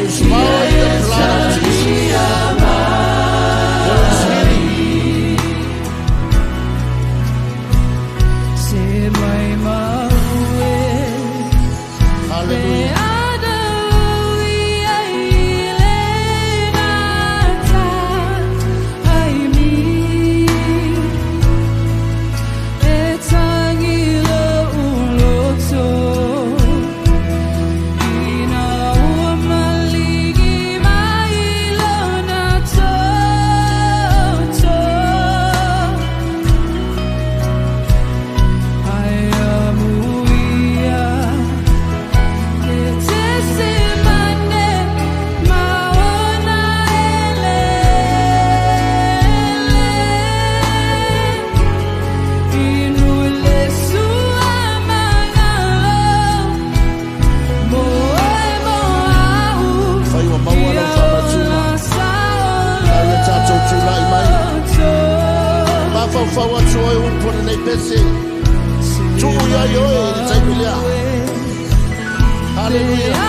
is power in the blood of Jesus. There is healing. Hallelujah.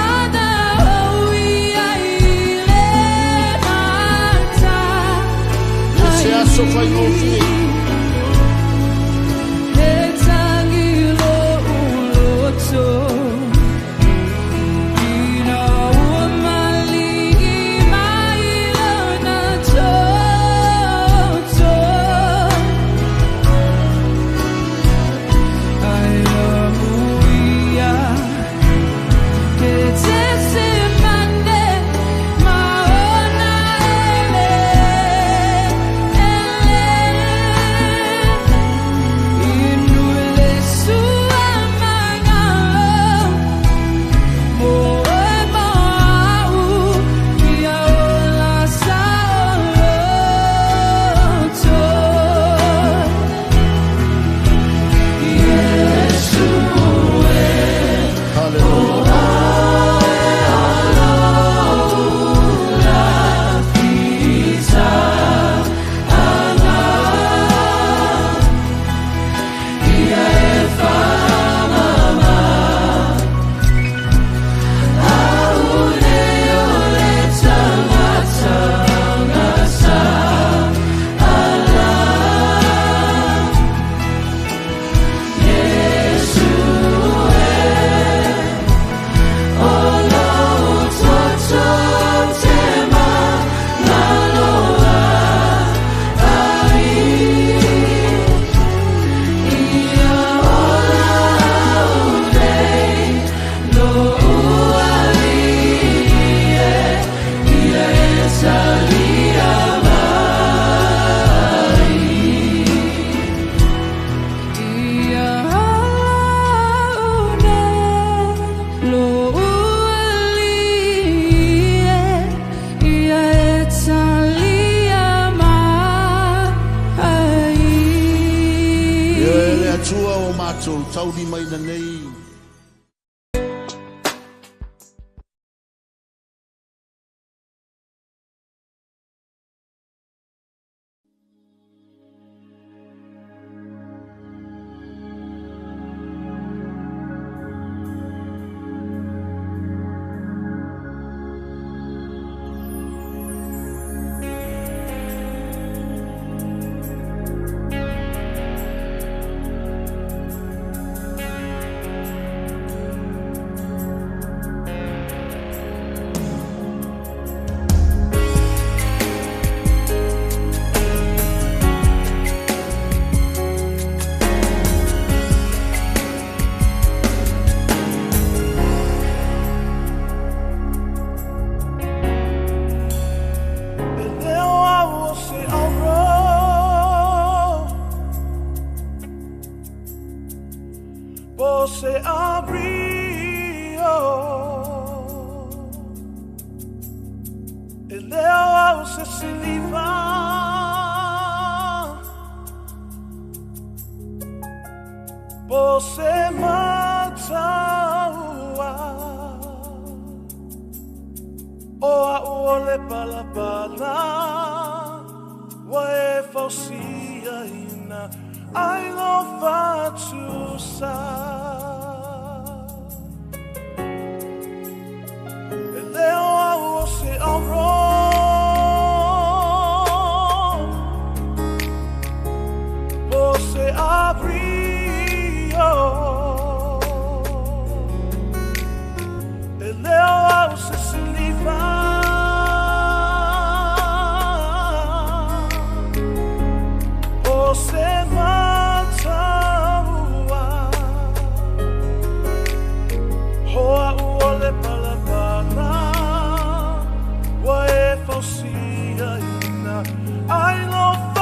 I love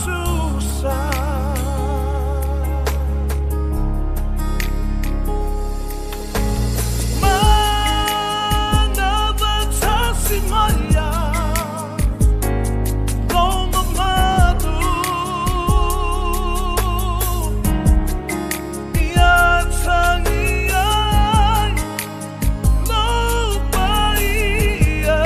to sound. Manava tasimaya, loma madu, yatangiya, lobaiya,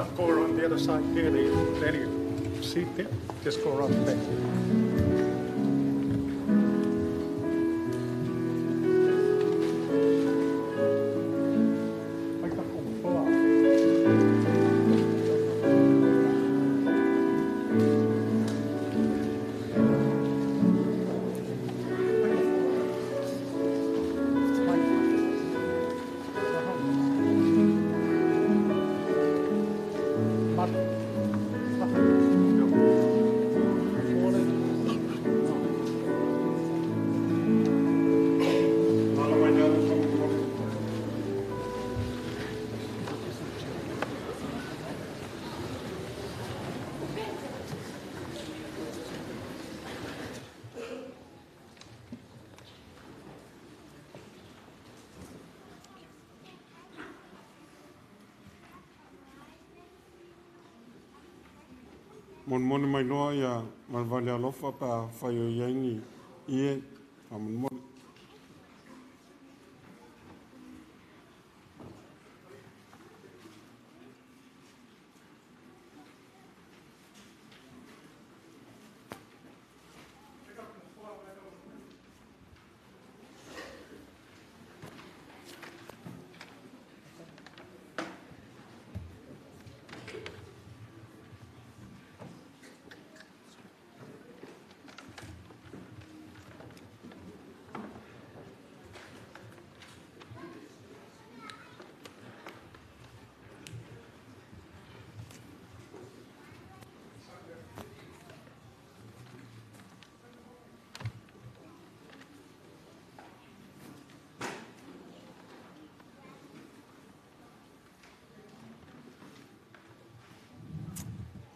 So go around the other side there, there you see there, just go around the back. Mon mai loa ia malvale alofa pa whaio iangi ie pa mon.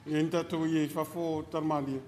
Ia tātou i whafo tarmalia.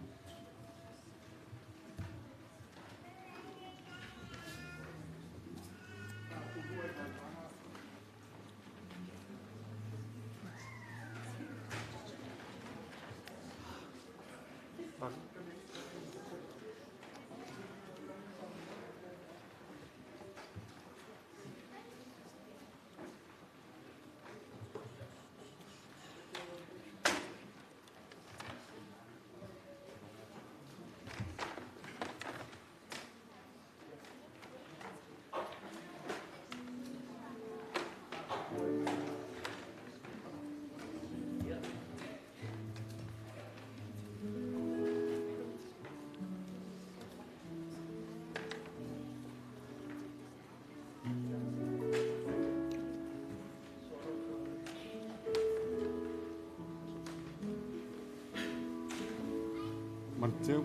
Manteu.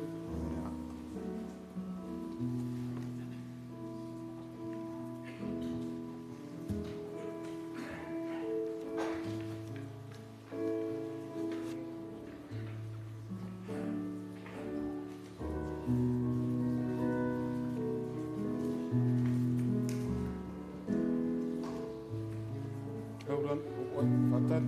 Kauran, fatal.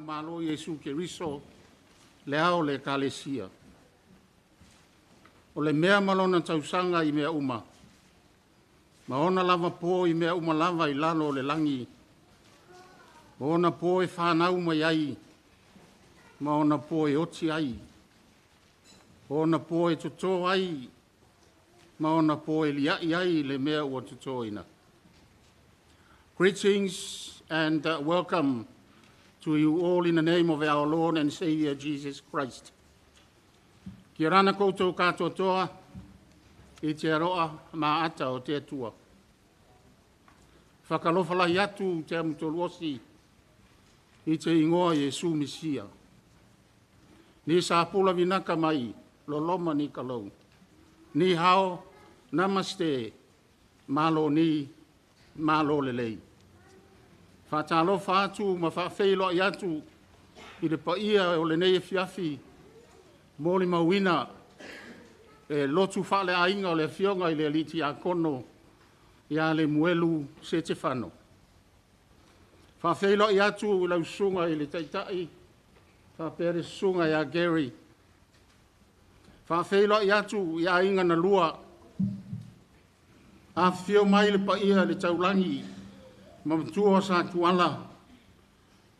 Malo Yesu Keriso, le ao le kalesia. o le mea malona tausanga I mea uma. Ma ona lava po I mea uma lava I lalo le langi. Ma ona po e whanau mai ai. Ma ona po e oti ai. Ma ona po e toto ai. Ma ona po e liai ai le mea ua toto ina. Greetings and welcome to you all in the name of our Lord and Savior Jesus Christ. Kia rana koutou katoa toa, I te aroa maata o te atua. Whakalofalai atu te amutoluosi I te ingoa Yesu Misia. Ni sa pula vinaka mai, loloma ni kalau. Ni hao, namaste, malo ni, malo lelei. Whatalo whātu ma whawheilo I atu I le paia o le nei fiafi. Mōli mauina e lotu whale ainga o le fionga I le aliti a kono ia LEMUELU SETEFANO. Whawheilo I atu I lau sunga I le taitai. Whapere sunga ia Gary. Whawheilo I atu ia inga na lua. A fio mai le paia le taulangi. Mamtua sa tuala.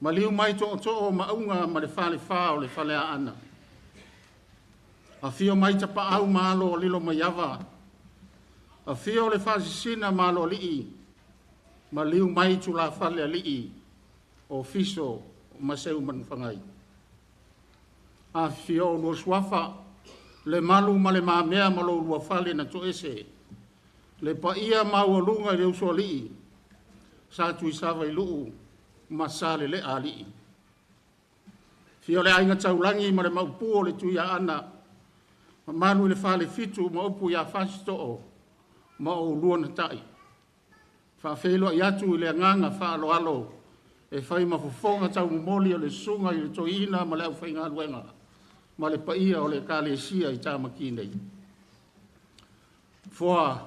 Ma liu mai to maunga ma le whale whao le whale a ana. A fio mai ta pa au malo lilo mai ava. A fio le whasisina malo lii. Ma liu mai tu la whale lii. O fiso ma seu manwhangai. A fio lo swafa. Le malu ma le mamea malo lua whale na to ese. Le pa ia maua le uso lii. Sa tui sawa I luu, masale le alii. Fio le ainga taulangi ma le maupu o le tui a ana. Ma manu le whale fitu ma upu ia whasito o, ma o luana tai. Whawhelo I atu I le nganga whaalo alo, e whai mafufonga tau mumoli o le sunga I le toina ma le au whainga luenga, ma le paia o le kalesia I Tamaki nei. For,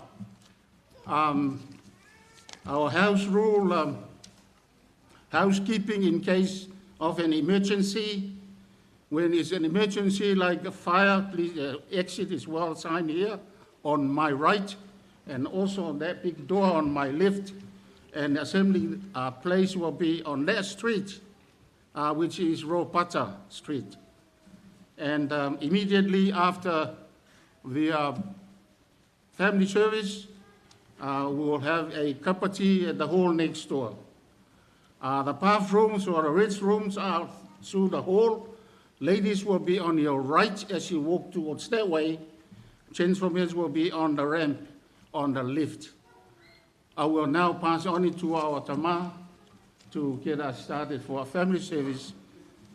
our house rule, housekeeping in case of an emergency. When it's an emergency like a fire, please exit is well signed here on my right and also on that big door on my left. And assembly place will be on that street, which is Ropata Street. And immediately after the family service, we will have a cup of tea at the hall next door. The bathrooms or the rest rooms are through the hall. Ladies will be on your right as you walk towards that way. Gentlemen will be on the ramp on the lift. I will now pass on to our Tamaki to get us started for a family service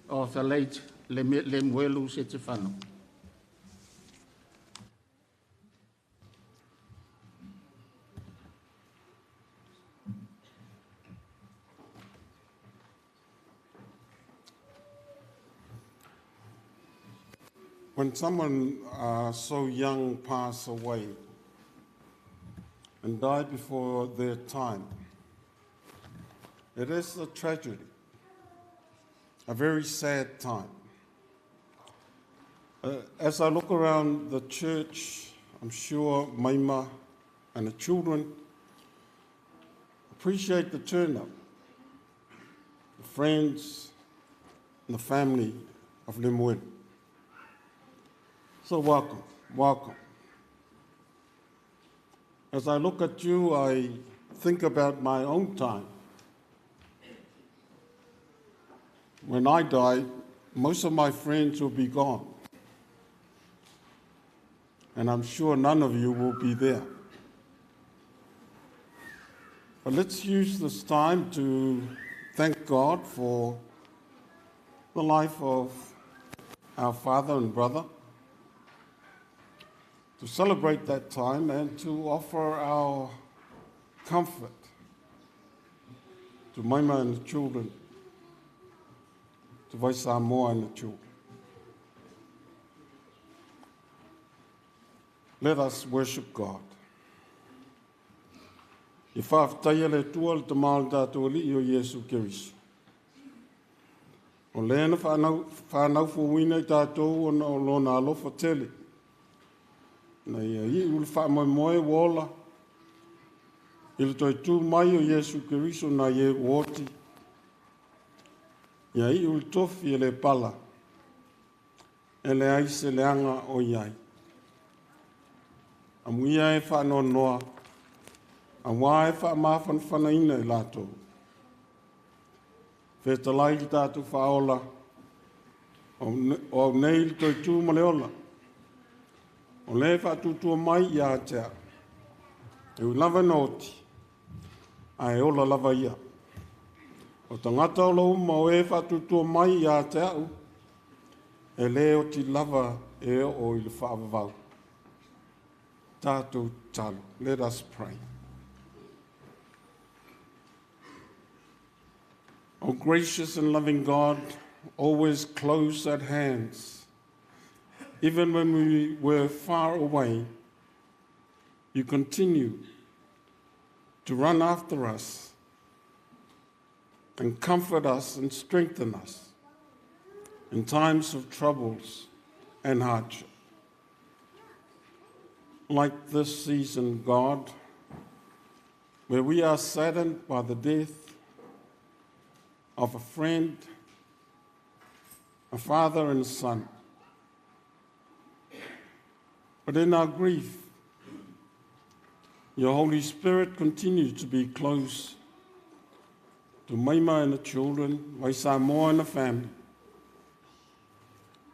of the late LEMUELU SETEFANO. When someone so young passes away and died before their time, it is a tragedy, a very sad time. As I look around the church, I'm sure Maima and the children appreciate the turnout, the friends and the family of LEMUELU. So welcome, welcome. As I look at you, I think about my own time. When I die, most of my friends will be gone. And I'm sure none of you will be there. But let's use this time to thank God for the life of our father and brother, to celebrate that time and to offer our comfort to Maima and the children, to Vaisamoa and the children. Let us worship God. I whawhtaia le tua le tamāle tātou li I o Iesu Keriso. O lena whanau fuwina I tātou o lona alofa tele. Na ia i ul wha moe wola. I le toi tū mai o Yesu Kiriso na ie uoti. Ia i ul tofi e le pala. E le aise le anga o iai. Amuia e wha no noa. A wā e wha mawhan whanaina i lātou. Whetalai ki tātou whaola. O nei li toi tū maleola. O le wha tūtua mai i ātea. E u lava noti. A e ola lava ia. O tangata o lau ma o e wha tūtua mai i ātea u. E le o ti lava e o i le whaavavau. Tātou talo. Let us pray. O gracious and loving God, always close at hands. Even when we were far away, you continue to run after us and comfort us and strengthen us in times of troubles and hardship. Like this season, God, where we are saddened by the death of a friend, a father and a son. But in our grief, your Holy Spirit continues to be close to Maima and the children, Waisamoa and the family,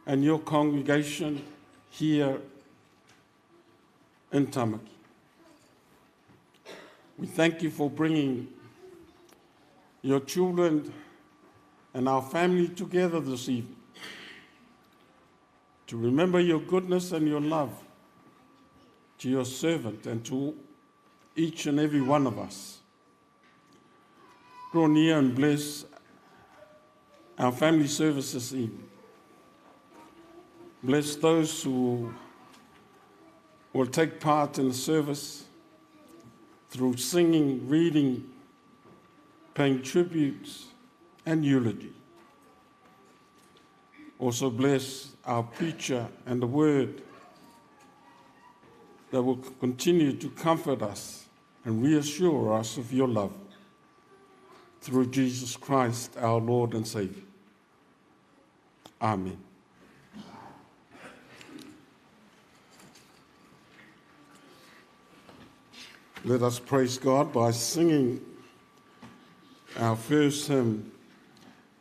and your congregation here in Tamaki. We thank you for bringing your children and our family together this evening to remember your goodness and your love to your servant and to each and every one of us. Draw near and bless our family service this evening. Bless those who will take part in the service through singing, reading, paying tributes, and eulogy. Also bless our preacher and the word that will continue to comfort us and reassure us of your love through Jesus Christ, our Lord and Savior. Amen. Let us praise God by singing our first hymn,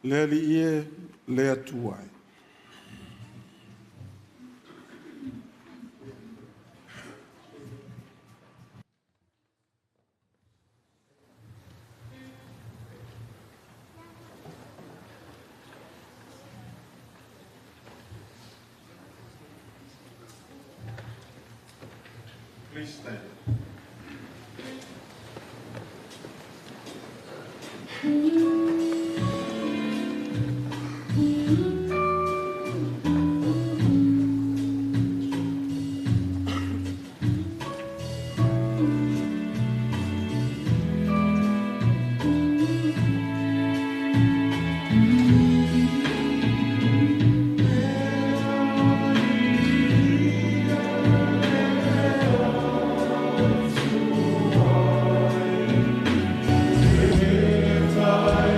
Lea Li'ie, Lea Tuai. Please stand. Bye.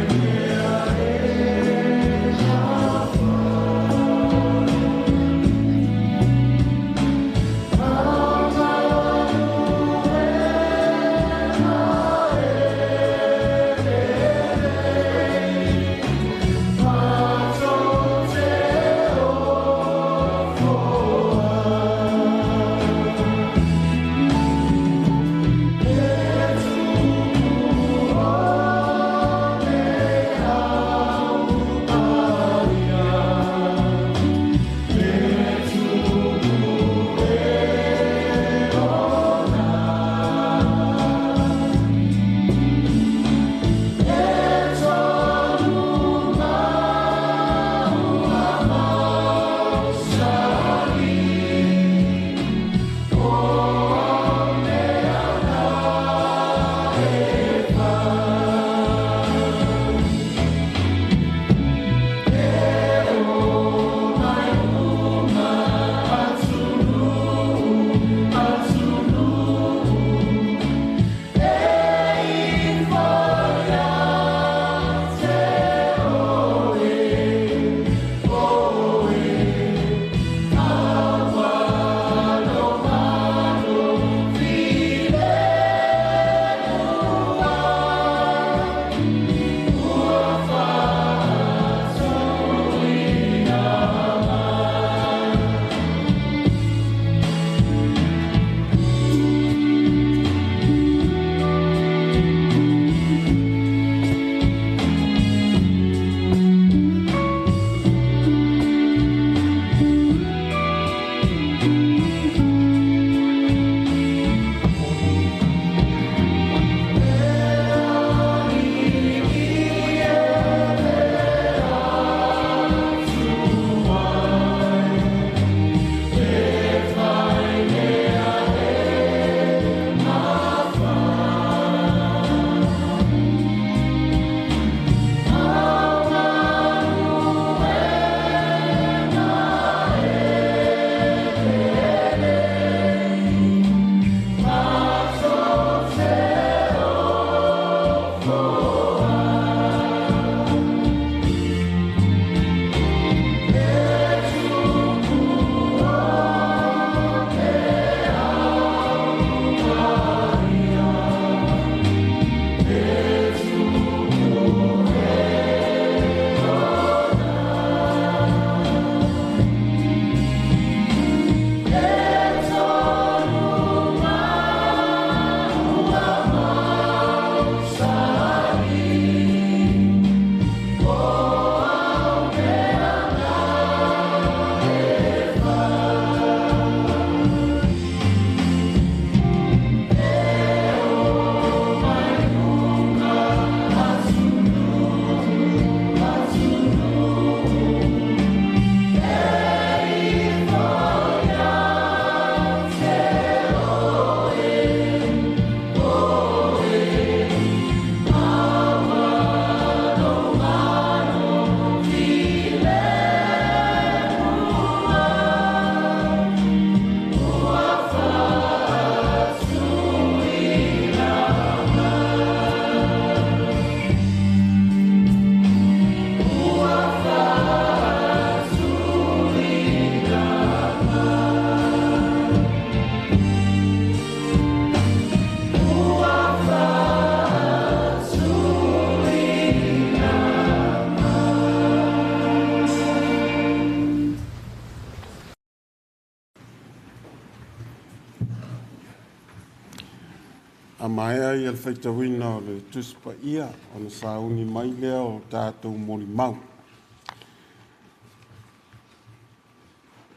A mai ai al whaitawina o le tuspa ia o na sauni mai lea o tātou mori mau.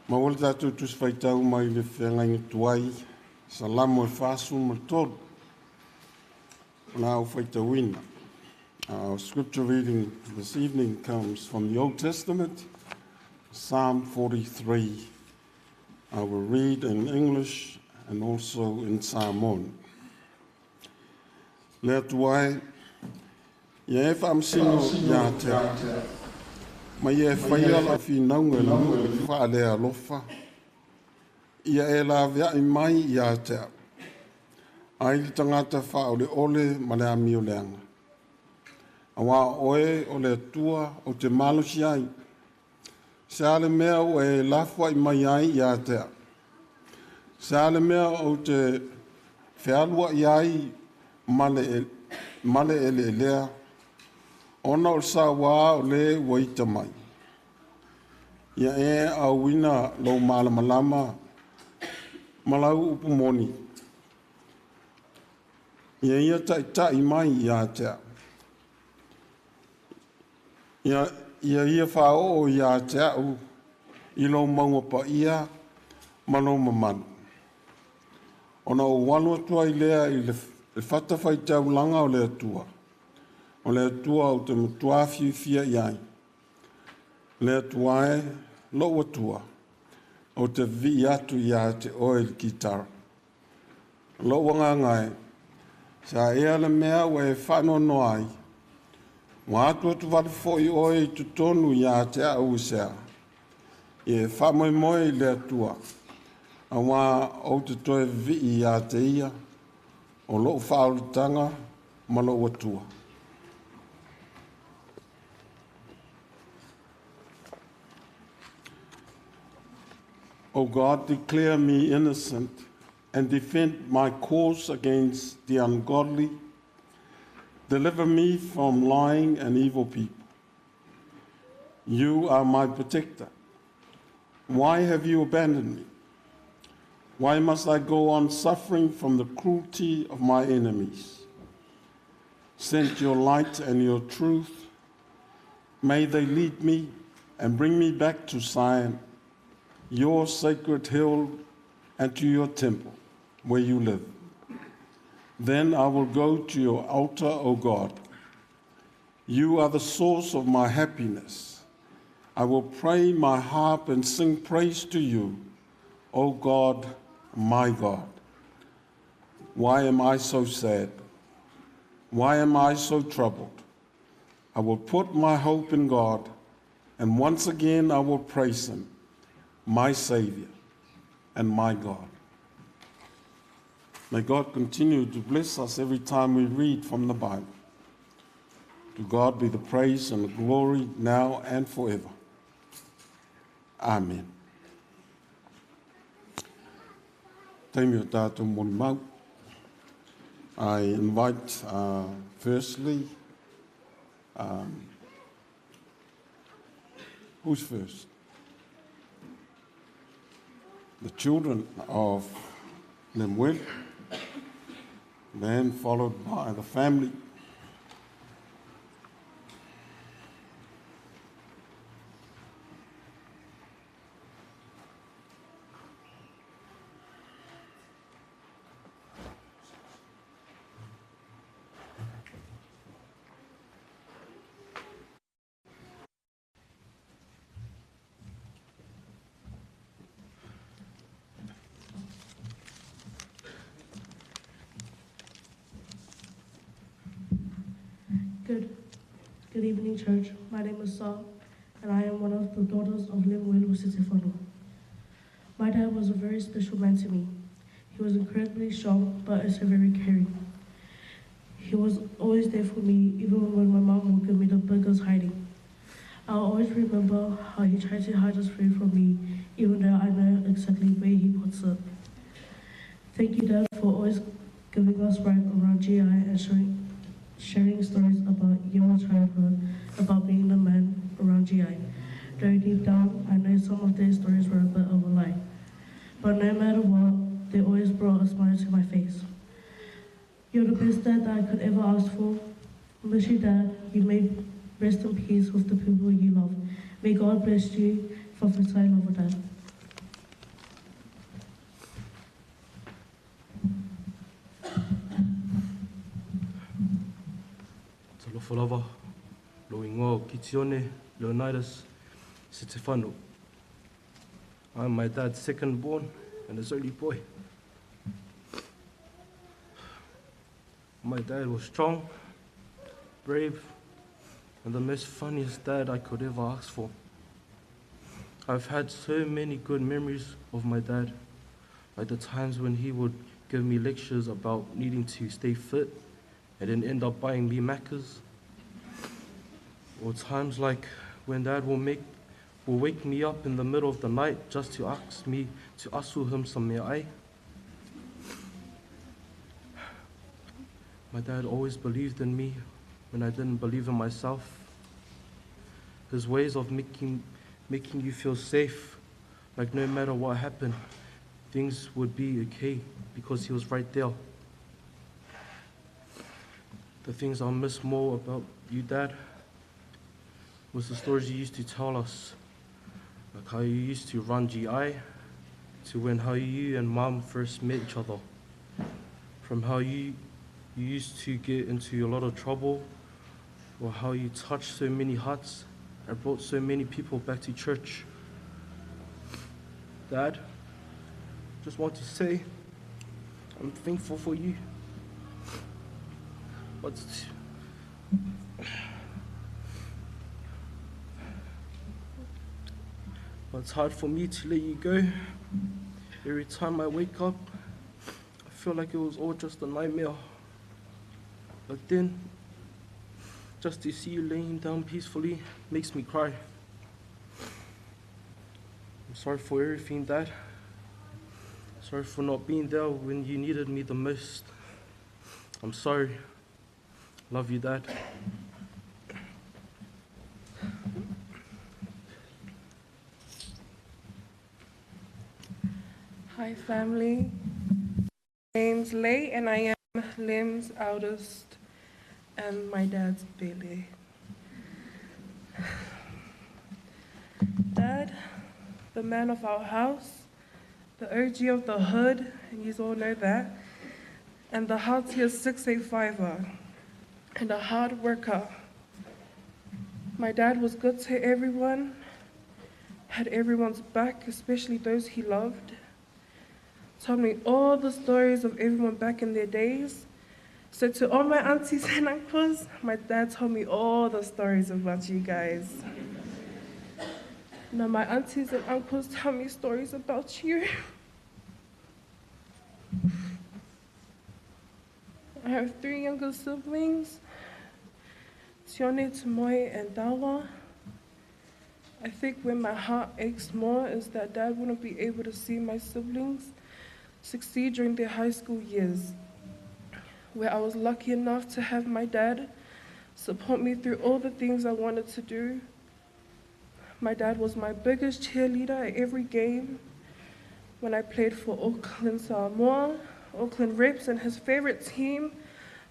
Ma wale tātou tus whaitau mai le whengai tuai, sa lamo e whāsu ma tōru. Nā o whaitawina. Our scripture reading this evening comes from the Old Testament, Psalm 43. I will read in English and also in Samoan. Lea tuai, ia e whaamsino ia te. Ma ia e whaiala whinaunga lu whaalea lofa. Ia e la vea I mai ia te. Ai li tangata whaole ole ma lea mio leanga. Awa oe o le tua o te malusi ai. Se ale mea o e lafua I mai ai ia te. Se ale mea o te whialua I ai male ele lea, ona o sa wā o le waita mai. Ia e a wina lo malamalama, malau upu moni. Ia tai mai ia tea. Ia whao o ia tea u, I lo maunga pa ia, malo mamanu. Ona o wanu atua I lea I le whatawhai tau langa o le atua. O le atua o te mutua fia iai. Le atua e lo atua. O te vi atu ia te oe kitara. Lo wanga ngai. Sa ea le mea we whano no ai. Wa atua tu wale foi oe tu tonu ia te au sea. E whamoe moe le atua. A wā o te toe vi ia te ia. O lo whaolutanga ma lo atua. O God, declare me innocent and defend my cause against the ungodly. Deliver me from lying and evil people. You are my protector. Why have you abandoned me? Why must I go on suffering from the cruelty of my enemies? Send your light and your truth. May they lead me and bring me back to Zion, your sacred hill, and to your temple, where you live. Then I will go to your altar, O God. You are the source of my happiness. I will play my harp and sing praise to you, O God, my God. Why am I so sad? Why am I so troubled? I will put my hope in God, and once again I will praise him, my Savior and my God. May God continue to bless us every time we read from the Bible. To God be the praise and the glory now and forever. Amen. Taimi o tātou moni mau. I invite, firstly, who's first? The children of LEMUELU, then followed by the family. Good evening, church. My name is Saul, and I am one of the daughters of LEMUELU SETEFANO. My dad was a very special man to me. He was incredibly strong, but also very caring. He was always there for me, even when my mom would give me the biggest hiding. I'll always remember how he tried to hide his food from me, even though I know exactly where he puts it. Thank you, Dad, for always giving us right around GI and sharing stories about your childhood, about being the man around GI. Though deep down, I know some of their stories were a bit of a lie. But no matter what, they always brought a smile to my face. You're the best dad that I could ever ask for. Miss you, Dad. You may rest in peace with the people you love. May God bless you. Whawhetai lava, Dad. Talofo lava, lo ingoa Kitione, Leonidas, Setefano. I'm my dad's second born and his only boy. My dad was strong, brave, and the most funniest dad I could ever ask for. I've had so many good memories of my dad, like the times when he would give me lectures about needing to stay fit and then end up buying me Maccas. Or times like when Dad will wake me up in the middle of the night just to ask me to asu him some mea ai. My dad always believed in me when I didn't believe in myself. His ways of making you feel safe, like no matter what happened, things would be okay because he was right there. The things I'll miss more about you, Dad, was the stories you used to tell us, like how you used to run GI, to how you and Mom first met each other, from how you used to get into a lot of trouble, or how you touched so many hearts and brought so many people back to church. Dad, just want to say I'm thankful for you, but it's hard for me to let you go. Every time I wake up, I feel like it was all just a nightmare. But then, just to see you laying down peacefully makes me cry. I'm sorry for everything, Dad. Sorry for not being there when you needed me the most. I'm sorry. Love you, Dad. Hi, family. My name's Lei, and I am Lem's eldest and my dad's Billy. Dad, the man of our house, the OG of the hood, and you all know that, and the heartiest 685er, and a hard worker. My dad was good to everyone, had everyone's back, especially those he loved. Told me all the stories of everyone back in their days. So to all my aunties and uncles, my dad told me all the stories about you guys. Now my aunties and uncles tell me stories about you. I have 3 younger siblings, Tione, Tumoe, and Dawa. I think where my heart aches more is that Dad wouldn't be able to see my siblings succeed during their high school years, where I was lucky enough to have my dad support me through all the things I wanted to do. My dad was my biggest cheerleader at every game. When I played for Auckland Samoa, Auckland Reps, and his favorite team,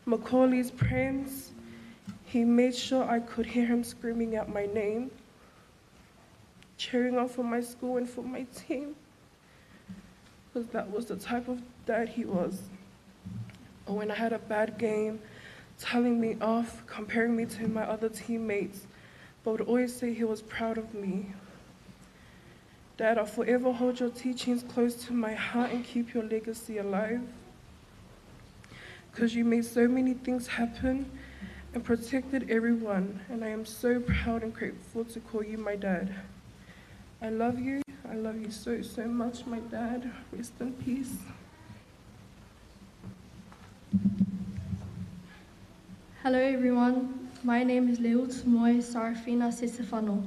Macaulay's Prince, he made sure I could hear him screaming out my name, cheering on for my school and for my team, because that was the type of dad he was. Or when I had a bad game, telling me off, comparing me to my other teammates, but would always say he was proud of me. Dad, I'll forever hold your teachings close to my heart and keep your legacy alive, because you made so many things happen and protected everyone, and I am so proud and grateful to call you my dad. I love you so, so much, my dad. Rest in peace. Hello everyone, my name is Leu Tumoe Sarafina Setefano.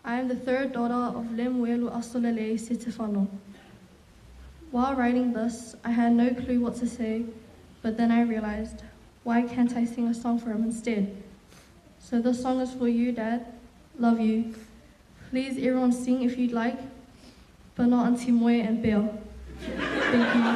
I am the 3rd daughter of LEMUELU ASOLELEI SETEFANO. While writing this, I had no clue what to say, but then I realized, why can't I sing a song for him instead? So this song is for you, Dad. Love you. Please everyone sing if you'd like, but not Auntie Moe and Bill. Thank you.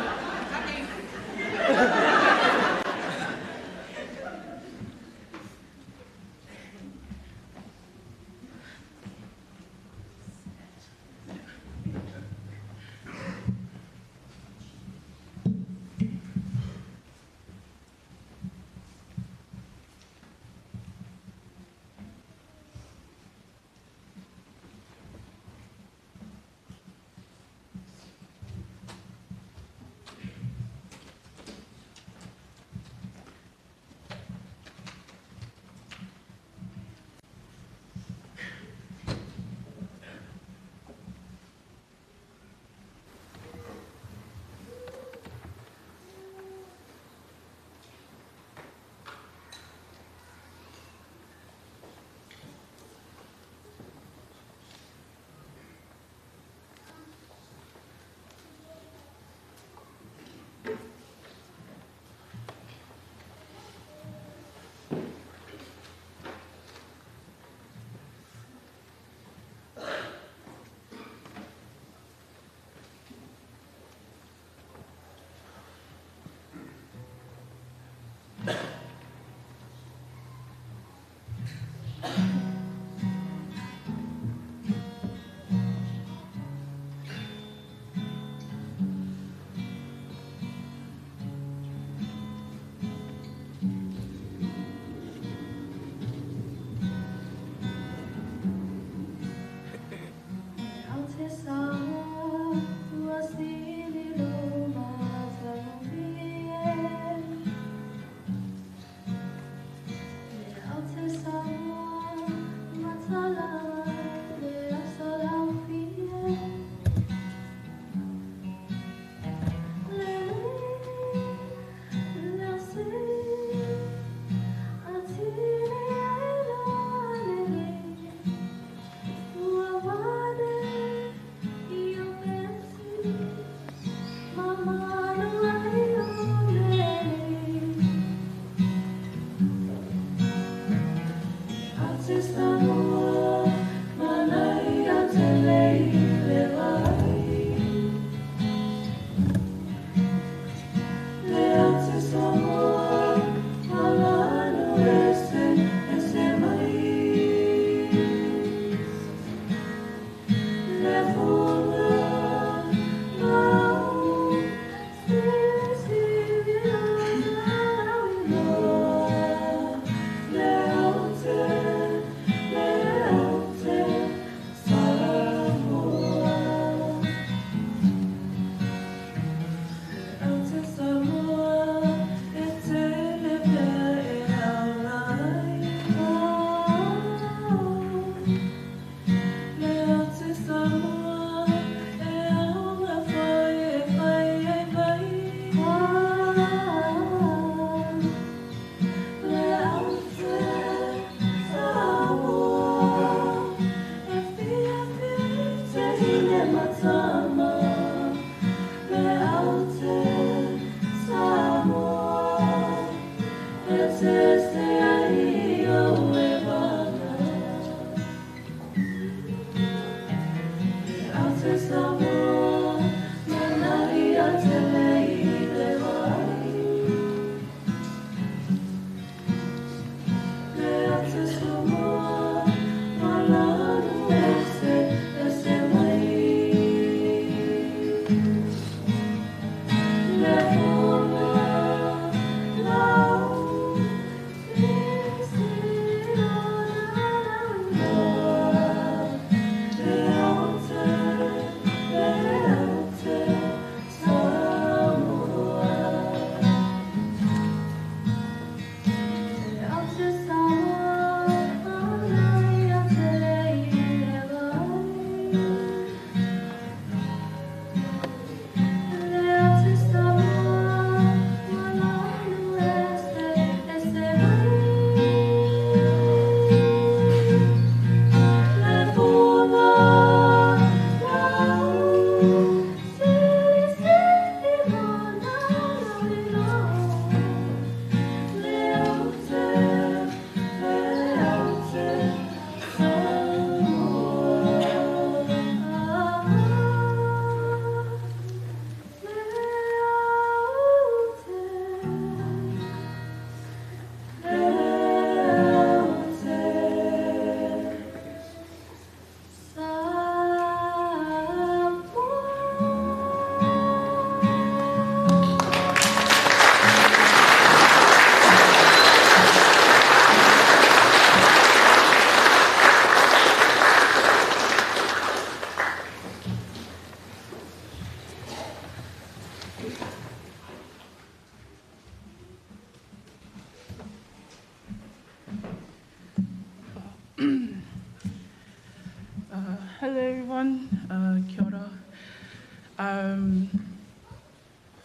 everyone. Kia ora.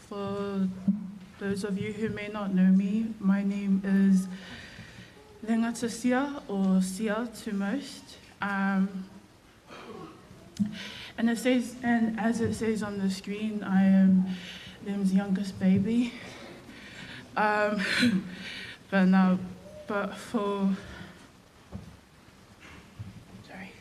For those of you who may not know me, my name is Lengata Sia, or Sia to most. And as it says on the screen, I am Lem's youngest baby. But for sorry.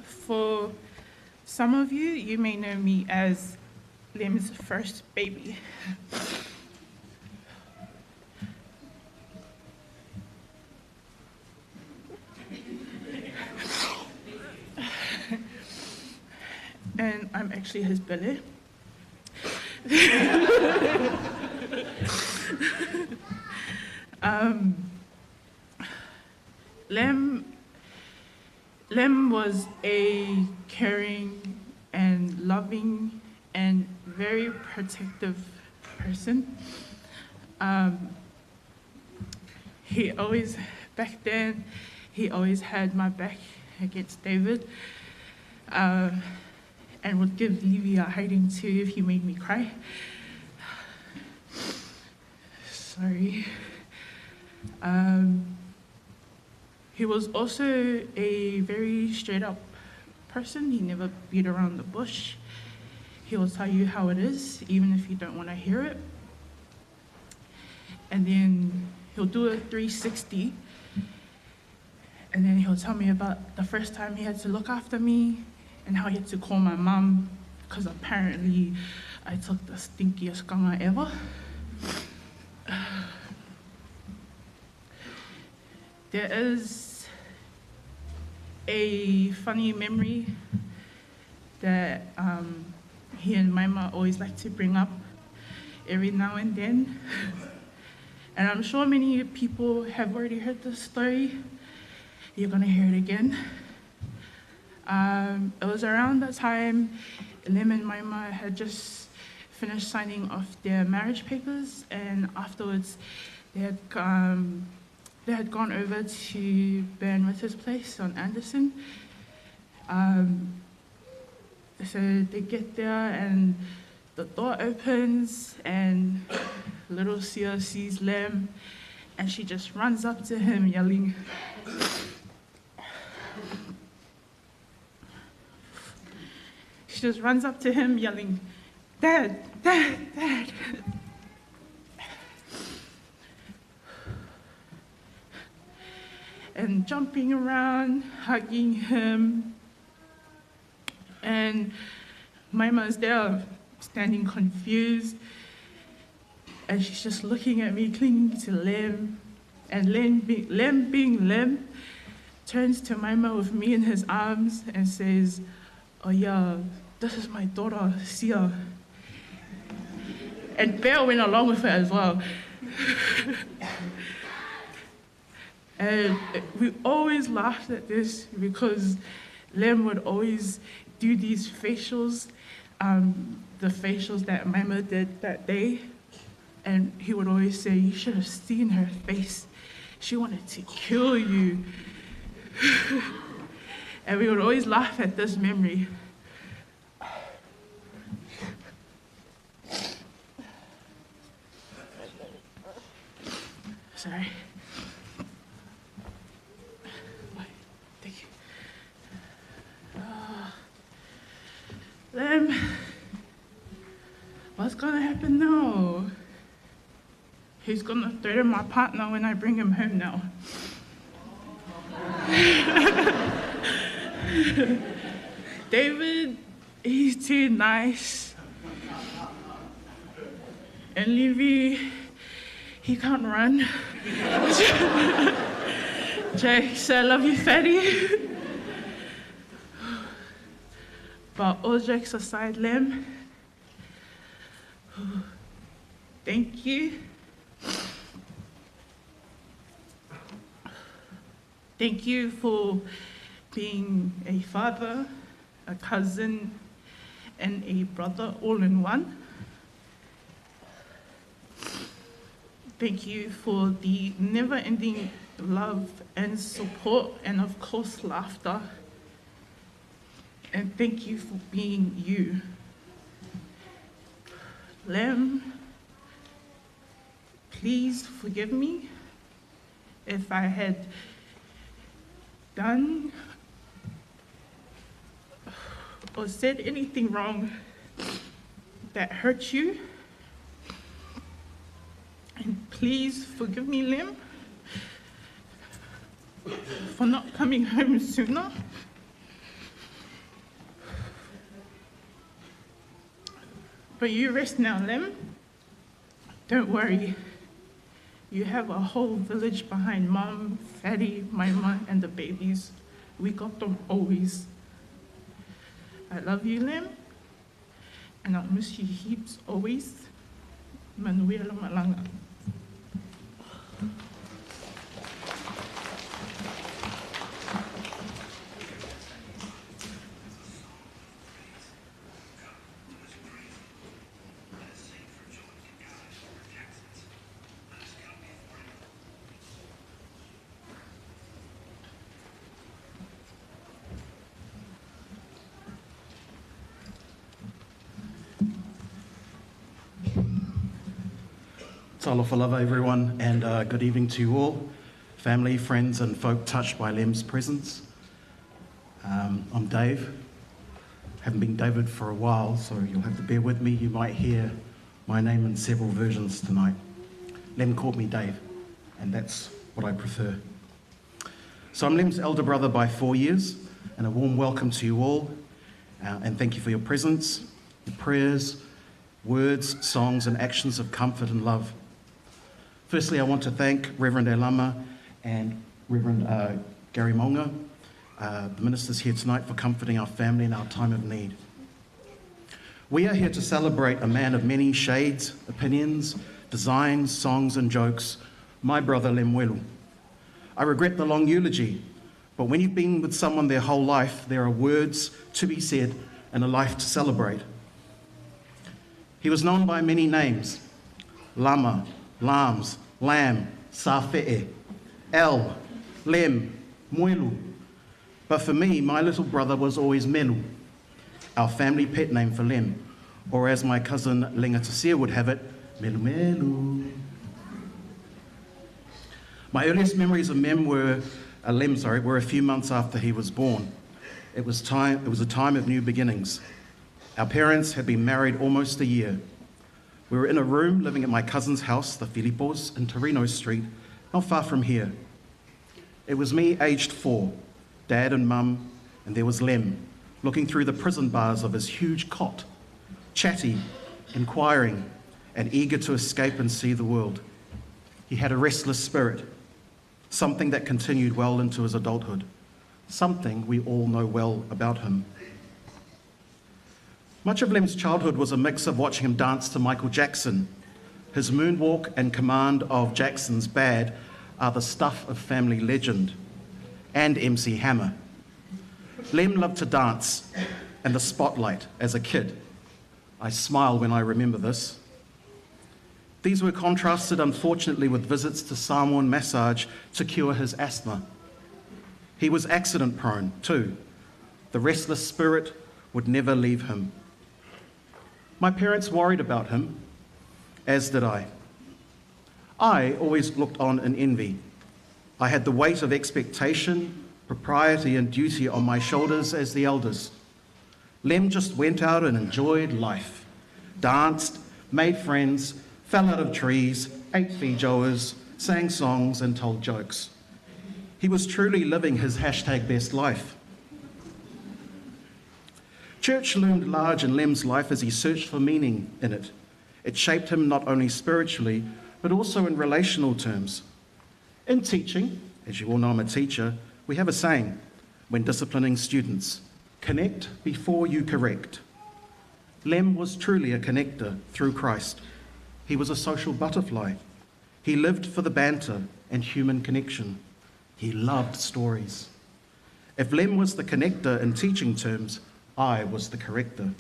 For some of you, you may know me as Lem's first baby. And I'm actually his belly. Lem was a caring and loving and very protective person. Back then, he always had my back against David, and would give Levy a hiding too if he made me cry. Sorry. He was also a very straight up person. He never beat around the bush. He will tell you how it is, even if you don't want to hear it. And then he'll do a 360. And then he'll tell me about the first time he had to look after me and how he had to call my mum because apparently I took the stinkiest kanga ever. There is a funny memory that he and Maima always like to bring up every now and then. And I'm sure many people have already heard this story. You're gonna hear it again. It was around that time Lem and Maima had just finished signing off their marriage papers, and afterwards they had gone over to Ben Ritter's place on Anderson. So they get there and the door opens and little Sia sees Lem and she just runs up to him yelling. She just runs up to him yelling, "Dad, Dad, Dad." And jumping around, hugging him. And Maima's there, standing confused. And she's just looking at me, clinging to Lem. And Lem being Lem, turns to Maima with me in his arms and says, "Oh yeah, this is my daughter, Sia." And Bear went along with it as well. And we always laughed at this because Lem would always do these facials, the facials that Maima did that day. And he would always say, "You should have seen her face. She wanted to kill you." And we would always laugh at this memory. Sorry. Thank you. Lem, what's gonna happen now? He's gonna threaten my partner when I bring him home now. David, he's too nice. And Levy, he can't run. Jake, I love you, fatty. But all jokes aside, Lem, thank you Thank you for being a father, a cousin, and a brother all in one. Thank you for the never-ending love and support, and of course, laughter. And thank you for being you. Lem, please forgive me if I had done or said anything wrong that hurt you. And please forgive me, Lem, for not coming home sooner. But you rest now, Lem. Don't worry. You have a whole village behind Mom, Fatty, Mama, and the babies. We got them always. I love you, Lem, and I'll miss you heaps always. Manuela Malanga. Talofa lava, everyone, and good evening to you all, family, friends, and folk touched by Lem's presence. I'm Dave. Haven't been David for a while, so you'll have to bear with me. You might hear my name in several versions tonight. Lem called me Dave, and that's what I prefer. So I'm Lem's elder brother by 4 years, and a warm welcome to you all, and thank you for your presence, your prayers, words, songs, and actions of comfort and love. Firstly, I want to thank Reverend Elama and Reverend Gary Monga, the ministers here tonight, for comforting our family in our time of need. We are here to celebrate a man of many shades, opinions, designs, songs, and jokes, my brother Lemuelu. I regret the long eulogy, but when you've been with someone their whole life, there are words to be said and a life to celebrate. He was known by many names: Lama, Lams, Lam, Safe'e, El, Lem, Muelu. But for me, my little brother was always Melu, our family pet name for Lem, or as my cousin Linga Tasia would have it, Melu Melu. My earliest memories of Lem were a few months after he was born. It was a time of new beginnings. Our parents had been married almost a year. We were in a room living at my cousin's house, the Filipos, in Torino Street, not far from here. It was me, aged 4, Dad and Mum, and there was Lem, looking through the prison bars of his huge cot, chatty, inquiring, and eager to escape and see the world. He had a restless spirit, something that continued well into his adulthood, something we all know well about him. Much of Lem's childhood was a mix of watching him dance to Michael Jackson. His moonwalk and command of Jackson's Bad are the stuff of family legend, and MC Hammer. Lem loved to dance and the spotlight as a kid. I smile when I remember this. These were contrasted, unfortunately, with visits to Samoan massage to cure his asthma. He was accident-prone, too. The restless spirit would never leave him. My parents worried about him, as did I. I always looked on in envy. I had the weight of expectation, propriety, and duty on my shoulders as the eldest. Lem just went out and enjoyed life, danced, made friends, fell out of trees, ate feijoas, sang songs, and told jokes. He was truly living his #best life. Church loomed large in Lem's life as he searched for meaning in it. It shaped him not only spiritually, but also in relational terms. In teaching, as you all know I'm a teacher, we have a saying when disciplining students: connect before you correct. Lem was truly a connector through Christ. He was a social butterfly. He lived for the banter and human connection. He loved stories. If Lem was the connector in teaching terms, I was the corrector.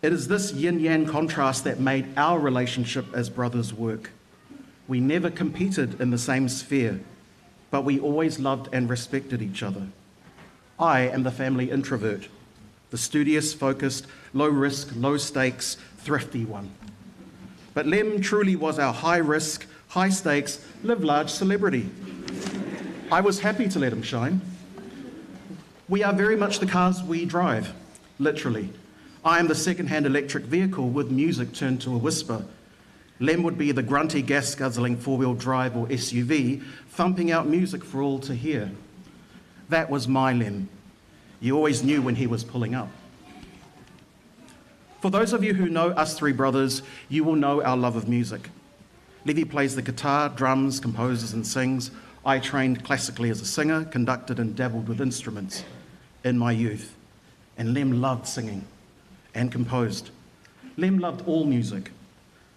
It is this yin-yang contrast that made our relationship as brothers work. We never competed in the same sphere, but we always loved and respected each other. I am the family introvert, the studious, focused, low-risk, low-stakes, thrifty one. But Lem truly was our high-risk, high-stakes, live-large celebrity. I was happy to let him shine. We are very much the cars we drive, literally. I am the second-hand electric vehicle with music turned to a whisper. Lem would be the grunty, gas-guzzling four-wheel drive or SUV, thumping out music for all to hear. That was my Lem. You always knew when he was pulling up. For those of you who know us three brothers, you will know our love of music. Levy plays the guitar, drums, composes and sings. I trained classically as a singer, conducted and dabbled with instruments in my youth. And Lem loved singing and composed. Lem loved all music.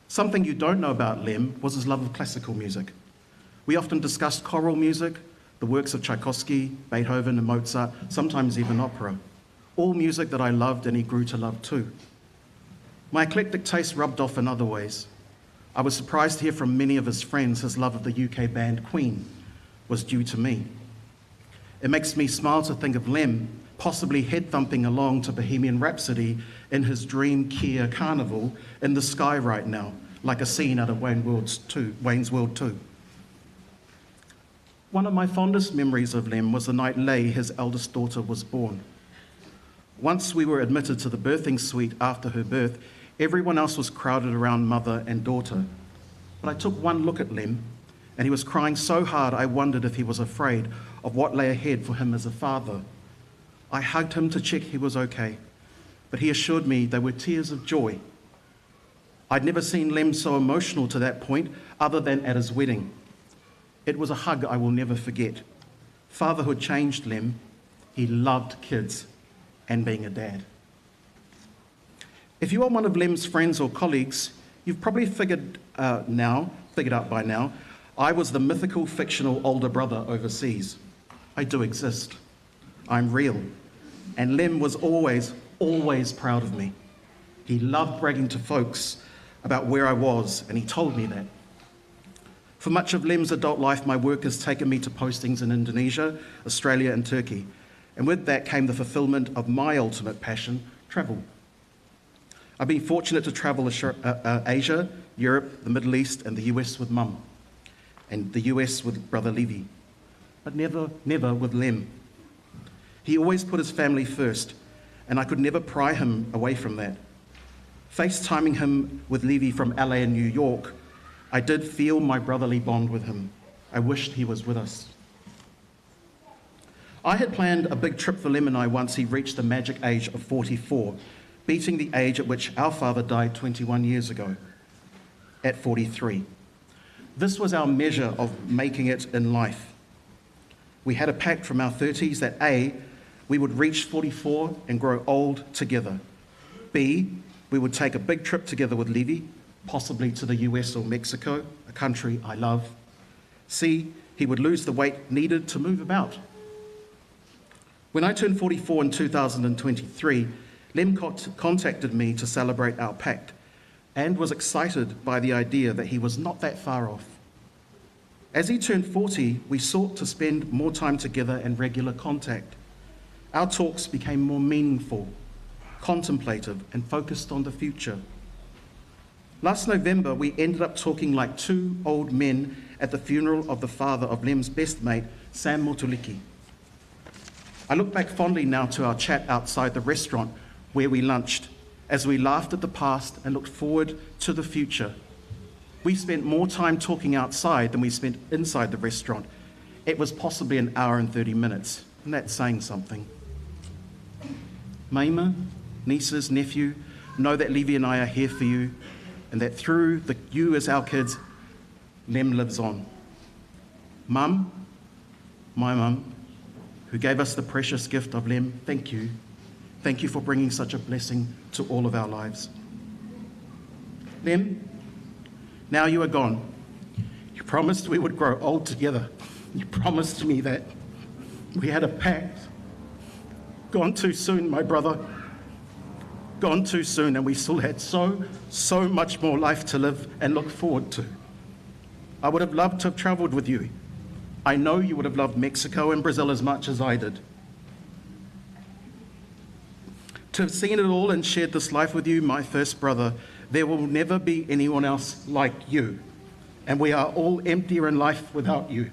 Something you don't know about Lem was his love of classical music. We often discussed choral music, the works of Tchaikovsky, Beethoven and Mozart, sometimes even opera. All music that I loved and he grew to love too. My eclectic taste rubbed off in other ways. I was surprised to hear from many of his friends his love of the UK band Queen was due to me. It makes me smile to think of Lem possibly head-thumping along to Bohemian Rhapsody in his dream Kia Carnival in the sky right now, like a scene out of Wayne's World 2. One of my fondest memories of Lem was the night Leigh, his eldest daughter, was born. Once we were admitted to the birthing suite after her birth, everyone else was crowded around mother and daughter. But I took one look at Lem, and he was crying so hard I wondered if he was afraid of what lay ahead for him as a father. I hugged him to check he was okay, but he assured me they were tears of joy. I'd never seen Lem so emotional to that point, other than at his wedding. It was a hug I will never forget. Fatherhood changed Lem. He loved kids and being a dad. If you are one of Lem's friends or colleagues, you've probably figured out by now, I was the mythical, fictional older brother overseas. I do exist. I'm real. And Lem was always, always proud of me. He loved bragging to folks about where I was, and he told me that. For much of Lem's adult life, my work has taken me to postings in Indonesia, Australia, and Turkey. And with that came the fulfillment of my ultimate passion, travel. I've been fortunate to travel Asia, Europe, the Middle East, and the US with Mum, and the US with Brother Levy, but never with Lem. He always put his family first, and I could never pry him away from that. FaceTiming him with Levy from LA and New York, I did feel my brotherly bond with him. I wished he was with us. I had planned a big trip for Lem and I once he reached the magic age of 44, beating the age at which our father died 21 years ago, at 43. This was our measure of making it in life. We had a pact from our 30s that A, we would reach 44 and grow old together. B, we would take a big trip together with Levy, possibly to the US or Mexico, a country I love. C, he would lose the weight needed to move about. When I turned 44 in 2023, Lem contacted me to celebrate our pact and was excited by the idea that he was not that far off. As he turned 40, we sought to spend more time together in regular contact. Our talks became more meaningful, contemplative, and focused on the future. Last November, we ended up talking like two old men at the funeral of the father of Lem's best mate, Sam Motuliki. I look back fondly now to our chat outside the restaurant where we lunched, as we laughed at the past and looked forward to the future. We spent more time talking outside than we spent inside the restaurant. It was possibly an hour and 30 minutes, and that's saying something. Maima, nieces, nephew, know that Levy and I are here for you, and that through you as our kids, Lem lives on. Mum, my mum, who gave us the precious gift of Lem, thank you. Thank you for bringing such a blessing to all of our lives. Lem, now you are gone. You promised we would grow old together. You promised me that. We had a pact. Gone too soon, my brother. Gone too soon, and we still had so much more life to live and look forward to. I would have loved to have travelled with you. I know you would have loved Mexico and Brazil as much as I did. To have seen it all and shared this life with you, my first brother, there will never be anyone else like you. And we are all emptier in life without you.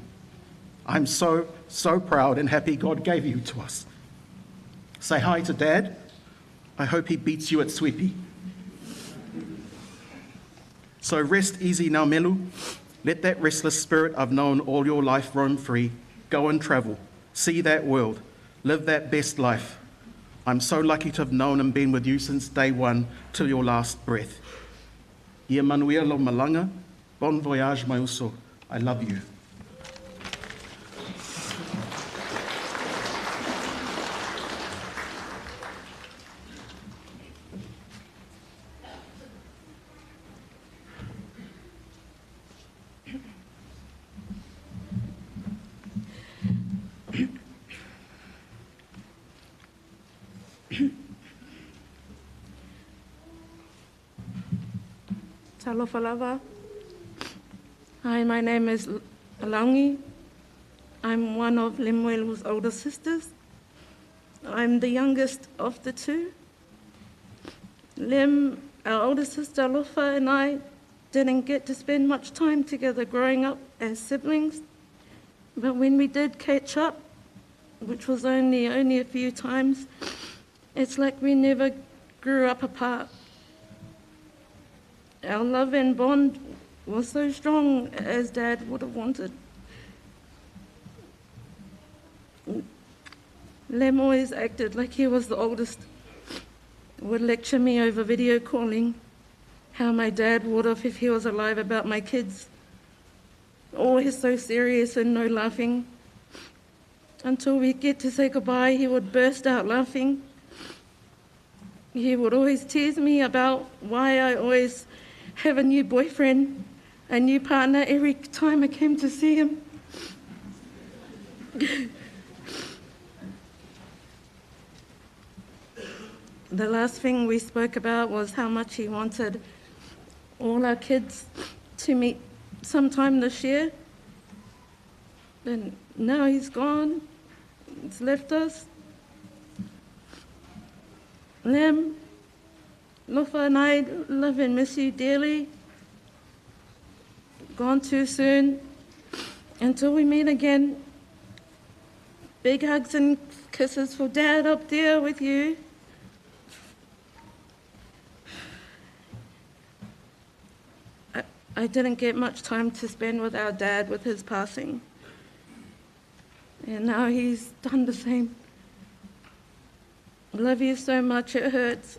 I'm so proud and happy God gave you to us. Say hi to Dad. I hope he beats you at sweepy. So rest easy now, Melu. Let that restless spirit I've known all your life roam free. Go and travel. See that world. Live that best life. I'm so lucky to have known and been with you since day one till your last breath. Ia manuia lo malanga. Bon voyage, mai uso. I love you. Talofa lava. Hi, my name is Alangi. I'm one of Lemuelu's older sisters. I'm the youngest of the two. Lem, our older sister Alofa, and I didn't get to spend much time together growing up as siblings. But when we did catch up, which was only a few times, it's like we never grew up apart. Our love and bond was so strong as Dad would have wanted. Lem always acted like he was the oldest, would lecture me over video calling, how my dad would have if he was alive about my kids. Always so serious and no laughing. Until we get to say goodbye, he would burst out laughing. He would always tease me about why I always have a new boyfriend, a new partner every time I came to see him. The last thing we spoke about was how much he wanted all our kids to meet sometime this year. And now he's gone. He's left us. Lem, Lofa and I love and miss you dearly. Gone too soon. Until we meet again, big hugs and kisses for Dad up there with you. I didn't get much time to spend with our dad with his passing. And now he's done the same. I love you so much, it hurts.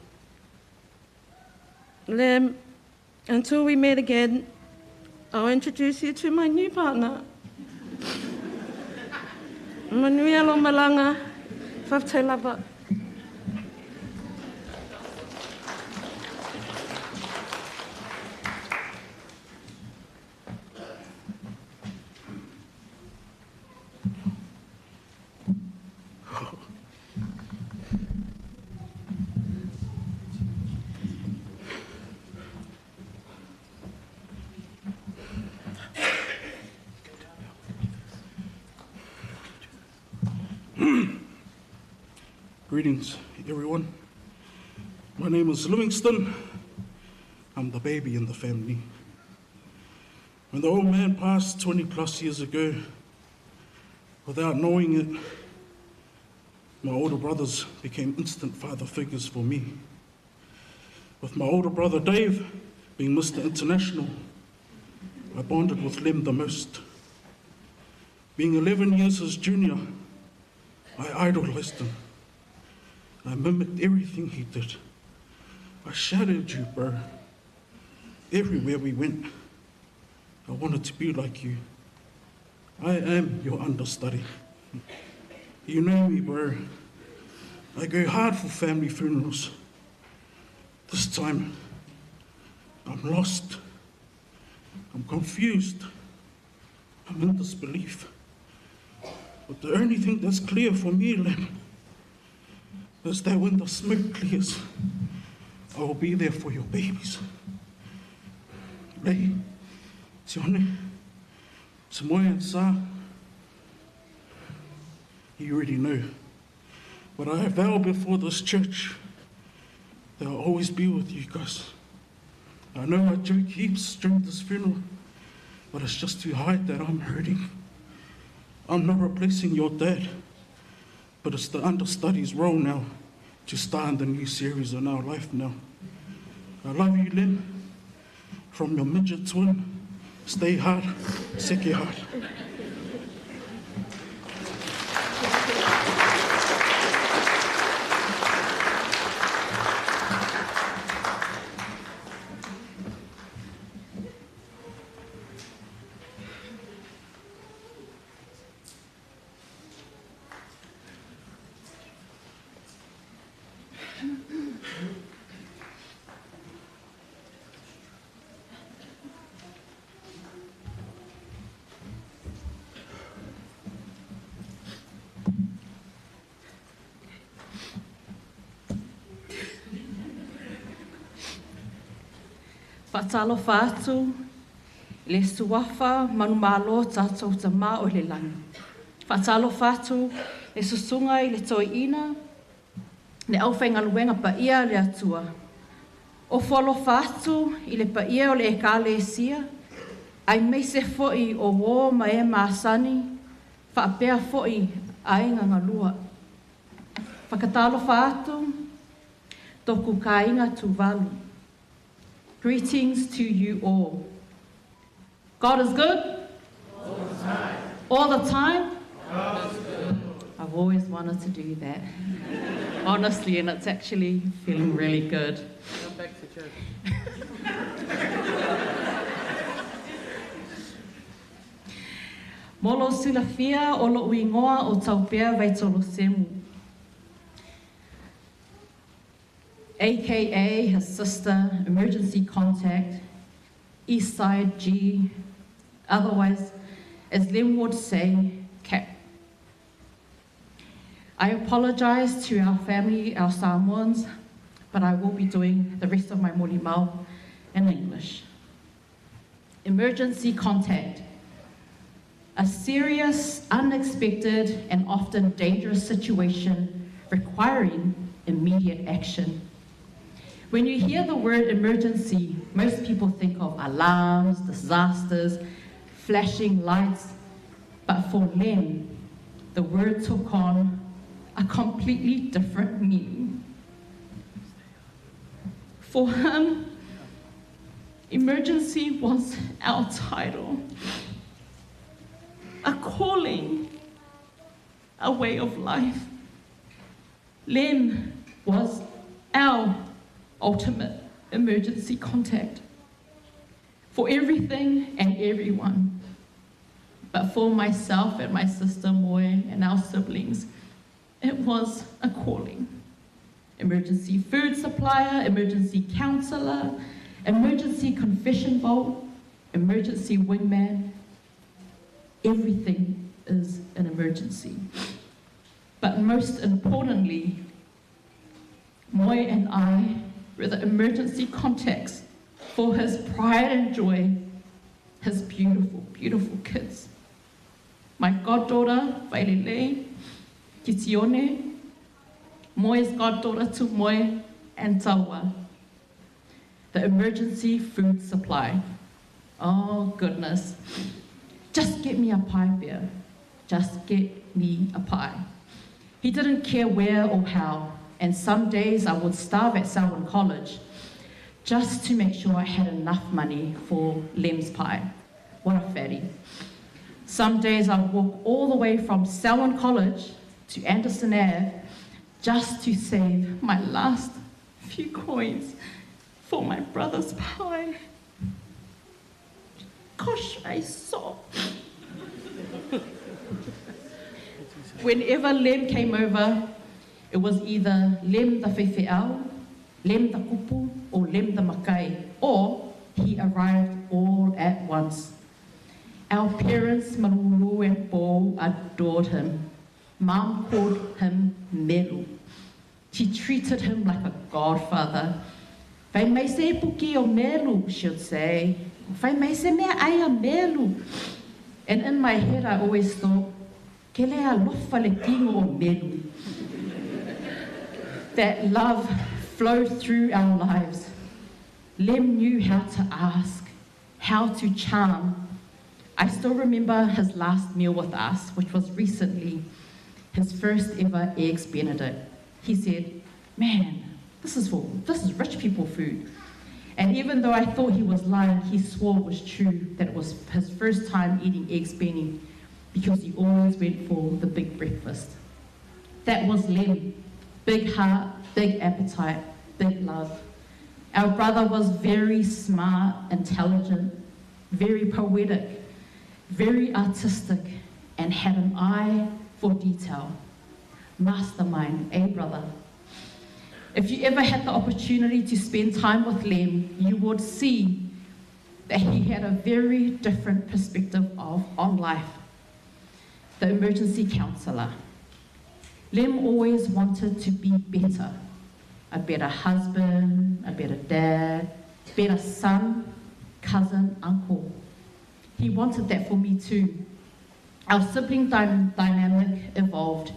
Lem, until we meet again, I'll introduce you to my new partner. Manuel o Malanga, Whafte Lava. Greetings, everyone. My name is Livingston. I'm the baby in the family. When the old man passed 20 plus years ago, without knowing it, my older brothers became instant father figures for me. With my older brother Dave being Mr. International, I bonded with Lem the most. Being 11 years his junior, I idolized him. I mimicked everything he did. I shadowed you, bro. Everywhere we went, I wanted to be like you. I am your understudy. You know me, bro. I go hard for family funerals. This time, I'm lost. I'm confused. I'm in disbelief. But the only thing that's clear for me, Lem, is that when the smoke clears, I will be there for your babies. Lei, Tione, Samoy and Sa, you already know. But I vow before this church that I'll always be with you guys. I know I joke heaps during this funeral, but it's just to hide that I'm hurting. I'm not replacing your dad, but it's the understudy's role now to star in the new series in our life now. I love you, Lem. From your midget twin, stay hard, seki hard. Whatalo whātu, le suafa manumalo tātou tamā o le langi. Whatalo whātu, le susunga i le toiina, le awhai ngaluenga pa ia le atua. O whalo whātu i le pa ia o le ekale sia, ai meise foi o wō ma e māsani, whaapea foi a inga ngalua. Whakatalo whātu, toku ka inga tuvalu. Greetings to you all. God is good? All the time. All the time? God is good. I've always wanted to do that. Honestly, and it's actually feeling really good. Come back to church. Molo sulafia o lo uingoa o taupea vaitolo semu. AKA his sister, emergency contact, Eastside G, otherwise, as Lem would say, Cap. I apologize to our family, our Samoans, but I will be doing the rest of my molimau in English. Emergency contact. A serious, unexpected, and often dangerous situation requiring immediate action. When you hear the word emergency, most people think of alarms, disasters, flashing lights, but for Lem, the word took on a completely different meaning. For him, emergency was our title, a calling, a way of life. Lem was our ultimate emergency contact for everything and everyone. But for myself and my sister Moy and our siblings, it was a calling. Emergency food supplier, emergency counselor, emergency confession vault, emergency wingman. Everything is an emergency. But most importantly, Moy and I were the emergency contacts for his pride and joy, his beautiful, beautiful kids. My goddaughter, Vailele, Kitione, Moy's goddaughter to Moy and Tawa. The emergency food supply. Oh goodness. Just get me a pie, bear. Just get me a pie. He didn't care where or how. And some days I would starve at Selwyn College just to make sure I had enough money for Lem's pie. What a fatty. Some days I'd walk all the way from Selwyn College to Anderson Ave just to save my last few coins for my brother's pie. Gosh, I saw. Whenever Lem came over, it was either Lem the Feifeau, Lem the Kupu, or Lem the Makai, or he arrived all at once. Our parents, Marulu and Paul, adored him. Mom called him Melu. She treated him like a godfather. Whai mai se puki o Melu, she'd say. Whai mai se mea ai a Melu. And in my head, I always thought, ke lea lofa le kingo o Melu. That love flowed through our lives. Lem knew how to ask, how to charm. I still remember his last meal with us, which was recently, his first ever Eggs Benedict. He said, man, this is rich people food. And even though I thought he was lying, he swore it was true, that it was his first time eating Eggs Benny, because he always went for the big breakfast. That was Lem. Big heart, big appetite, big love. Our brother was very smart, intelligent, very poetic, very artistic, and had an eye for detail. Mastermind, eh, brother? If you ever had the opportunity to spend time with Lem, you would see that he had a very different perspective on life. The emergency counselor. Lem always wanted to be better. A better husband, a better dad, better son, cousin, uncle. He wanted that for me too. Our sibling dynamic evolved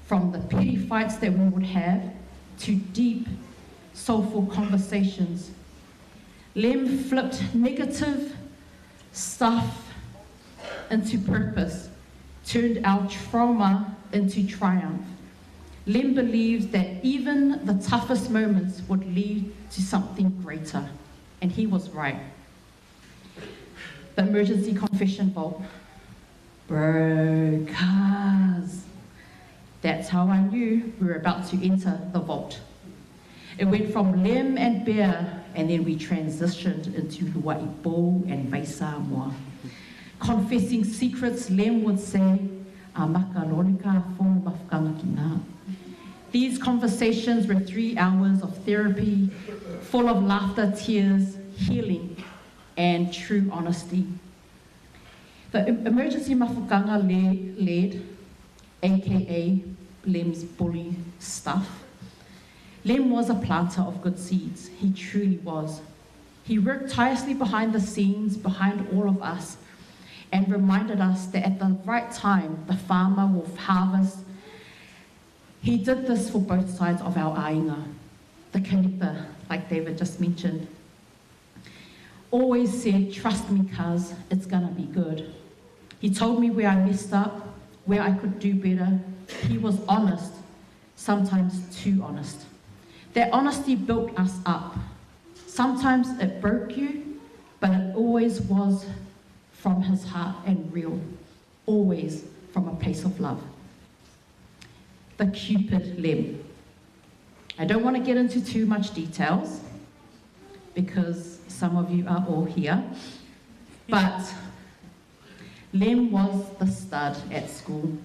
from the petty fights that we would have to deep, soulful conversations. Lem flipped negative stuff into purpose, turned our trauma into triumph. Lem believed that even the toughest moments would lead to something greater, and he was right. The emergency confession vault. Bro, cuz. That's how I knew we were about to enter the vault. It went from Lem and Bear, and then we transitioned into Luaipo and Vaisamoa. Confessing secrets, Lem would say, "Amaka fo mafukanga kina." These conversations were 3 hours of therapy, full of laughter, tears, healing, and true honesty. The emergency mafukanga led, aka Lem's bully stuff. Lem was a planter of good seeds. He truly was. He worked tirelessly behind the scenes, behind all of us, and reminded us that at the right time, the farmer will harvest. He did this for both sides of our ainga, the connector, like David just mentioned. Always said, trust me, cuz, it's gonna be good. He told me where I messed up, where I could do better. He was honest, sometimes too honest. That honesty built us up. Sometimes it broke you, but it always was from his heart and real, always from a place of love. The Cupid Lem. I don't want to get into too much details because some of you are all here, but Lem was the stud at school.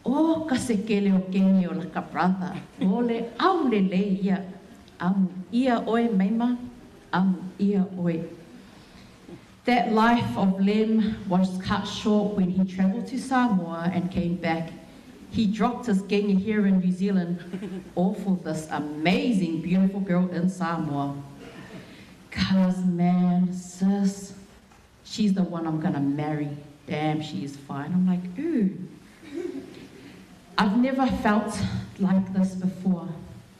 O kasekele o kenge o laka brother, o le au le ia, ia oi meima, ia oi. That life of Lem was cut short when he travelled to Samoa and came back. He dropped his genge here in New Zealand, all for this amazing, beautiful girl in Samoa. Cuz man, sis, she's the one I'm gonna marry. Damn, she is fine. I'm like, ooh. I've never felt like this before.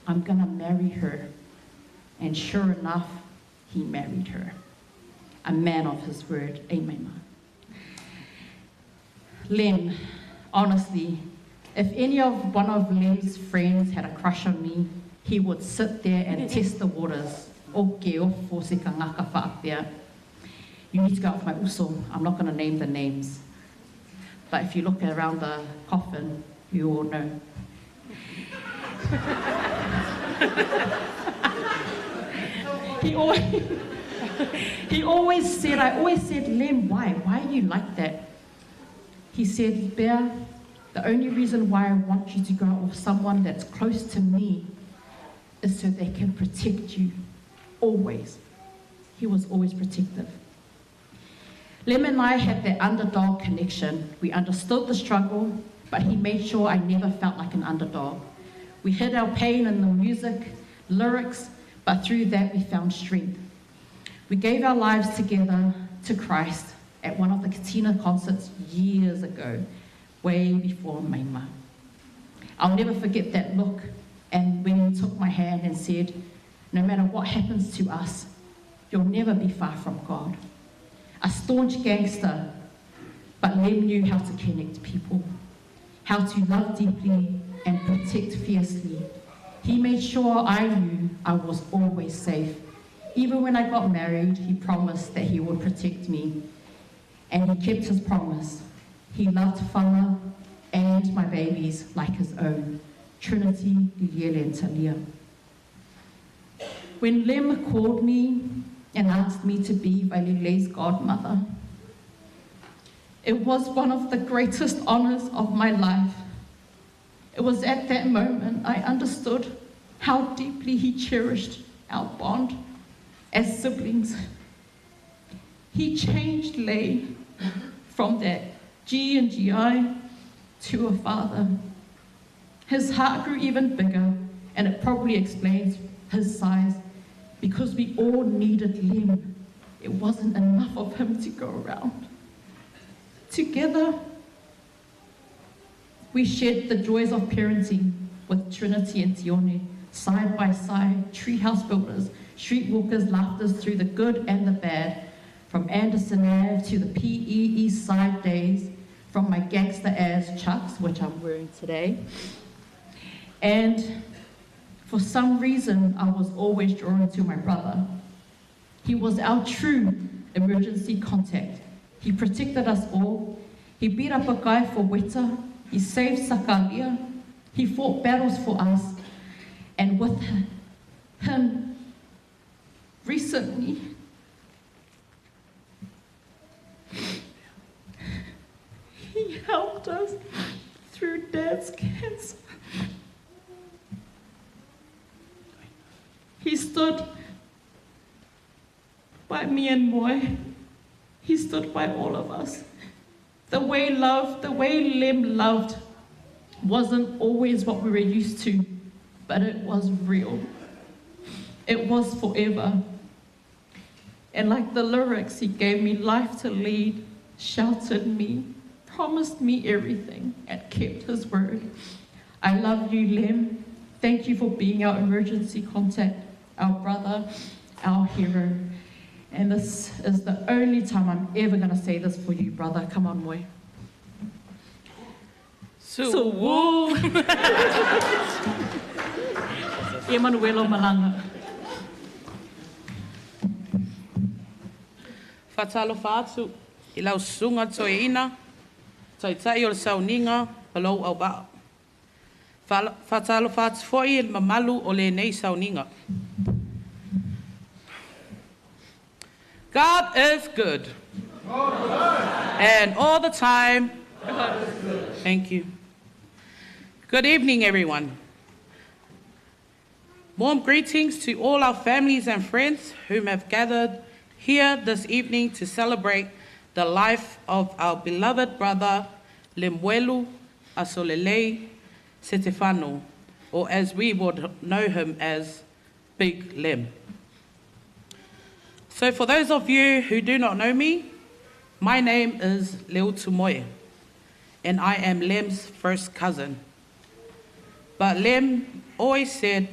I'm gonna marry her. And sure enough, he married her. A man of his word. Amen. Lem, honestly, if one of Lem's friends had a crush on me, he would sit there and test the waters. Okay, for se ka ngaka whaakpea. You need to go out with my uso. I'm not going to name the names. But if you look around the coffin, you all know. He always said, I always said, Lem, why? Why are you like that? He said, Bear, the only reason why I want you to go out with someone that's close to me is so they can protect you. Always. He was always protective. Lem and I had that underdog connection. We understood the struggle, but he made sure I never felt like an underdog. We hid our pain in the music, lyrics, but through that we found strength. We gave our lives together to Christ at one of the Katina concerts years ago, way before Maima. I'll never forget that look, and when he took my hand and said, no matter what happens to us, you'll never be far from God. A staunch gangster, but Lem knew how to connect people, how to love deeply and protect fiercely. He made sure I knew I was always safe. Even when I got married, he promised that he would protect me, and he kept his promise. He loved Whanga and my babies like his own, Trinity, Liele and Talia. When Lem called me and asked me to be Vaililei's godmother, it was one of the greatest honors of my life. It was at that moment I understood how deeply he cherished our bond as siblings. He changed Lei from that G and GI to a father. His heart grew even bigger, and it probably explains his size, because we all needed Lem. It wasn't enough of him to go around. Together, we shared the joys of parenting with Trinity and Tione, side by side, treehouse builders, streetwalkers, laughters through the good and the bad, from Anderson Ave to the PE East Side days, from my gangster as Chucks, which I'm wearing today. And for some reason, I was always drawn to my brother. He was our true emergency contact. He protected us all. He beat up a guy for Weta. He saved Sakalia. He fought battles for us. And with him, recently, he helped us through Dad's cancer. He stood by me and Moy. He stood by all of us. The way Lem loved wasn't always what we were used to, but it was real. It was forever. And like the lyrics, he gave me life to lead, sheltered me, promised me everything, and kept his word. I love you, Lem. Thank you for being our emergency contact, our brother, our hero. And this is the only time I'm ever going to say this for you, brother. Come on, Moy. So woo! Emanuelo Malanga. Fatalo fatu, I lau sunga toeina, taitai o le sauninga, palau au ba. Fatalo fatu foi il mamalu o le nei sauninga. God is good. And all the time, God is good. Thank you. Good evening, everyone. Warm greetings to all our families and friends whom have gathered here this evening to celebrate the life of our beloved brother, LEMUELU ASOLELEI SETEFANO, or as we would know him as Big Lem. So for those of you who do not know me, my name is Leo Tumoe, and I am Lem's first cousin. But Lem always said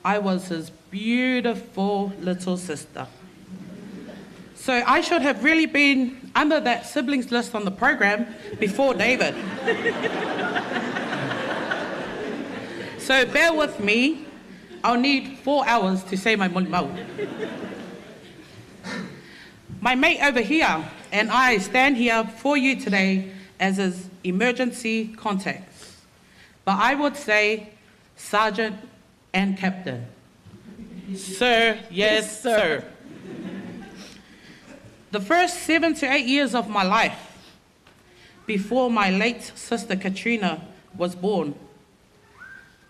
I was his beautiful little sister. So I should have really been under that siblings list on the program before David. So bear with me, I'll need 4 hours to say my molimau. My mate over here and I stand here for you today as his emergency contacts. But I would say Sergeant and Captain. Sir, yes, sir. The first 7 to 8 years of my life, before my late sister Katrina was born,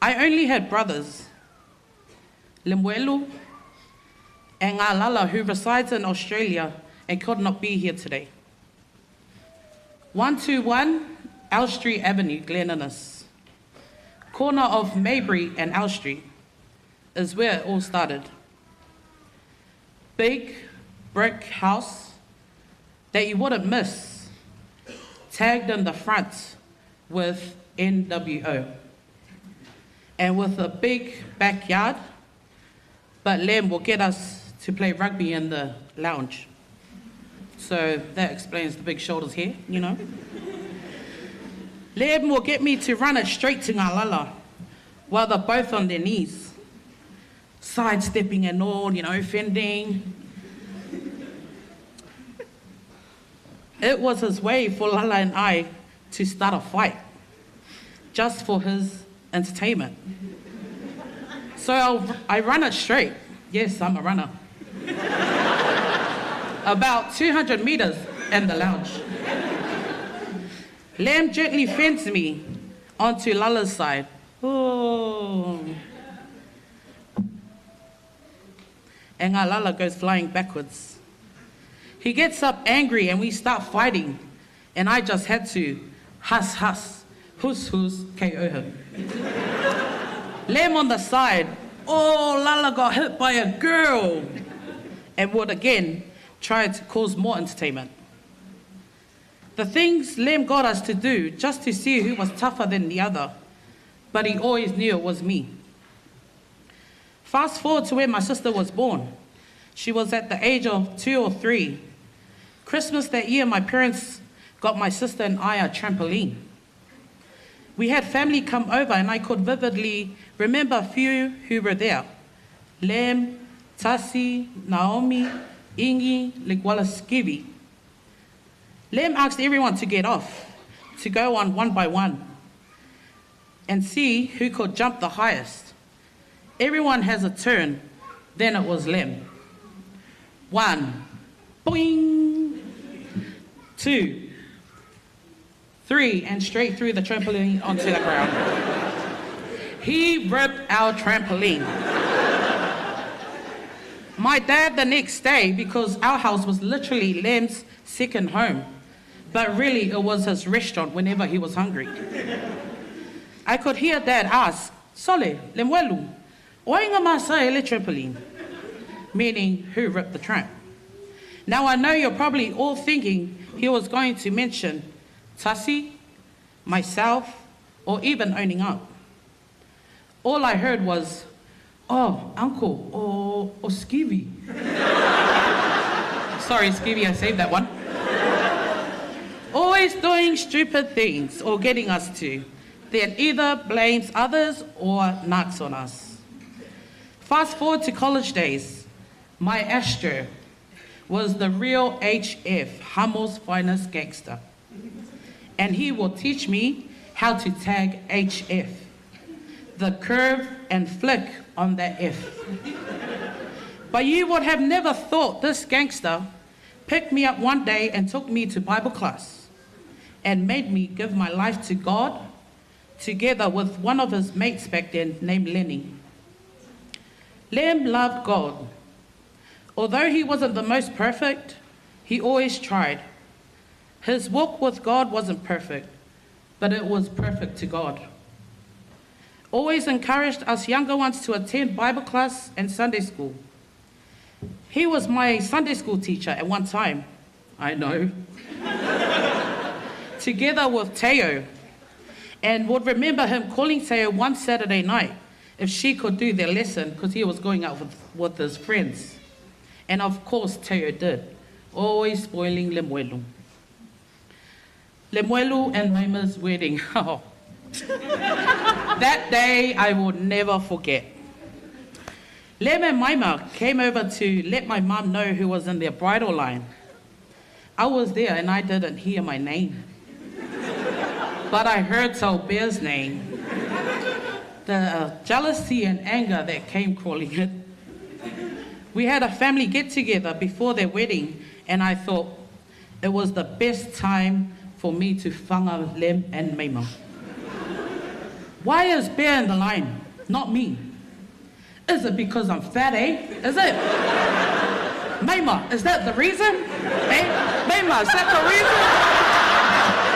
I only had brothers, LEMUELU and Ngalala, who resides in Australia and could not be here today. 121 L Street Avenue, Glen. Corner of Maybury and L Street is where it all started. Big brick house that you wouldn't miss, tagged in the front with NWO. And with a big backyard, but Lem will get us to play rugby in the lounge. So that explains the big shoulders here, you know. Lem will get me to run it straight to Ngalala while they're both on their knees, sidestepping and all, you know, fending. It was his way for Lala and I to start a fight, just for his entertainment. So I run it straight. Yes, I'm a runner. About 200 meters in the lounge. Lem gently fends me onto Lala's side. Oh. And Lala goes flying backwards. He gets up angry and we start fighting. And I just had to hus, hus, KO him. Lem on the side. Oh, Lala got hit by a girl. And would again try to cause more entertainment. The things Lem got us to do just to see who was tougher than the other, but he always knew it was me. Fast forward to where my sister was born. She was at the age of 2 or 3. Christmas that year, my parents got my sister and I a trampoline. We had family come over and I could vividly remember a few who were there. Lem, Tasi, Naomi, Ingi, Skivi. Lem asked everyone to get off, to go on one by one, and see who could jump the highest. Everyone has a turn, then it was Lem. 1, boing, 2, 3, and straight through the trampoline onto the ground. He ripped our trampoline. My dad the next day, because our house was literally Lem's second home, but really it was his restaurant whenever he was hungry. I could hear Dad ask, Sole, lemuelu, oinga masa ele trampoline? Meaning, who ripped the tramp? Now I know you're probably all thinking he was going to mention Tasi, myself, or even owning up. All I heard was, oh, uncle, or Skivvy. Sorry, Skivvy, I saved that one. Always doing stupid things or getting us to, then either blames others or knocks on us. Fast forward to college days, my Astro was the real HF, Hammel's finest gangster. And he will teach me how to tag HF, the curve and flick on that F. But you would have never thought this gangster picked me up one day and took me to Bible class and made me give my life to God together with one of his mates back then named Lenny. Lem loved God. Although he wasn't the most perfect, he always tried. His walk with God wasn't perfect, but it was perfect to God. Always encouraged us younger ones to attend Bible class and Sunday school. He was my Sunday school teacher at one time, I know, together with Teo, and would remember him calling Teo one Saturday night if she could do their lesson because he was going out with his friends. And of course, Teo did, always spoiling Lemuelu. Lemuelu and Maima's wedding. Oh. That day I will never forget. Lem and Maima came over to let my mum know who was in their bridal line. I was there and I didn't hear my name. But I heard Talber's name. The jealousy and anger that came crawling in. We had a family get-together before their wedding, and I thought it was the best time for me to whanga Lem and Maima. Why is Bear in the line, not me? Is it because I'm fat, eh? Is it? Maima, is that the reason? Eh? Maima, is that the reason?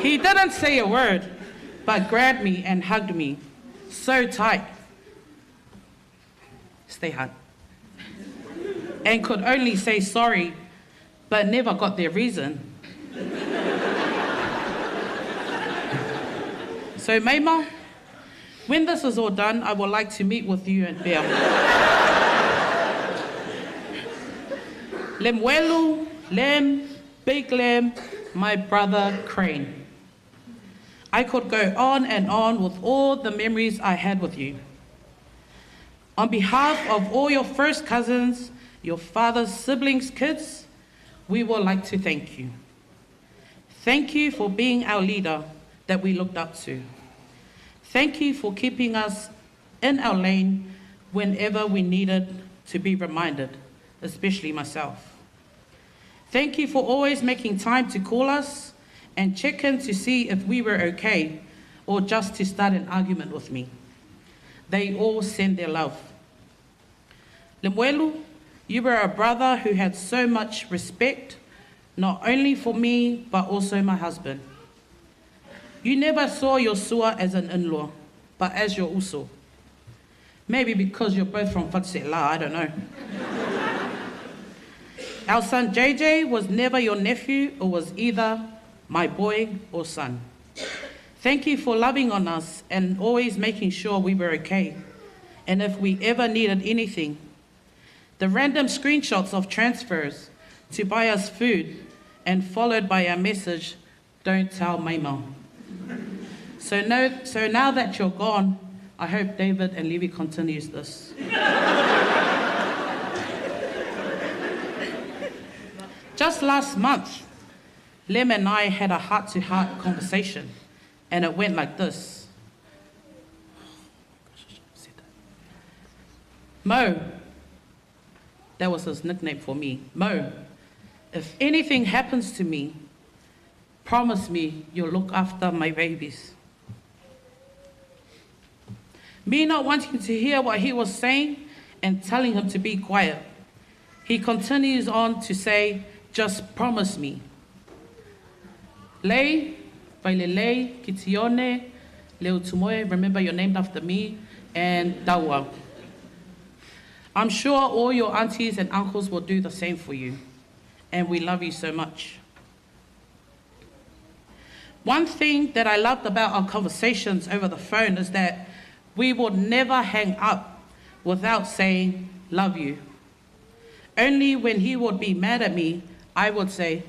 He didn't say a word, but grabbed me and hugged me so tight. Stay hard. And could only say sorry, but never got their reason. So, Meima, when this is all done, I would like to meet with you and Bea. Lemuelu, Lem, Big Lem, my brother Crane. I could go on and on with all the memories I had with you. On behalf of all your first cousins, your father's siblings' kids, we would like to thank you. Thank you for being our leader that we looked up to. Thank you for keeping us in our lane whenever we needed to be reminded, especially myself. Thank you for always making time to call us and check in to see if we were okay or just to start an argument with me. They all send their love. Lemuelu, you were a brother who had so much respect, not only for me, but also my husband. You never saw your sua as an in-law, but as your uso. Maybe because you're both from Whatsela, I don't know. Our son JJ was never your nephew or was either my boy or son. Thank you for loving on us and always making sure we were okay. And if we ever needed anything, the random screenshots of transfers to buy us food and followed by a message, don't tell Meima. So now that you're gone, I hope David and Levi continues this. Just last month, Lem and I had a heart-to-heart conversation, and it went like this. Mo, that was his nickname for me. Mo, if anything happens to me, promise me you'll look after my babies. Me not wanting to hear what he was saying and telling him to be quiet, he continues on to say, just promise me. Lei, Vailelei, Kitione, Leo Tumoe, remember you're named after me, and Dawa. I'm sure all your aunties and uncles will do the same for you, and we love you so much. One thing that I loved about our conversations over the phone is that we would never hang up without saying, love you. Only when he would be mad at me, I would say,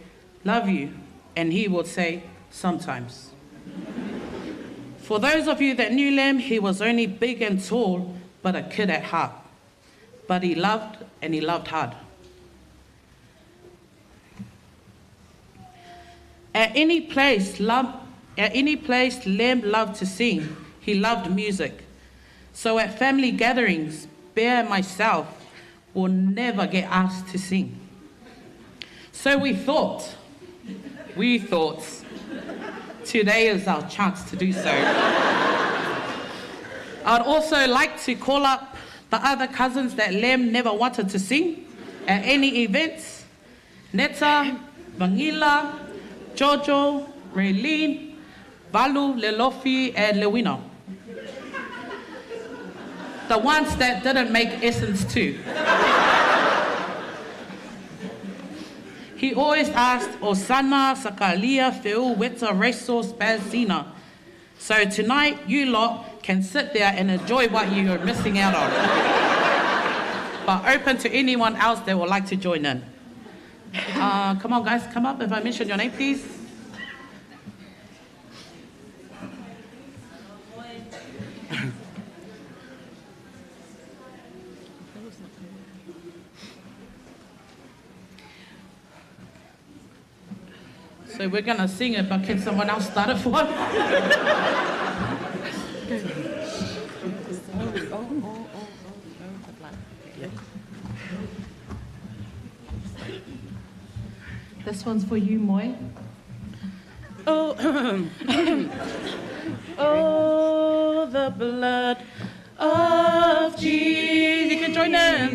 love you, and he would say, sometimes. For those of you that knew Lem, he was only big and tall, but a kid at heart. But he loved, and he loved hard. At any place Lem loved to sing. He loved music. So at family gatherings, Bear and myself will never get asked to sing. So we thought, today is our chance to do so. I'd also like to call up the other cousins that Lem never wanted to sing at any events. Neta, Mangila, Jojo, Raylene, Valu, Lelofi, and Lewino. The ones that didn't make Essence too. He always asked, Osana, Sakalia, Feu, Weta, Reso, Spazina. So tonight, you lot can sit there and enjoy what you are missing out on. But open to anyone else that would like to join in. Come on, guys, come up. If I mention your name, please. So we're going to sing it, but can someone else start it for us? This one's for you, Moi. Oh, oh, the blood of Jesus. You can join in.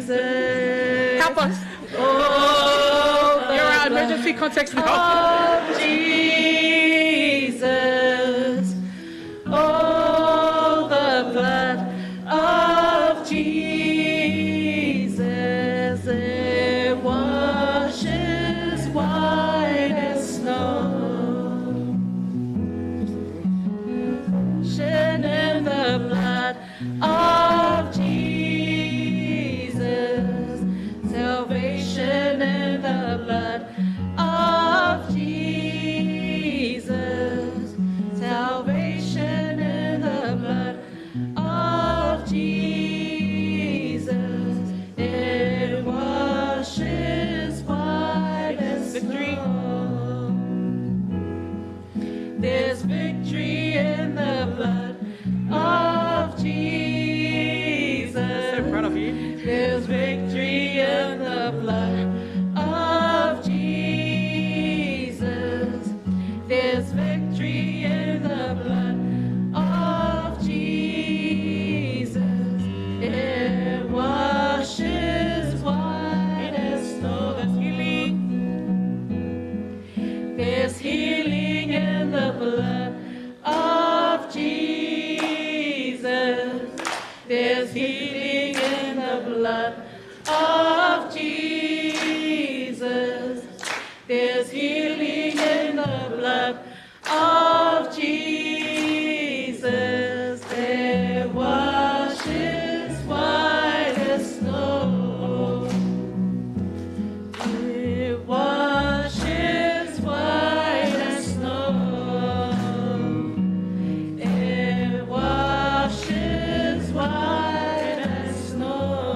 Help us. Oh, you're our emergency context now. Of Jesus. Jesus. Oh, the blood of Jesus, it washes white as snow. Shed in the blood of Jesus, salvation in the blood of Jesus, salvation in the blood of Jesus. It washes white as snow. There's victory in the blood of Jesus. So proud of you. There's victory in the blood of Jesus. There's victory in the blood of Jesus. It washes white as snow. There's healing. There's healing in the blood of Jesus. There's healing in the blood of Jesus. There's healing in the blood of Jesus. It washes white as snow. It washes white as snow. It washes white as snow.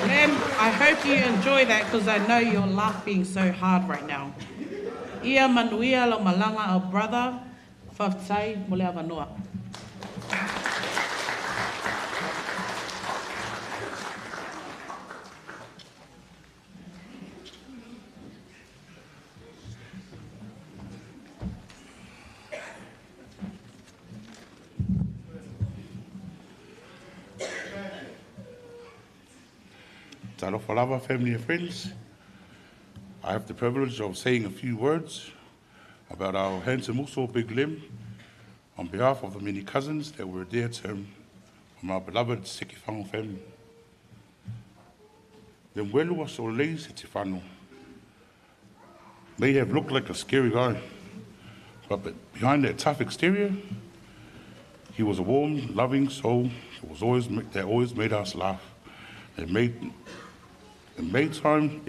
Lem, I hope you enjoy that because I know you're laughing so hard right now. Ia manuia lo malanga o brother, whaftai mo le avanoa. Talofa lava, family and friends. I have the privilege of saying a few words about our handsome uso, Big Lem, on behalf of the many cousins that were dear to him from our beloved Setefano family. LEMUELU ASOLELEI SETEFANO may have looked like a scary guy, but behind that tough exterior, he was a warm, loving soul that always made us laugh. It made time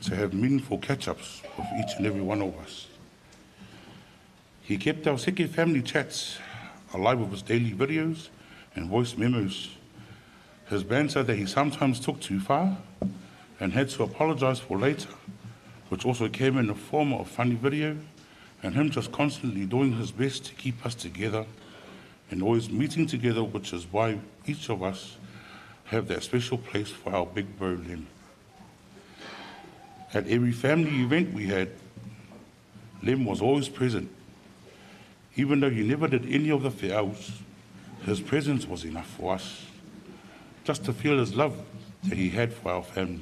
to have meaningful catch-ups with each and every one of us. He kept our Seke family chats alive with his daily videos and voice memos. His banter that he sometimes took too far and had to apologize for later, which also came in the form of a funny video and him just constantly doing his best to keep us together and always meeting together, which is why each of us have that special place for our big bro Lem. At every family event we had, Lem was always present. Even though he never did any of the fe'aus, his presence was enough for us, just to feel his love that he had for our family.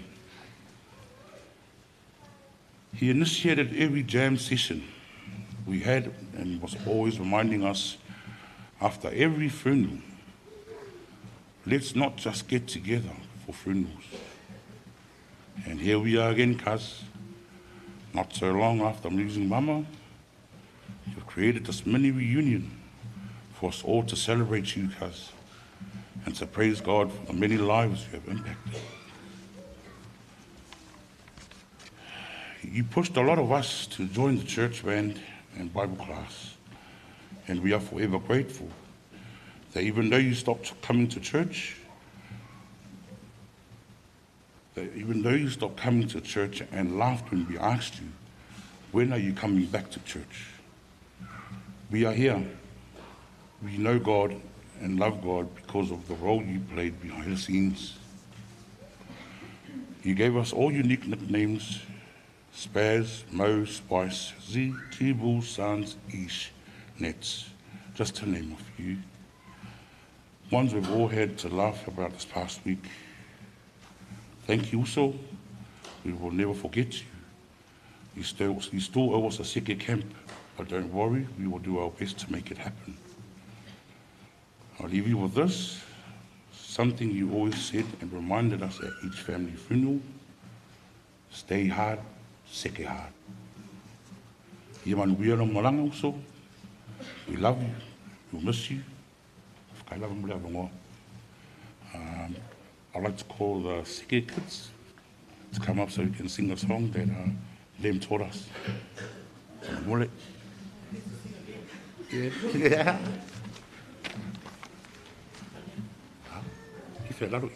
He initiated every jam session we had and was always reminding us after every funeral, let's not just get together for funerals. And here we are again, cuz. Not so long after losing Mama, you've created this mini reunion for us all to celebrate you, cuz, and to praise God for the many lives you have impacted. You pushed a lot of us to join the church band and Bible class, and we are forever grateful that even though you stopped coming to church, and laughed when we asked you, when are you coming back to church? We are here. We know God and love God because of the role you played behind the scenes. You gave us all unique nicknames: Spaz, Mo, Spice, Z, Kibu, Sans, Ish, Nets, just to name a few. Ones we've all had to laugh about this past week. Thank you also. We will never forget you. You still owe us a seke camp, but don't worry, we will do our best to make it happen. I'll leave you with this, something you always said and reminded us at each family funeral: stay hard, seke hard. Ia manuia no malanga uso. We love you, we miss you. I'd like to call the seke kids to come up so we can sing a song that Lem taught us. Mole. Yeah. If you're lovely.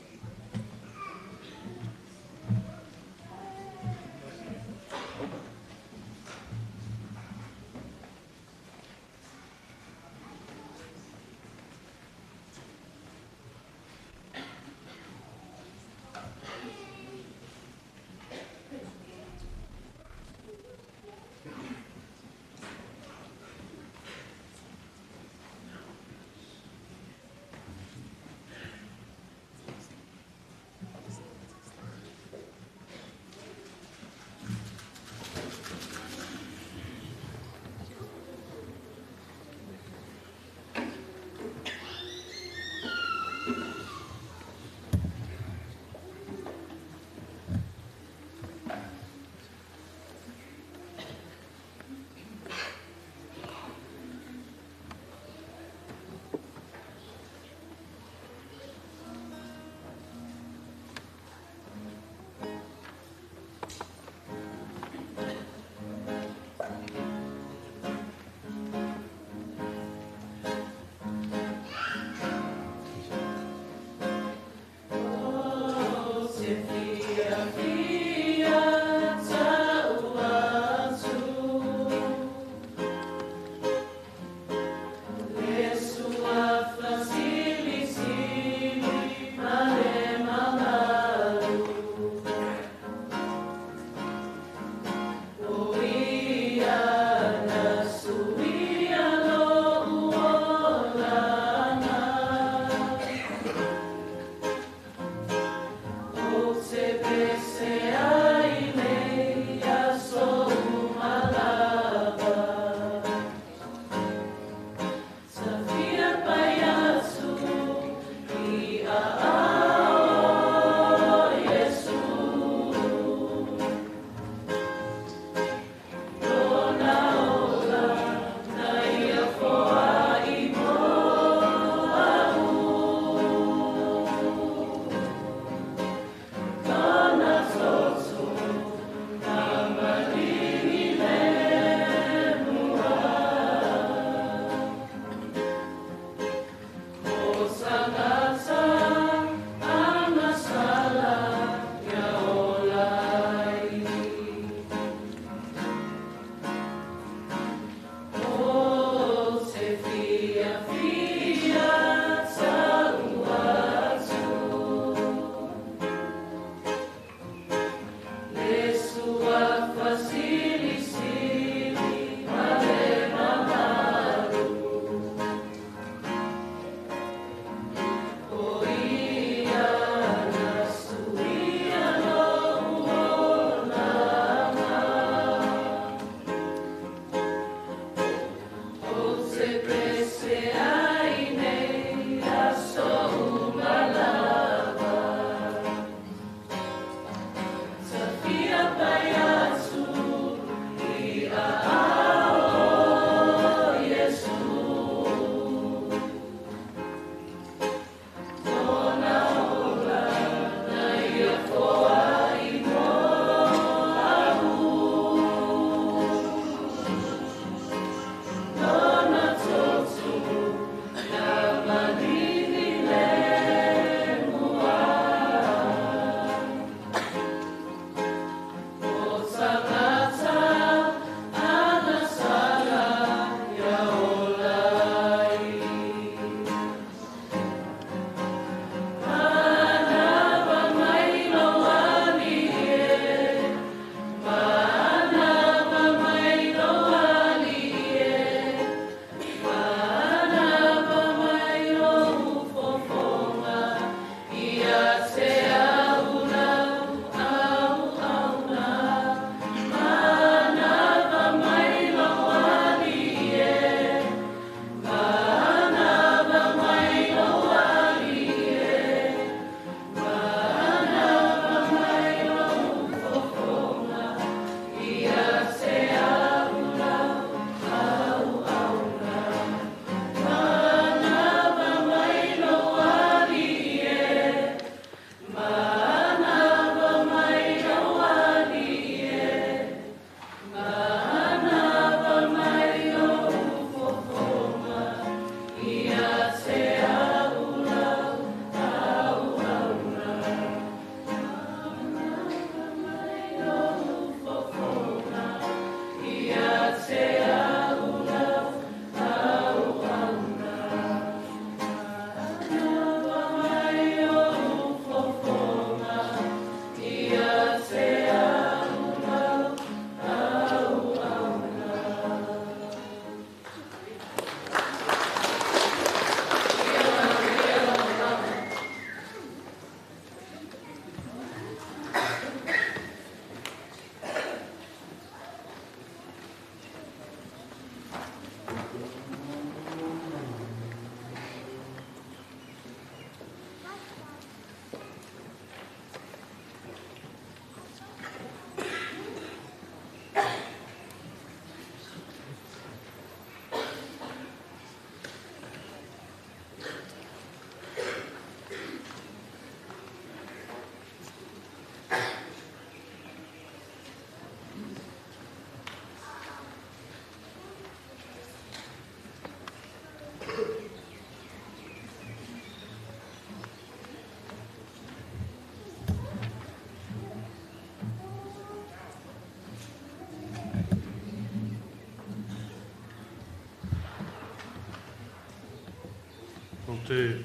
O te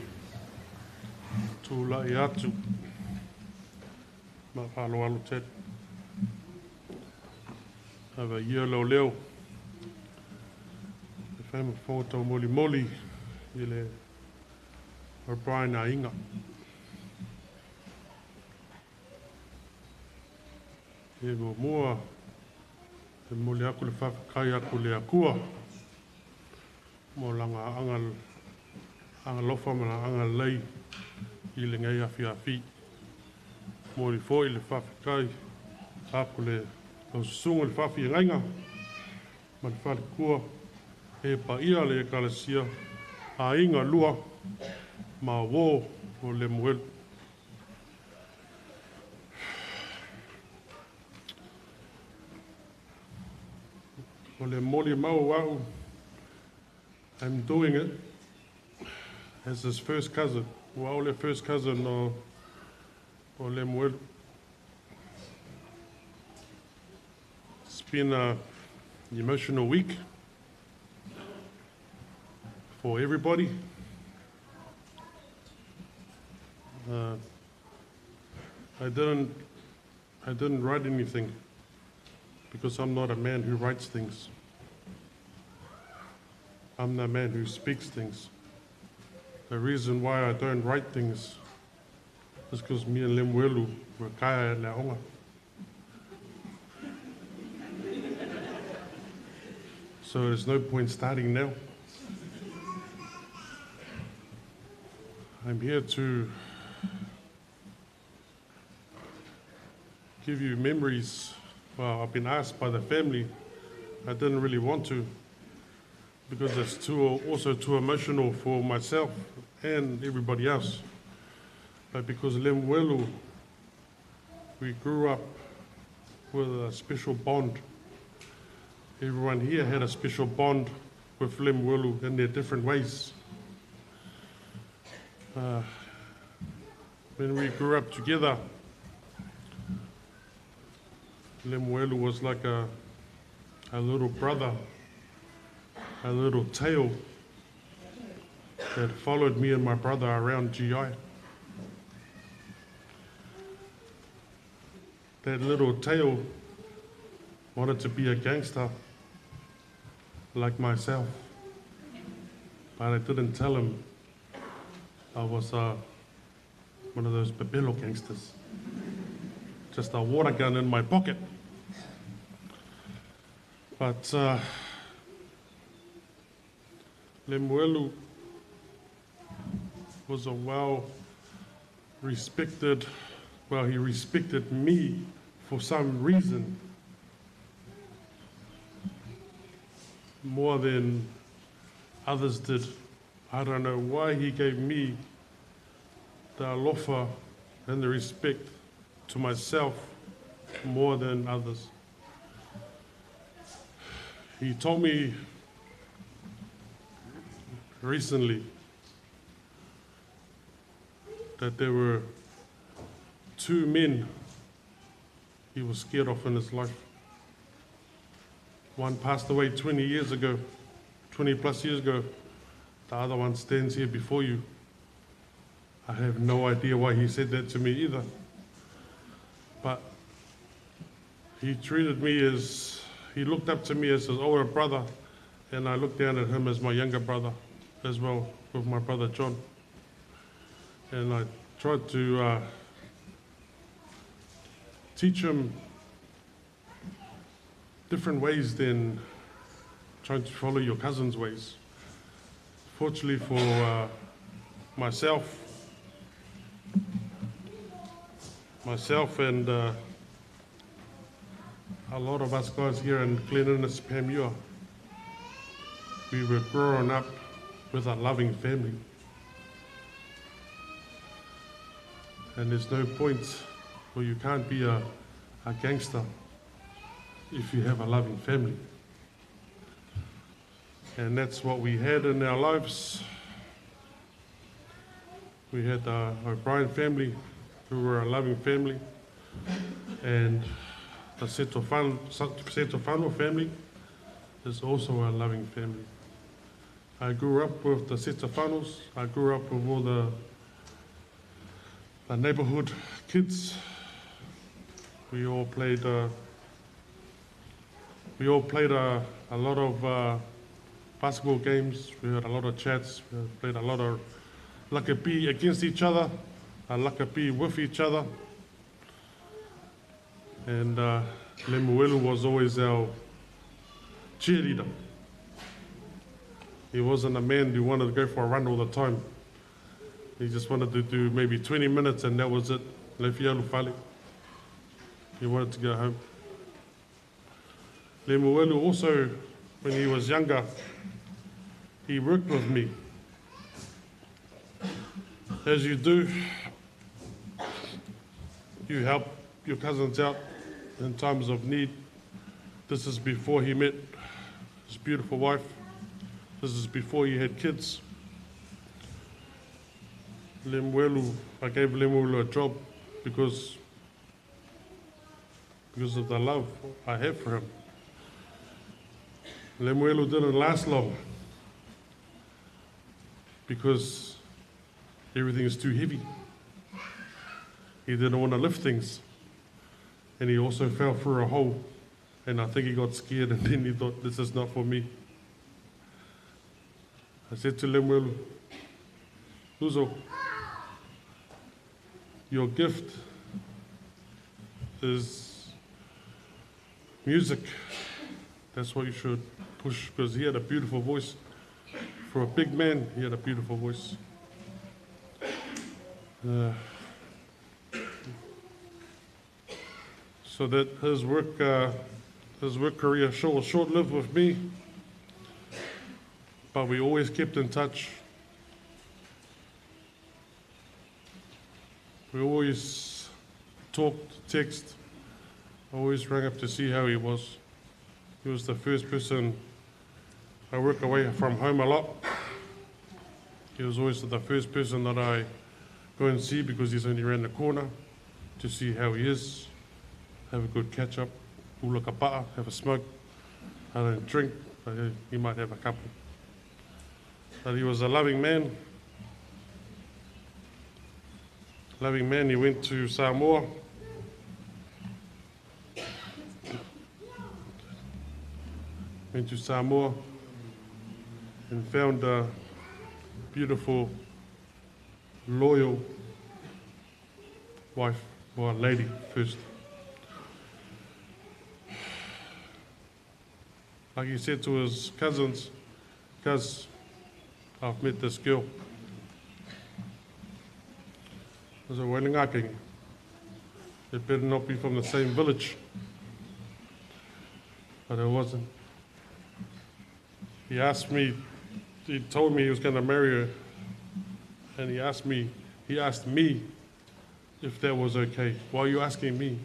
tūlai atu ma whalo alo te hawa ia leo leo e whaima whotau moli moli i le O'Brien a inga e go mua e moli aku le whakakai aku le akua mo langa anga lofa mana anga lei i le ngai awhi mori foi le whawhikai aku le sunga le whawhi e ngainga ma le whale kua e pa ia le kalasia a inga lua ma wō o Lemuelu. O le moli mau au, I'm doing it as his first cousin. Wa le first cousin o Lemuelu. It's been an emotional week for everybody. I didn't write anything because I'm not a man who writes things. I'm the man who speaks things. The reason why I don't write things is because me and Lemuelu were kaya e le aonga. So there's no point starting now. I'm here to give you memories. Well, I've been asked by the family. I didn't really want to because it's also too emotional for myself and everybody else. But because Lemuelu, we grew up with a special bond. Everyone here had a special bond with Lemuelu in their different ways. When we grew up together, Lemuelu was like a little brother, a little tail that followed me and my brother around G-VAI. That little tail wanted to be a gangster like myself, but I didn't tell him I was one of those Babelo gangsters. Just a water gun in my pocket. But Lemuelu was a well-respected, he respected me for some reason more than others did. I don't know why he gave me the alofa and the respect to myself more than others. He told me recently that there were 2 men he was scared of in his life. One passed away 20 years ago, 20 plus years ago. The other one stands here before you. I have no idea why he said that to me either. But he treated me as, he looked up to me as his older brother, and I looked down at him as my younger brother as well, with my brother John. And I tried to teach him different ways than trying to follow your cousin's ways. Fortunately for myself and a lot of us guys here in Glen and Pamua, we were growing up with a loving family. And there's no point where you can't be a gangster if you have a loving family. And that's what we had in our lives. We had the O'Brien family, who were a loving family, and the Setefano family is also a loving family. I grew up with the Setefanos. I grew up with all the neighborhood kids. We all played a lot of basketball games. We had a lot of chats. We played a lot of lakapi against each other, lakapi with each other. And LEMUELU was always our cheerleader. He wasn't a man who wanted to go for a run all the time. He just wanted to do maybe 20 minutes and that was it. He wanted to go home. LEMUELU also, when he was younger, he worked with me. As you do, you help your cousins out in times of need. This is before he met his beautiful wife. This is before he had kids. LEMUELU, I gave LEMUELU a job because of the love I have for him. LEMUELU didn't last long because everything is too heavy. He didn't want to lift things. And he also fell through a hole. And I think he got scared and then he thought, this is not for me. I said to LEMUELU, Luzo, your gift is music. That's what you should push, because he had a beautiful voice. For a big man, he had a beautiful voice. So that his work career was short-lived with me, but we always kept in touch. We always talked, text. I always rang up to see how he was. He was the first person. I work away from home a lot. He was always the first person that I go and see because he's only around the corner to see how he is, have a good catch up, ulakapa'a, have a smoke. I don't drink, but he might have a couple. But he was a loving man. Loving man, he went to Samoa. Went to Samoa and found a beautiful, loyal wife, or a lady first. Like he said to his cousins, "Cuz, I've met this girl. There's a Wailingākeng. It better not be from the same village." But it wasn't. He asked me, he told me he was going to marry her, and he asked me if that was okay. Why are you asking me?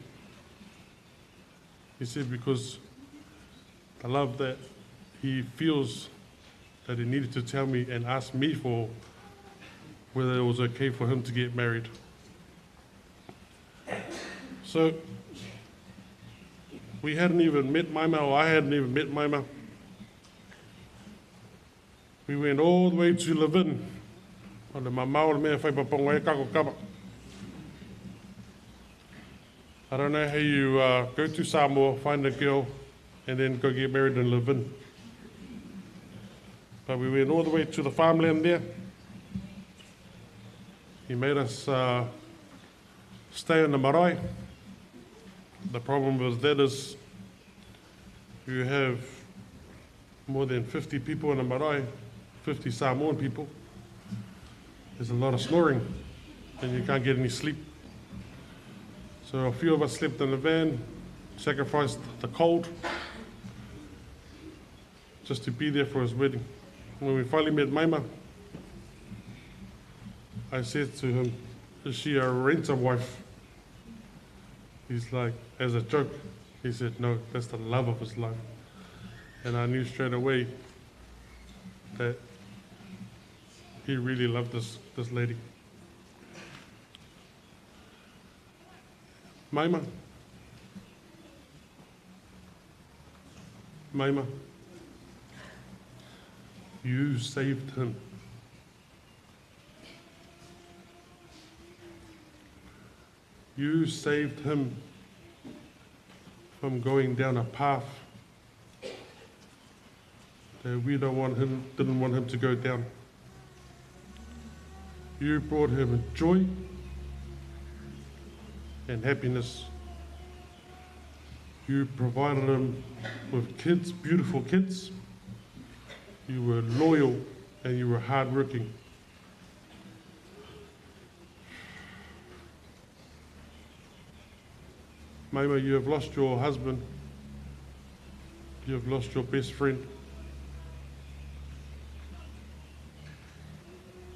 He said, because the love that he feels that he needed to tell me and ask me for whether it was okay for him to get married. So we hadn't even met Maima, or I hadn't even met Maima. We went all the way to Levin. On the mamau me whai paponga e kako kama. I don't know how you go to Samoa, find a girl, and then go get married in Levin. But we went all the way to the farmland there. He made us stay in the marae. The problem with that is you have more than 50 people in the marae, 50 Samoan people. There's a lot of snoring, and you can't get any sleep. So a few of us slept in the van, sacrificed the cold, just to be there for his wedding. When we finally met Maima, I said to him, is she a renter wife? He's like, as a joke, he said, no, that's the love of his life. And I knew straight away that he really loved this lady. Maima. Maima. You saved him. You saved him from going down a path that we didn't want him to go down. You brought him joy and happiness. You provided him with kids, beautiful kids. You were loyal and you were hardworking. Maima, you have lost your husband. You have lost your best friend.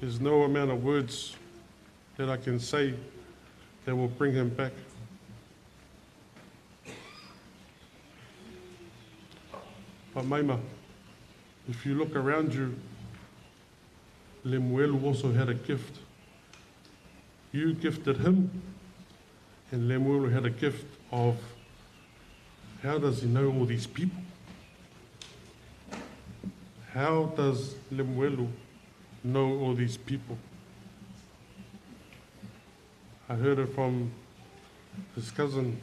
There's no amount of words that I can say that will bring him back. But Maima, if you look around you, Lemuelu also had a gift. You gifted him, and Lemuelu had a gift of how does he know all these people? How does Lemuelu know all these people? I heard it from his cousin,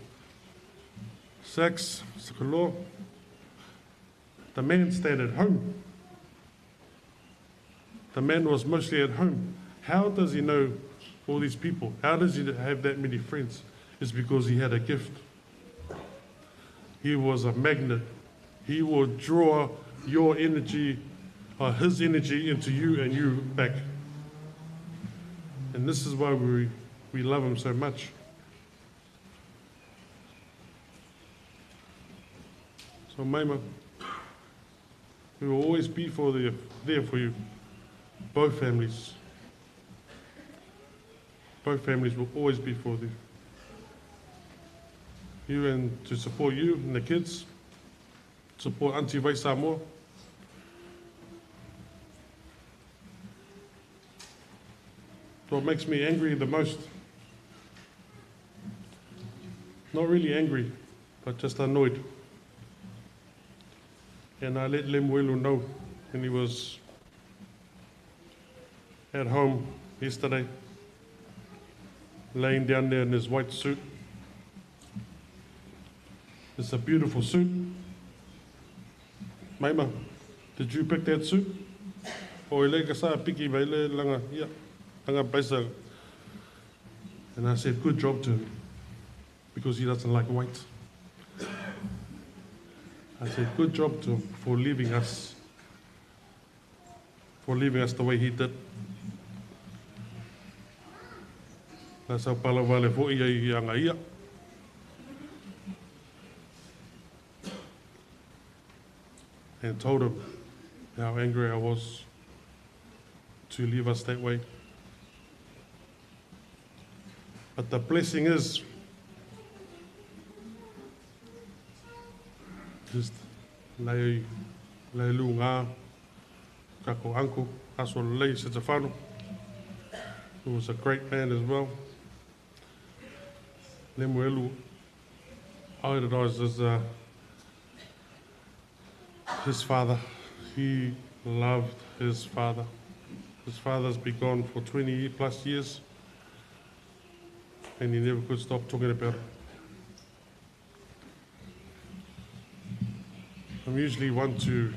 Sax Sikolo. The man stayed at home. The man was mostly at home. How does he know all these people? How does he have that many friends? It's because he had a gift. He was a magnet. He will draw your energy, or his energy, into you and you back. And this is why we love him so much. So Maima, we will always be there for you. Both families. Both families will always be for you. You and to support you and the kids, support Auntie Vai Samoa. What makes me angry the most, not really angry, but just annoyed. And I let Lemuelu know when he was at home yesterday, laying down there in his white suit. It's a beautiful suit. Maima, did you pick that suit? Or ilega sa piki baile langa ya langa baisa. And I said, good job to him, because he doesn't like white. I said, good job to him for leaving us the way he did. That's how pala vale fo ia i anga ia. And told him how angry I was to leave us that way. But the blessing is Leilua ngā kako uncle asolelei setefano, who was a great man as well. Lemuelu idolizes his father. He loved his father. His father's been gone for 20 plus years, and he never could stop talking about it. I'm usually one to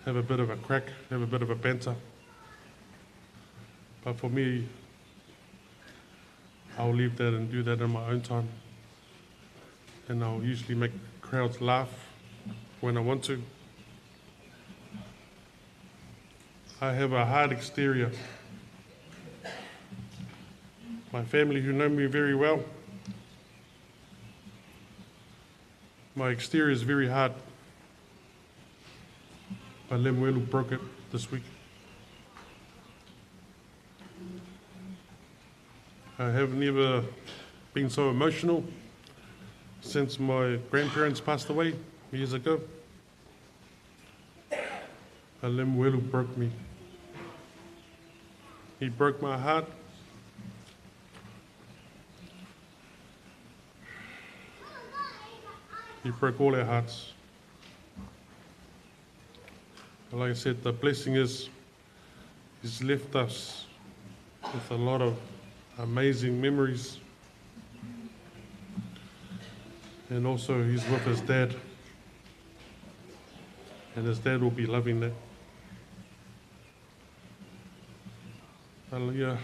have a bit of a crack, have a bit of a banter. But for me, I'll leave that and do that in my own time. And I'll usually make crowds laugh when I want to. I have a hard exterior. My family who know me very well, my exterior is very hard. But Lemuelu broke it this week. I have never been so emotional since my grandparents passed away years ago. Lemuelu broke me. He broke my heart. He broke all our hearts. Like I said, the blessing is he's left us with a lot of amazing memories. And also he's with his dad. And his dad will be loving that. Hallelujah.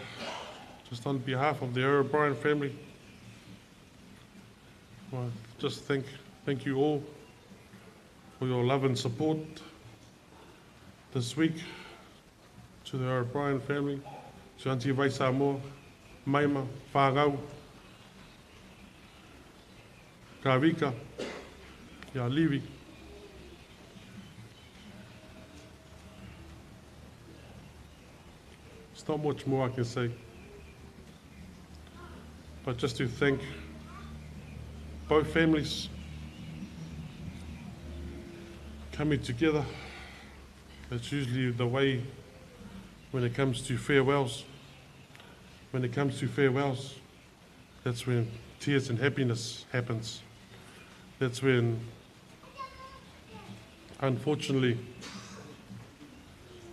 Just on behalf of the O'Brien family, I just thank you all for your love and support this week, to the O'Brien family, to Auntie Vai Samoa, Maima, Whāngau, Kawika, Ia Livi. There's not much more I can say, but just to thank both families coming together. It's usually the way when it comes to farewells. When it comes to farewells, that's when tears and happiness happens. That's when, unfortunately,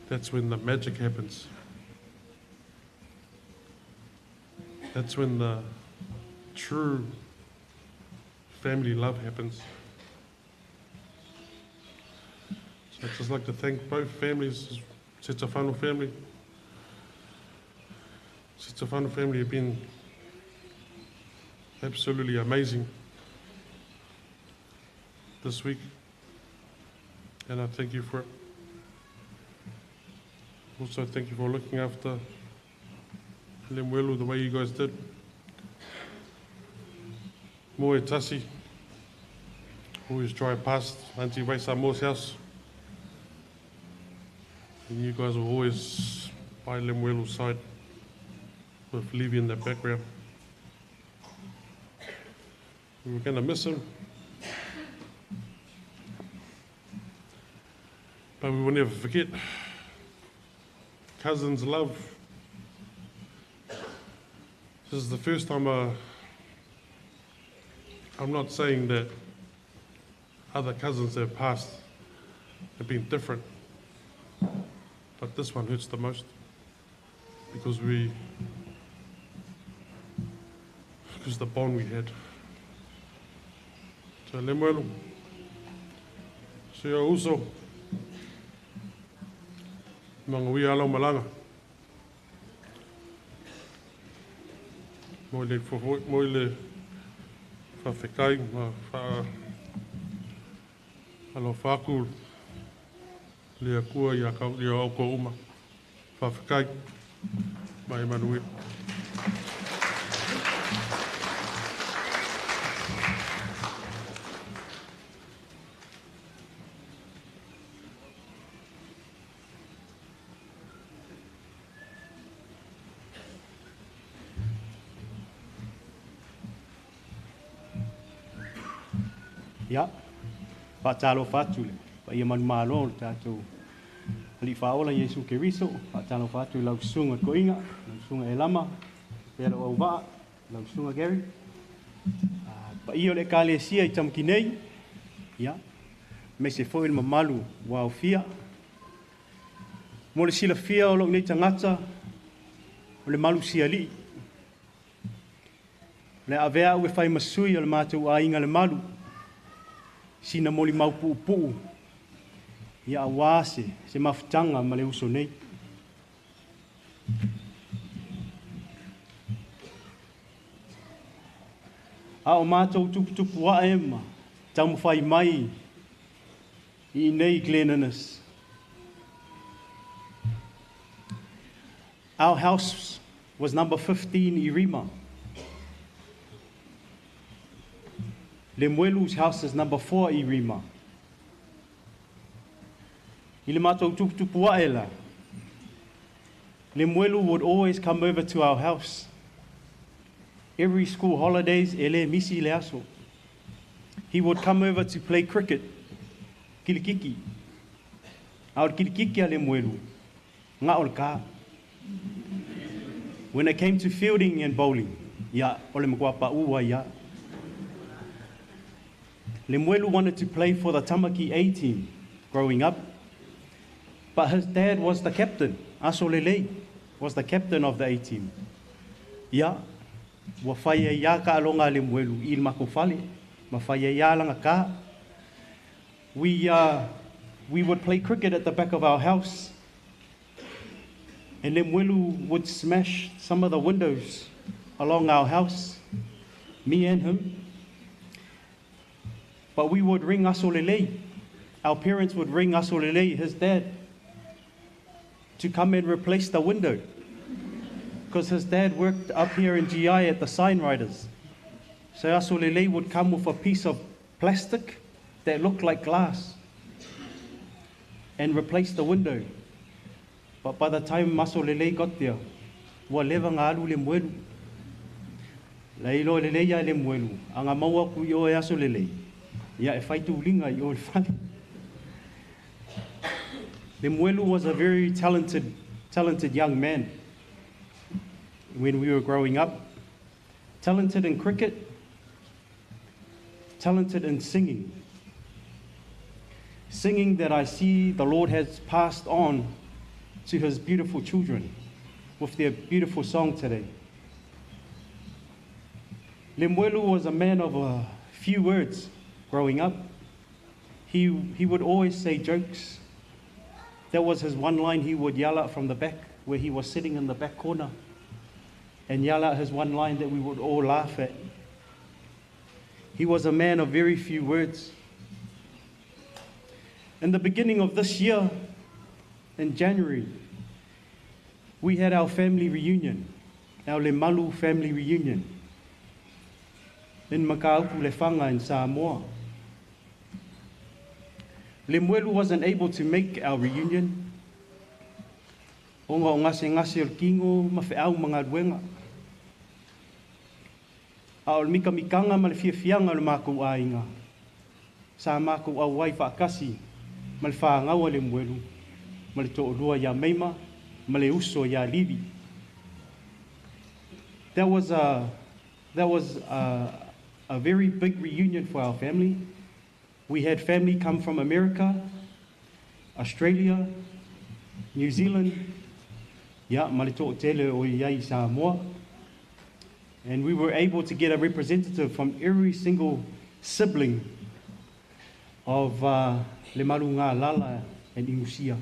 that's when the magic happens. That's when the true family love happens. So I'd just like to thank both families, Setefano family. Setefano family have been absolutely amazing this week, and I thank you for it. Also, thank you for looking after Lemuelu the way you guys did. Moe Tasi, always drive past Auntie Vai Samoa's house, and you guys were always by Lemuelu's side with Levy in the background. We were going to miss him, but we will never forget. Cousins love. This is the first time I'm not saying that other cousins that have passed have been different, but this one hurts the most because the bond we had. So Lemuelu, Seo Uso, Mangawi Alo Malanga, Moile Whawhekai, Alo Whaku, Lea Kua Ia Kau Lea Oko Uma, Whawhekai, Mai Manuel. Ya. Whaatalo whatu le. Pa ia manu malo tātou. Ali whaola Yesu Keriso. Whaatalo whatu lau sunga koinga. Lau sunga e lama. Pera au waa. Lau sunga Gary. Pa ia le kāle sia I Tamaki nei. Ya. Me se foi le mamalu wa o fia. Mo le sila fia o lo nei tangata. O le malu sia li. Le avea ue whai masui o le mātou a inga le malu. Sina moli mau puu. Ia awase, se mafutanga ma le uso nei. A o mātou tuputupu wa ema, tau mawhai mai I nei Glen. Our house was number 15 I Rima. Lemuelu's house is number 4 I Rima. I le mātou tuputupu wa ela. Lemuelu would always come over to our house. Every school holidays, ele misi le aso. He would come over to play cricket. Kilikiki. Aur kilikiki a Lemuelu. Ngā o le kā. When it came to fielding and bowling, ya ole makua pa ua ya. Lemuelu wanted to play for the Tamaki A team growing up, but his dad was the captain. Asolelei was the captain of the A team. Ya, wa whaia ya ka alonga Lemuelu I mako fale, ma whaia ya langa ka. We would play cricket at the back of our house, and Lemuelu would smash some of the windows along our house, me and him. But we would ring Asolelei. Our parents would ring Asolelei, his dad, to come and replace the window. Because his dad worked up here in G-VAI at the sign writers. So Asolelei would come with a piece of plastic that looked like glass and replace the window. But by the time Asolelei got there, wa lewa ngā alu Lemuelu. Leilo lelei ya Lemuelu. Anga maua ku I o e Asolelei. Ia e whaitu linga I o le whale. Lemuelu was a very talented young man when we were growing up. Talented in cricket, talented in singing. Singing that I see the Lord has passed on to his beautiful children with their beautiful song today. Lemuelu was a man of a few words growing up. He would always say jokes. That was his one line he would yell out from the back where he was sitting in the back corner and yell out his one line that we would all laugh at. He was a man of very few words. In the beginning of this year, in January, we had our family reunion, our Lemalu family reunion in Makaupu Lefanga in Samoa. Lemuelu wasn't able to make our reunion. Onga o ngase o kingo mawheau mga ruenga. A o mika mikanga ma le fiafianga le mākou ainga. Sa mākou au wai whaakasi ma le whaangaua Lemuelu. Ma le to'olua ya meima, ma le uso ya livi. That was a very big reunion for our family. We had family come from America, Australia, New Zealand, ya ma le to'otele o iai Samoa. And we were able to get a representative from every single sibling of Le Malu Ngā Lala and Ingusia,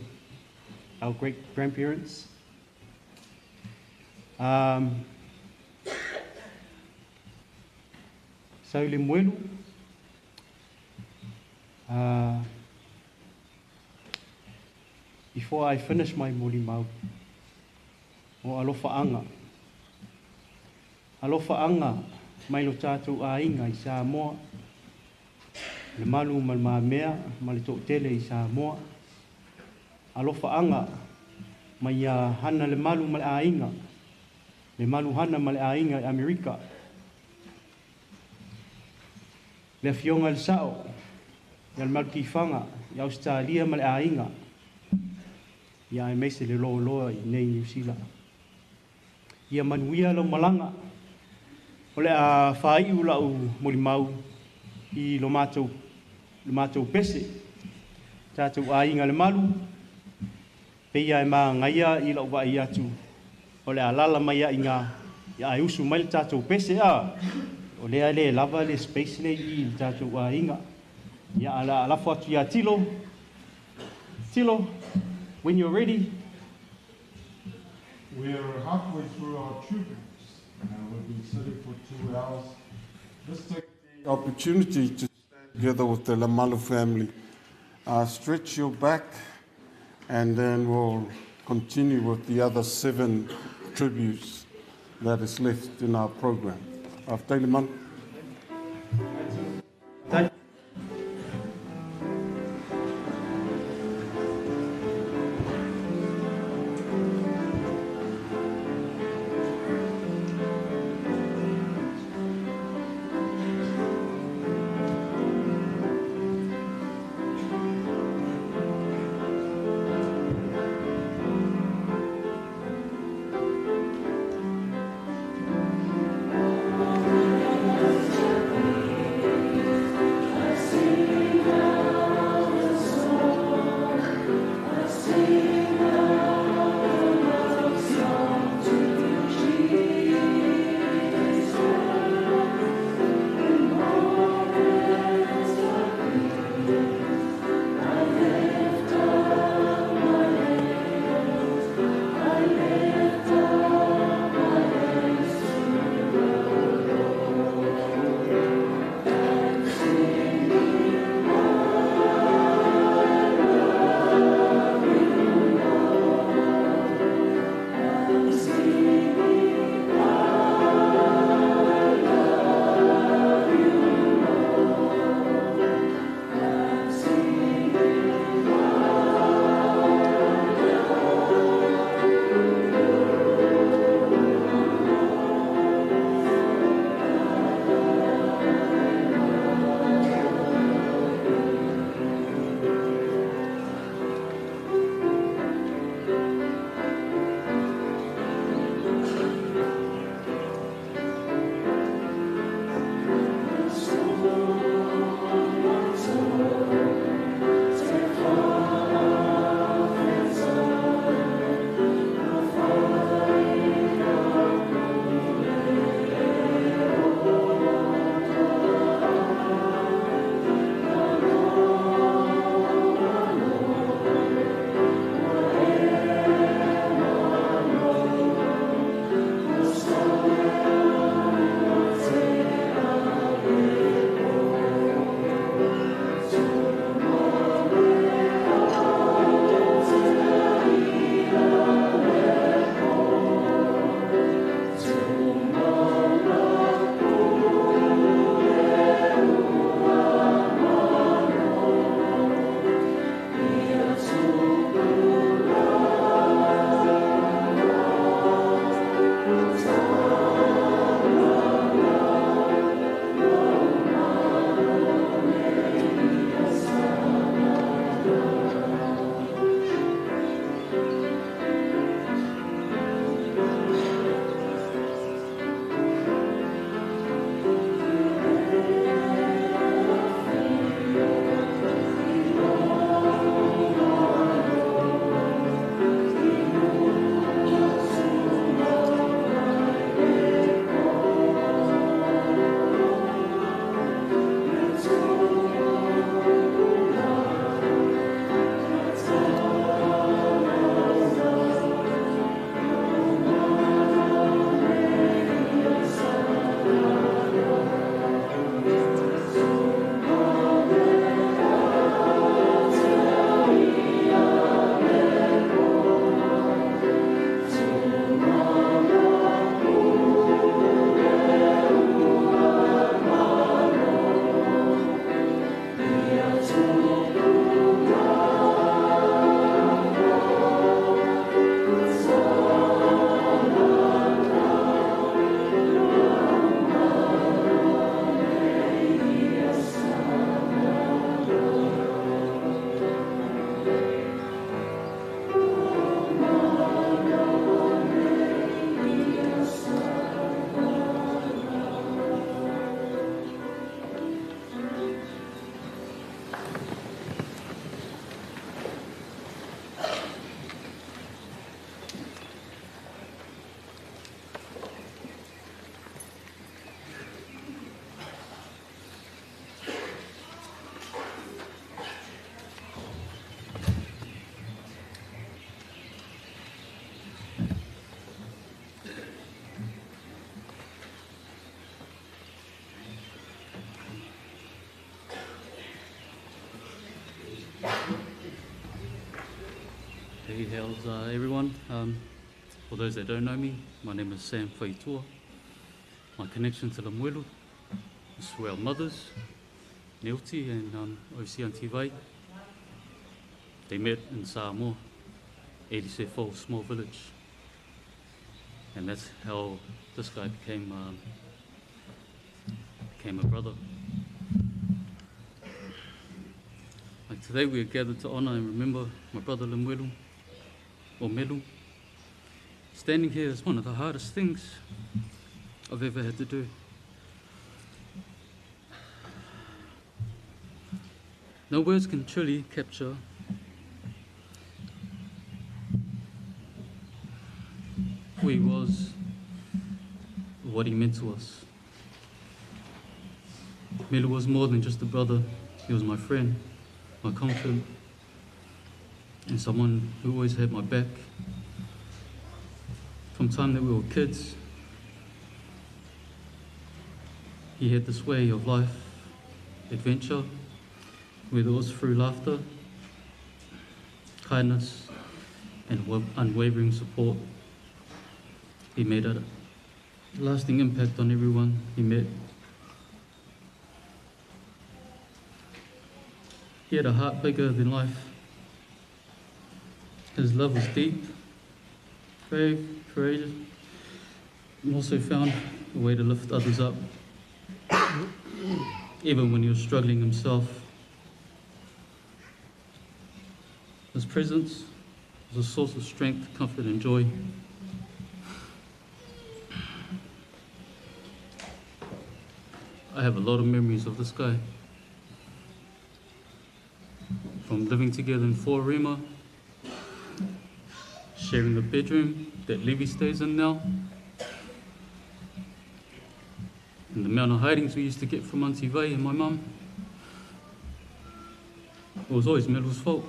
our great-grandparents. So Lemuelu, before I finish my molimau, o alofa anga, mai lo tātou ainga I Samoa, le malu mal mamea, ma le to'atele I Samoa, alofa anga, mai hana le malu mal ainga, le malu hana mal ainga I Amerika. le fionga le sao, ia le malkifanga, ia Australia ma le ainga, ia e mese le loa I nei New Zealand. Ia manuia lo malanga, o le a whai ula u molimau I lo mātou pese, tātou ainga le malu, peia e mā ngaia I lau wai atu, o le a lala mai a inga, ia e usu mai le tātou pese a, o lea le lava le space nei I le tātou ainga, ia ala alafo atu ia tilo, when you're ready. We're halfway through our tributes. We've been sitting for 2 hours. Let's take the opportunity to stand together with the Lamalu family. Stretch your back, and then we'll continue with the other 7 tributes that is left in our program. After the month. How's everyone? For those that don't know me, my name is Sam Whaitua. My connection to LEMUELU is through our mothers, Neuti and Osi and G-VAI. They met in Samoa, 87 small village. And that's how this guy became a brother. Like today we are gathered to honor and remember my brother LEMUELU, or Melu. Standing here is one of the hardest things I've ever had to do. No words can truly capture who he was, what he meant to us. Melu was more than just a brother, he was my friend, my confidant, and someone who always had my back. From the time that we were kids, he had this way of life, adventure, whether it was through laughter, kindness, and unwavering support. He made a lasting impact on everyone he met. He had a heart bigger than life. His love was deep, brave, courageous, and also found a way to lift others up, even when he was struggling himself. His presence was a source of strength, comfort, and joy. I have a lot of memories of this guy. From living together in Forema, sharing a bedroom that Levi stays in now, and the amount of hidings we used to get from Auntie Vai and my mum. It was always Melu's fault.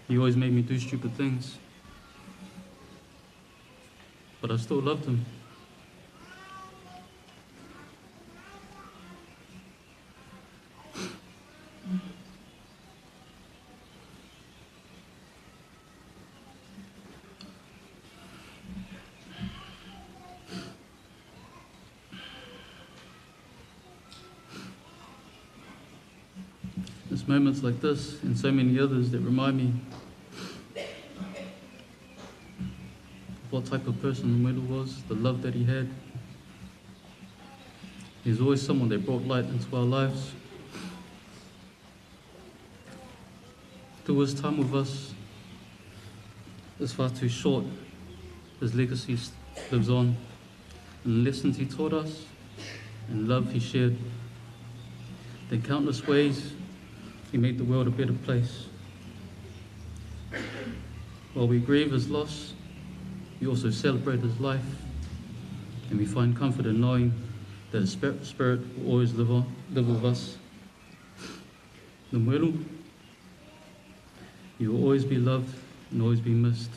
He always made me do stupid things. But I still loved him. It's moments like this and so many others that remind me of what type of person LEMUELU was, the love that he had. He's always someone that brought light into our lives. Through his time with us is far too short. His legacy lives on, and the lessons he taught us and love he shared. In countless ways, he made the world a better place. While we grieve his loss, we also celebrate his life, and we find comfort in knowing that his spirit will always live with us. LEMUELU, you will always be loved and always be missed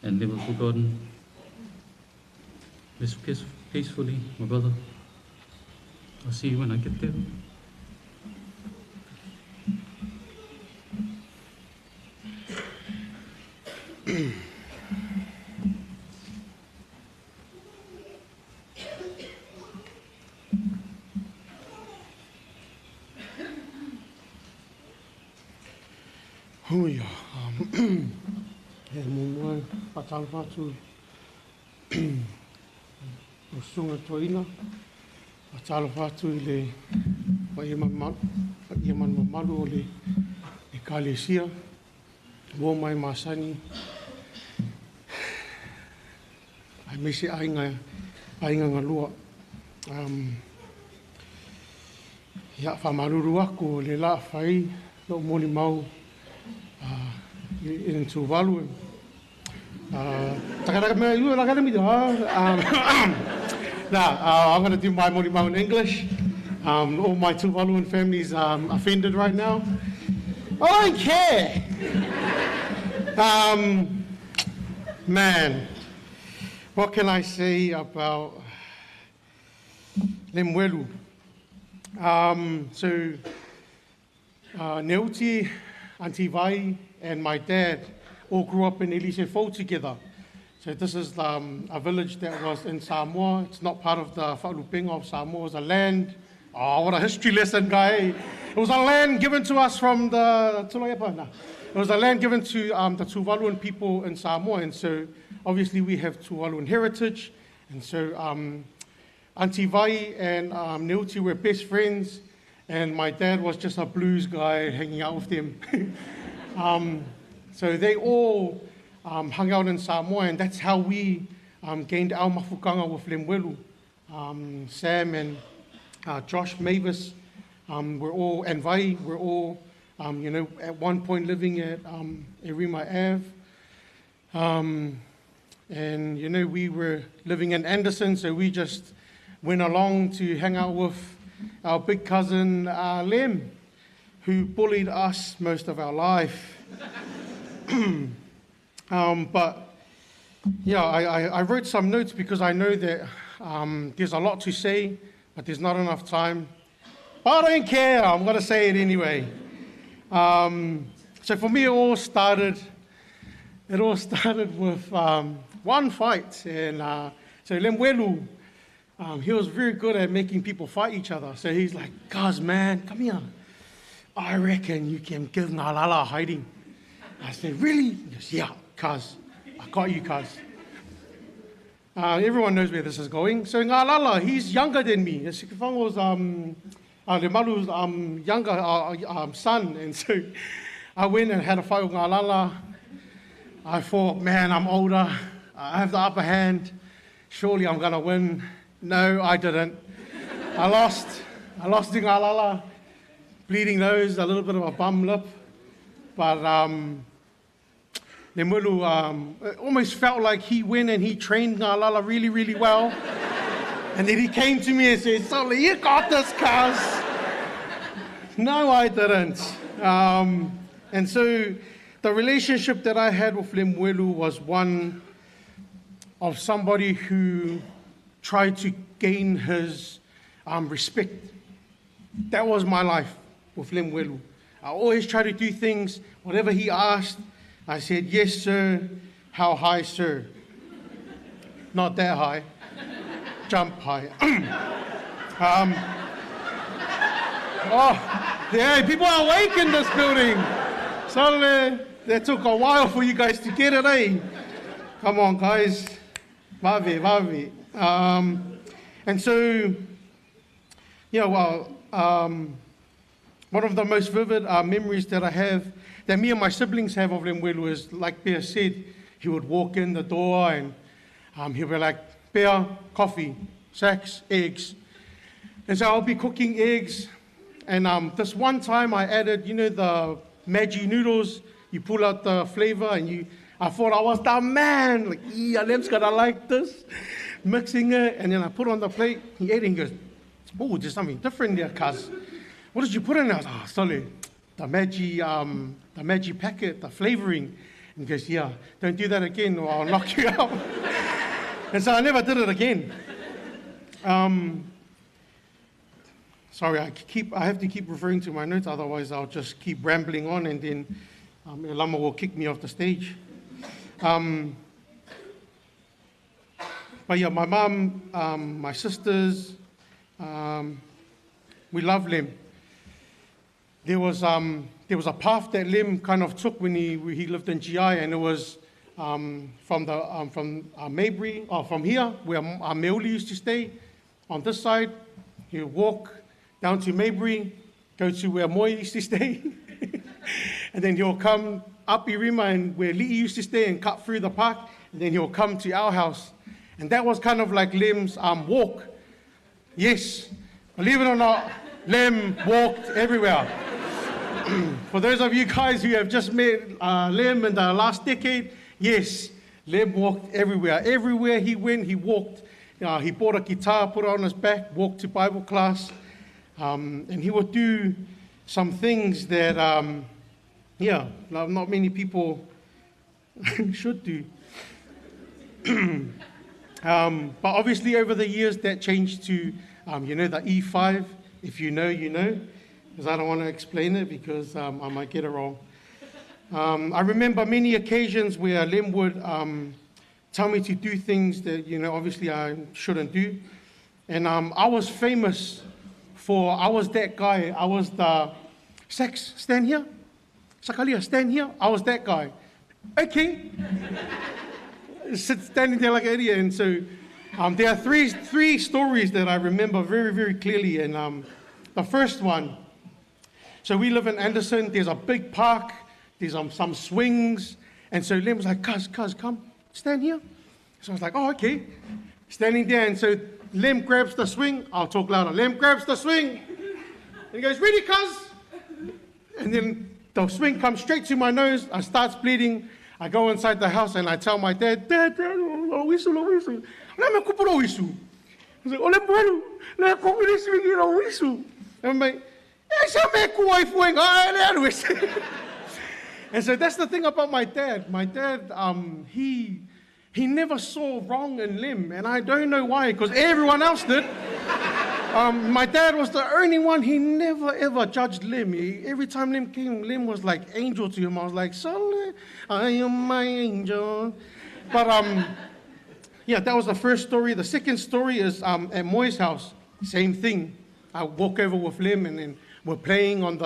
and never forgotten. Rest peacefully, my brother. I'll see you when I get there. Huia, he mumoi, patala whatu, o sunga toina, patala whatu I le waiaman mamalu o le ekalesia, wo mai masani, ai mese ainga ngalua. Ia whamaruru aku o le la whai, lo moli mau, in Tuvalu. Now, I'm going to do my Morimau in English. All my Tuvaluan families offended right now. I don't care. Man, what can I say about LEMUELU? Neuti, Auntie Vai, and my dad all grew up in Elise Fo together. So this is a village that was in Samoa. It's not part of the Whaalupinga of Samoa. It was a land. Oh, what a history lesson, guy. It was a land given to us from the Tulaepa. It was a land given to the Tuvaluan people in Samoa. And so obviously we have Tuvaluan heritage. And so Auntie Vai and Neuti were best friends. And my dad was just a blues guy hanging out with them. So they all hung out in Samoa, and that's how we gained our mafukanga with Lemuelu. Sam and Josh Mavis were all, and Vai were all, at one point living at Erima Ave. And, we were living in Anderson, so we just went along to hang out with our big cousin, Lem, who bullied us most of our life. But, yeah, I wrote some notes because I know that there's a lot to say, but there's not enough time. But I don't care. I'm going to say it anyway. So for me, it all started with one fight. And so Lemuelu, he was very good at making people fight each other. So he's like, "Cuz, man, come here. I reckon you can give Ngalala a hiding." I said, "Really?" He goes, "Yeah, cuz. I got you, cuz." Everyone knows where this is going. So Ngalala, he's younger than me. Sikifang was Lemalu's younger son. And so I went and had a fight with Ngalala. I thought, man, I'm older. I have the upper hand. Surely I'm going to win. No, I didn't. I lost to Ngalala. Bleeding nose, a little bit of a bum lip. But Lemuelu, it almost felt like he went and he trained Ngalala really, really well. And then he came to me and said, "Soli, you got this, cuz." No, I didn't. And so the relationship that I had with Lemuelu was one of somebody who tried to gain his respect. That was my life with Lemuelu. I always tried to do things, whatever he asked, I said, "Yes, sir." "How high, sir?" "Not that high." "Jump high." Yeah, people are awake in this building. Suddenly, that took a while for you guys to get it, eh? Come on, guys. Vavi. And so, yeah, well, one of the most vivid memories that I have, that me and my siblings have of Lemuelu is, like Bear said, he would walk in the door and he'll be like, "Bear, coffee, sacks, eggs." And so I'll be cooking eggs. And this one time I added, the Maggi noodles. You pull out the flavor and I thought I was the man. Like, Lem's gonna like this. Mixing it, and then I put it on the plate. He ate it and goes, "Oh, there's something different there, cuz. What did you put in there?" I was like, "Oh, sorry, the Maggi packet, the flavoring." And he goes, "Yeah, don't do that again or I'll knock you out." And so I never did it again. Sorry, I have to keep referring to my notes, otherwise I'll just keep rambling on and then Elama will kick me off the stage. But yeah, my mum, my sisters, we love Lem. There was a path that Lem kind of took when he lived in G-VAI, and it was from Maybury, or from here, where our Meuli used to stay, on this side. He would walk down to Maybury, go to where Moi used to stay, and then he'll come up Irima and where Li'i used to stay and cut through the park, and then he'll come to our house. And that was kind of like Lem's walk. Yes, believe it or not, Lem walked everywhere. For those of you guys who have just met Lem in the last decade, yes, Lem walked everywhere. Everywhere he went, he walked. He bought a guitar, put it on his back, walked to Bible class, and he would do some things that, not many people should do. But obviously over the years that changed to, the E5. If you know, you know, because I don't want to explain it because I might get it wrong. I remember many occasions where Lem would tell me to do things that, obviously I shouldn't do. And I was famous I was that guy. I was the, Sax, stand here. Sakalia, stand here. I was that guy. Okay. Standing there like an idiot. And so there are three stories that I remember very, very clearly. And the first one, so we live in Anderson. There's a big park. There's some swings. And so Lem was like, cuz, come, stand here. So I was like, oh, okay. Standing there. And so Lem grabs the swing. I'll talk louder. Lem grabs the swing. And he goes, ready, cuz? And then the swing comes straight to my nose. I start bleeding. I go inside the house and I tell my dad, Dad, oh, whistle. I'm like, kupuro whistle. He's like, oh, LEMUELU, let go with this swing, whistle. And I'm like, and so that's the thing about my dad. My dad, he never saw wrong in Lem, and I don't know why, because everyone else did. My dad was the only one, he never ever judged Lem. Every time Lem came, Lem was like angel to him. I was like, son, I am my angel. But yeah, that was the first story. The second story is at Moi's house, same thing. I walk over with Lem, and then we're playing on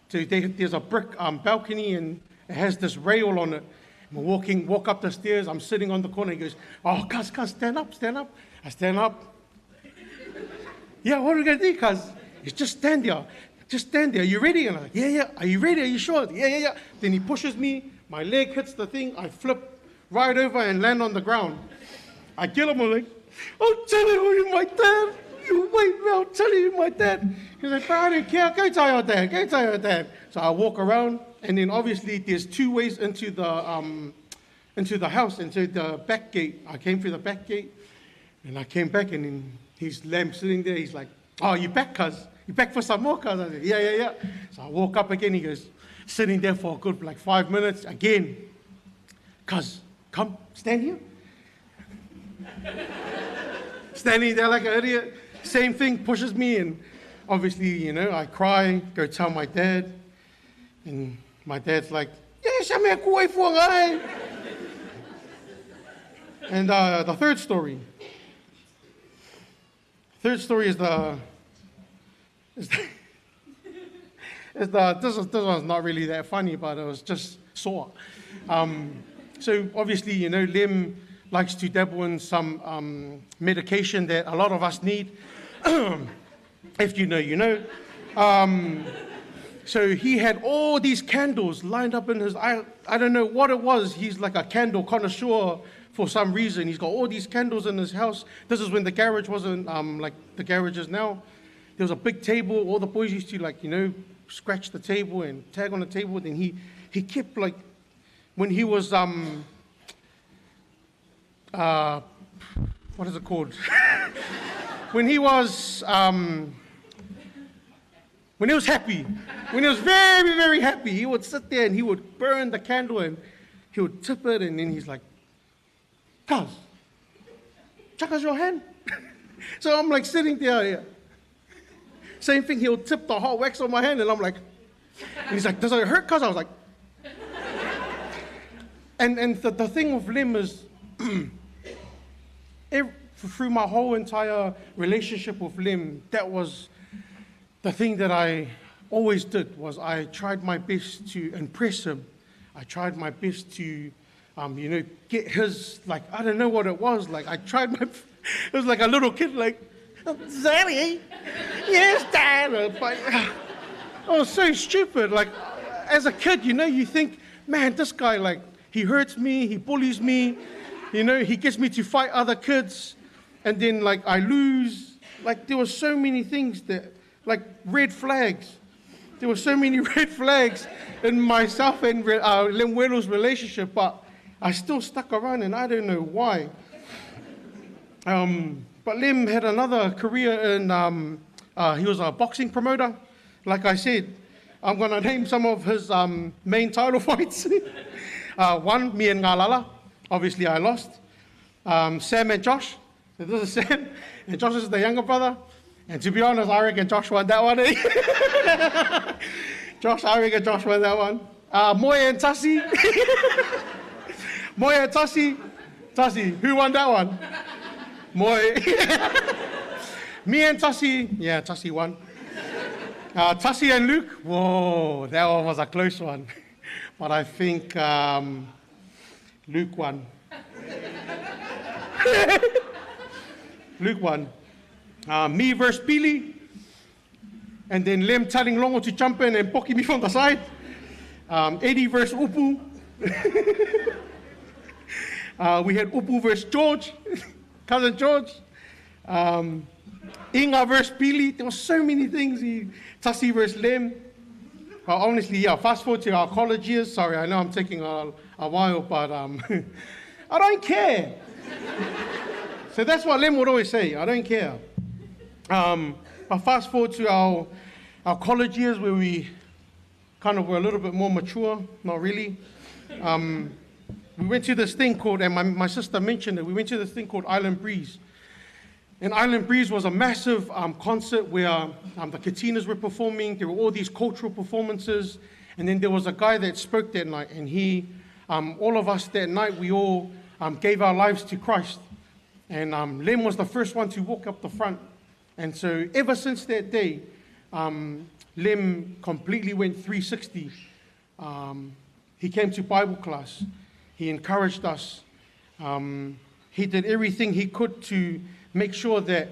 there's a brick balcony, and it has this rail on it. We walk up the stairs, I'm sitting on the corner. He goes, oh, cuz, stand up. I stand up. Yeah, what are we going to do, cuz? He's just stand there. You ready? And I'm like, yeah. Are you ready? Are you sure? Yeah. Then he pushes me. My leg hits the thing. I flip right over and land on the ground. I get him. I'm like, I'm telling you, my dad. You wait, I'm telling you, my dad. He's like, I don't care. Go tell your dad. So I walk around, and then obviously there's two ways into the house, into the back gate. I came through the back gate, and I came back, and then he's sitting there. He's like, oh, you back, cuz? You back for some more, cuz? I said, yeah. So I walk up again. He goes, sitting there for a good 5 minutes. Again, cuz, come, stand here. Standing there like an idiot. Same thing, pushes me, and obviously, I cry, go tell my dad, and my dad's like, yes, I'm a koi for a guy. And the third story is this one's not really that funny, but it was just sore. So obviously, Lem likes to dabble in some medication that a lot of us need. If you know, you know. So he had all these candles lined up in his, I don't know what it was. He's like a candle connoisseur for some reason. He's got all these candles in his house. This is when the garage wasn't like the garage is now. There was a big table. All the boys used to scratch the table and tag on the table. Then he kept when he was, what is it called? When he was happy, when he was very, very happy, he would sit there and he would burn the candle and he would tip it, and then he's like, cuz, chaka's your hand? So I'm like sitting there, yeah. Same thing, he'll tip the hot wax on my hand, and I'm like, and he's like, does it hurt, cuz? I was like, and the thing with Lem is, through my whole entire relationship with Lem, that was the thing that I always did, was I tried my best to impress him. I tried my best to, get his, I don't know what it was. I tried my, it was like a little kid, Zaddy, yes, Dad. But I was so stupid. As a kid, you think, man, this guy, he hurts me, he bullies me, he gets me to fight other kids, and then, I lose. There were so many things that, red flags. There were so many red flags in myself and LEMUELU's relationship, but I still stuck around, and I don't know why. But Lem had another career in, he was a boxing promoter. Like I said, I'm going to name some of his main title fights. One, me and Ngalala. Obviously, I lost. Sam and Josh. So this is Sam, and Josh is the younger brother. And to be honest, I reckon Josh won that one. Josh, I reckon Josh won that one. Moe and Tassi. Moe and Tassi. Tassi, who won that one? Moe. Me and Tassi, yeah, Tassi won. Tassi and Luke, whoa, that one was a close one. But I think Luke won. Luke won. Me versus Pili. And then Lem telling Longo to jump in and poke me from the side. Eddie versus Upu. We had Upu versus George, cousin George. Inga versus Pili. There were so many things. Tassi versus Lem. Honestly, yeah, fast forward to our college years. Sorry, I know I'm taking a while, but I don't care. So that's what Lem would always say, I don't care. But fast forward to our college years where we kind of were a little bit more mature, not really. We went to this thing called, and my sister mentioned it, we went to this thing called Island Breeze. And Island Breeze was a massive concert where the Katinas were performing. There were all these cultural performances. And then there was a guy that spoke that night. And he, all of us that night, we all gave our lives to Christ. And Lem was the first one to walk up the front. And so ever since that day, Lem completely went 360. He came to Bible class. He encouraged us. He did everything he could to make sure that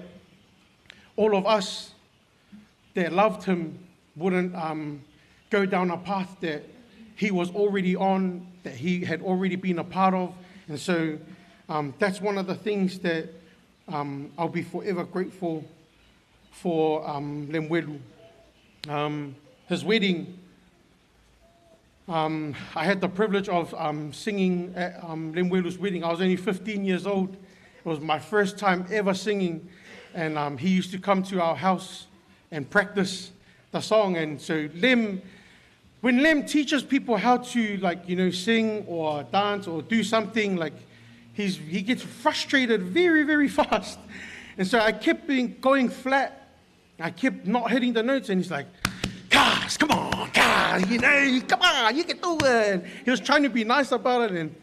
all of us that loved him wouldn't go down a path that he was already on, that he had already been a part of. And so that's one of the things that I'll be forever grateful for Lemuelu. His wedding, I had the privilege of singing at Lemuelu's wedding. I was only 15 years old. It was my first time ever singing, and he used to come to our house and practice the song. And so when Lem teaches people how to sing or dance or do something, he gets frustrated very, very fast. And so I kept going flat. I kept not hitting the notes, and he's like, "Guys, come on, guys, come on, you can do it." And he was trying to be nice about it and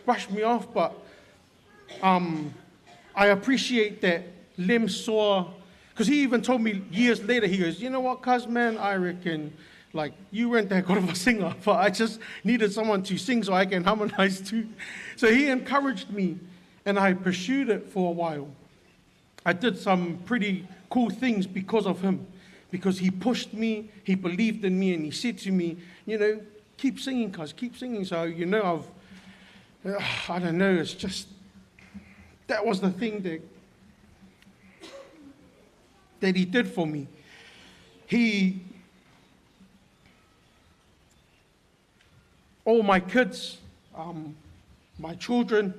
brush me off, but I appreciate that Lem saw, because he even told me years later, he goes, "You know what, cuz man, I reckon, you weren't that good of a singer, but I just needed someone to sing so I can harmonize too." So he encouraged me, and I pursued it for a while. I did some pretty cool things because of him, because he pushed me, he believed in me, and he said to me, "Keep singing, cuz, keep singing." So, I don't know, it's just, that was the thing that he did for me. All my kids, my children,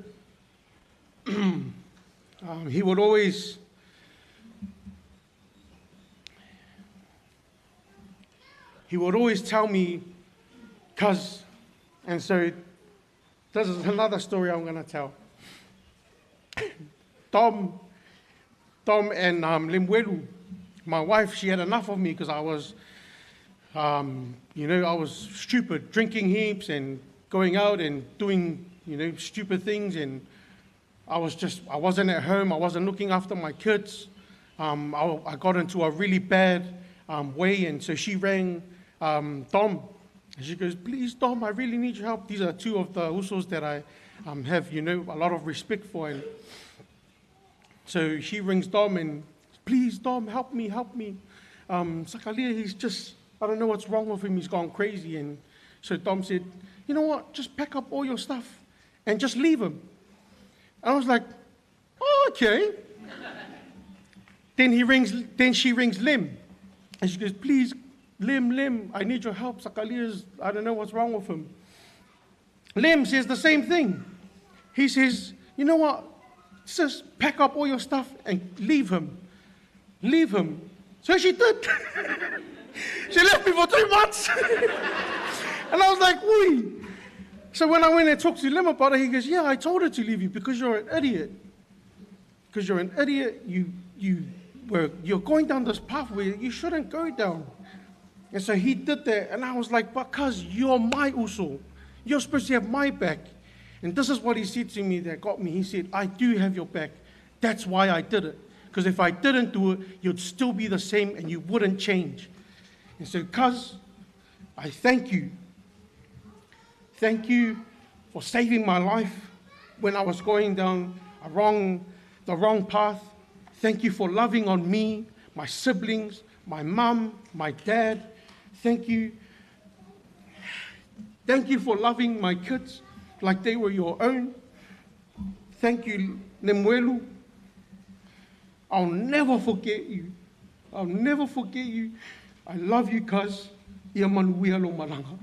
he would always tell me, cuz, and so this is another story I'm going to tell. Dom and Lemuelu, my wife, she had enough of me because I was, I was stupid, drinking heaps and going out and doing, stupid things. And I wasn't at home. I wasn't looking after my kids. I got into a really bad way. And so she rang Dom. And she goes, "Please, Dom, I really need your help." These are two of the usos that I have, a lot of respect for. And so she rings Dom and, "Please, Dom, help me. Sakalia, he's just, I don't know what's wrong with him. He's gone crazy." And so Dom said, "You know what? Just pack up all your stuff and just leave him." And I was like, "Oh, okay." Then she rings Lem. And she goes, "Please, Lem, I need your help. Sakalia's, I don't know what's wrong with him." Lem says the same thing. He says, "You know what? Just pack up all your stuff and leave him. Leave him." So she did. She left me for 2 months. And I was like, "Wee." So when I went and talked to Lem about it, he goes, "Yeah, I told her to leave you because you're an idiot. Because you're an idiot. You're going down this path where you shouldn't go down." And so he did that, and I was like, but cuz, you're my uso. You're supposed to have my back. And this is what he said to me that got me. He said, I do have your back. That's why I did it. Because if I didn't do it, you'd still be the same and you wouldn't change. And so, cuz, I thank you. Thank you for saving my life when I was going down the wrong path. Thank you for loving on me, my siblings, my mum, my dad. Thank you. Thank you for loving my kids like they were your own. Thank you, LEMUELU. I'll never forget you. I'll never forget you. I love you, cuz. Ia manuia lo malanga.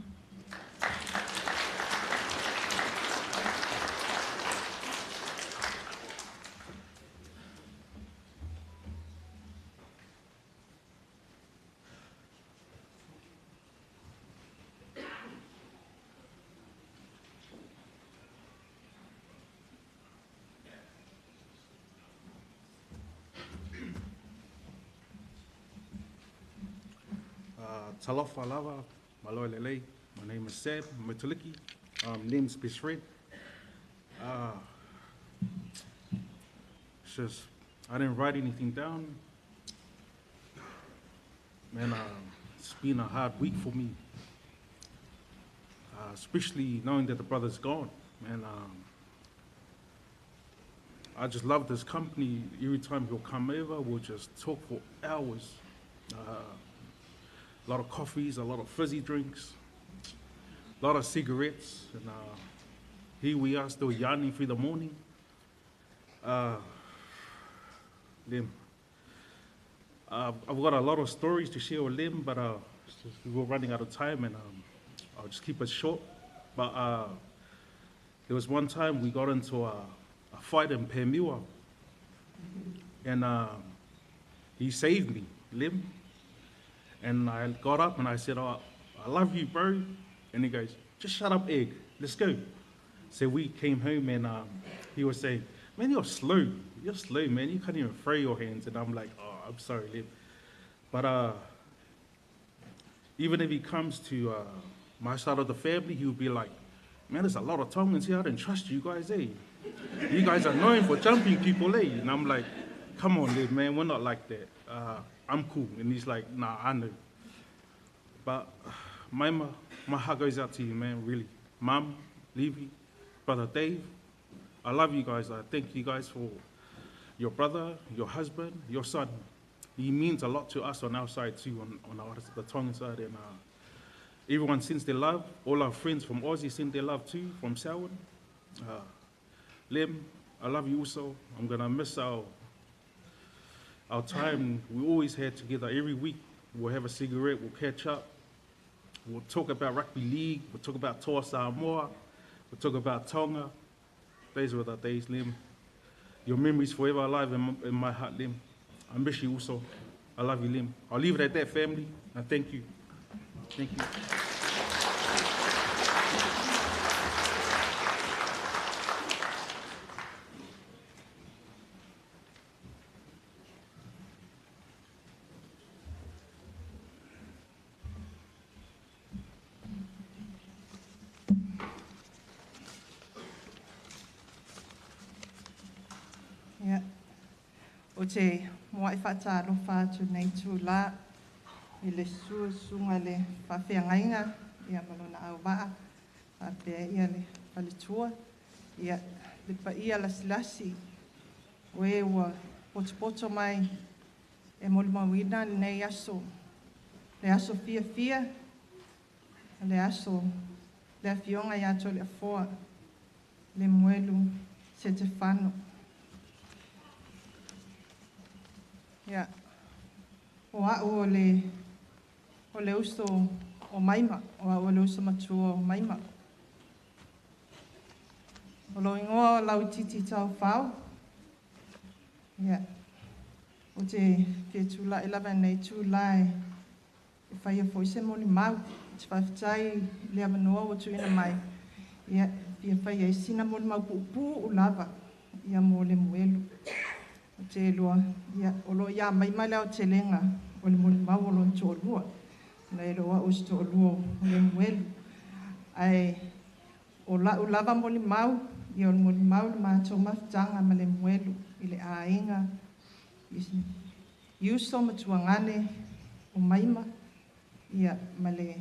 Talofa lava, maloe lelei. My name is Seb Mataliki. I'm Lem's best friend. It's just, I didn't write anything down. Man, it's been a hard week for me. Especially knowing that the brother's gone. Man, I just love this company. Every time he'll come over, we'll just talk for hours. A lot of coffees, a lot of fizzy drinks, a lot of cigarettes, and here we are still yarning through the morning. Lem, I've got a lot of stories to share with Lem, but we're running out of time, and I'll just keep it short. But there was one time we got into a fight in Pemiwa, and he saved me, Lem. And I got up and I said, oh, I love you, bro. And he goes, just shut up, Egg. Let's go. So we came home and he was saying, man, you're slow. You're slow, man. You can't even throw your hands. And I'm like, oh, I'm sorry, Lem. But even if he comes to my side of the family, he'll be like, man, there's a lot of Tongans here. I don't trust you guys, eh? You guys are known for jumping people, eh? And I'm like, come on, Lem, man. We're not like that. I'm cool. And he's like, nah, I know. But my heart goes out to you, man, really. Mum, Levy, Brother Dave, I love you guys. I thank you guys for your brother, your husband, your son. He means a lot to us on our side too, on the Tongan side. And everyone sends their love. All our friends from Aussie send their love too, from Selwyn. Lem, I love you also. I'm going to miss our time we always had together. Every week we'll have a cigarette, we'll catch up, we'll talk about rugby league, we'll talk about Toa Samoa, we'll talk about Tonga. Those were the days, Lem. Your memory's forever alive in my heart, Lem. I miss you also. I love you, Lem. I'll leave it at that, family, and thank you. Thank you. Yeah. O te moa I whaataro whātu nei tū la I le sunga le whawhiangainga ia malona au waa whapea ia le whalitua ia le pa ia lasilasi we ua poto mai e moli mawina le nei aso le aso fia le aso le afionga ia to le afoa LEMUELU SETEFANO. Yeah. O le uso o maima, o le uso matua o maima. O lo ingoa lau titi tau whao. Yeah. O te tūla 11 nei tūla e whaia fo ise moni mau. Te whawhitai lea manua o tuina mai. Yeah. Ia whaia sina moni mau pupu o lava. Ia mo LEMUELU. O te lua, o lo ia mai mai leo te lenga, o le moni mau o lo ntua lua. nei roa o sto luo Lemuelu. Ai o la lava moli mau, i o moli mau le mātou mawhtanga ma Lemuelu i le ainga. Iuso ma tuangane o maima, ia ma le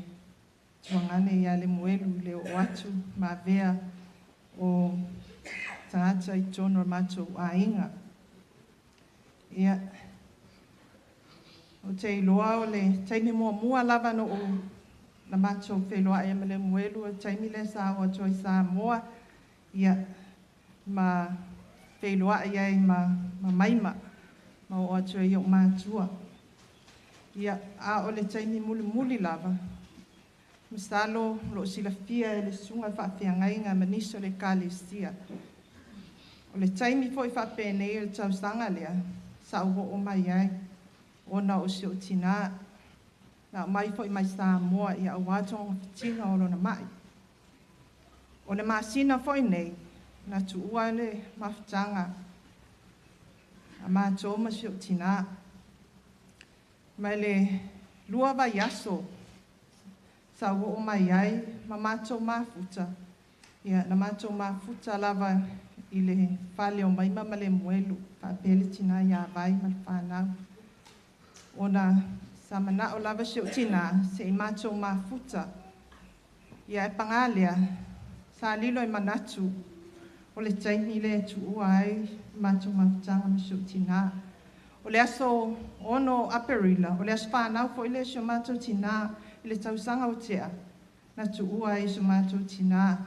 tuangane ia Lemuelu le o atu ma vea o tangata i tono mātou ainga. Ia o te iloa o le taimi mua lava no o na mātou wheloa e ma Lemuelu o taimi le sa o atoi sa moa ia ma wheloa ia i ma maima ma o atoi i o mātua. Ia a o le taimi muli lava Masalo lo silafia e le sunga whawhiangainga maniso le kālesia. O le taimi fo i whapene o tau sanga lea sa uho o mai ai ona o si o tina na mai fo i mai sa moa i a watonga fitinga o lona mai. O le masina fo i nei na tu ua le mawhtanga a mātou ma si o tina. Mai le lua wa yaso sa uho o mai ai ma mātou mafuta. Ia na mātou mafuta lava i le whale o maima ma Lemuelu whapele tina ia vai ma le whanau. Ona sa mana o lava si o tina se i mātou mafuta. Ia e pangalea sa lilo i manatu o le taimi le tu ua ai mātou mafutanga ma si o tina. O le aso ono aperila, o le aso whanau fo i le si o mātou tina i le tausanga o tea. Na tu ua ai si o mātou tina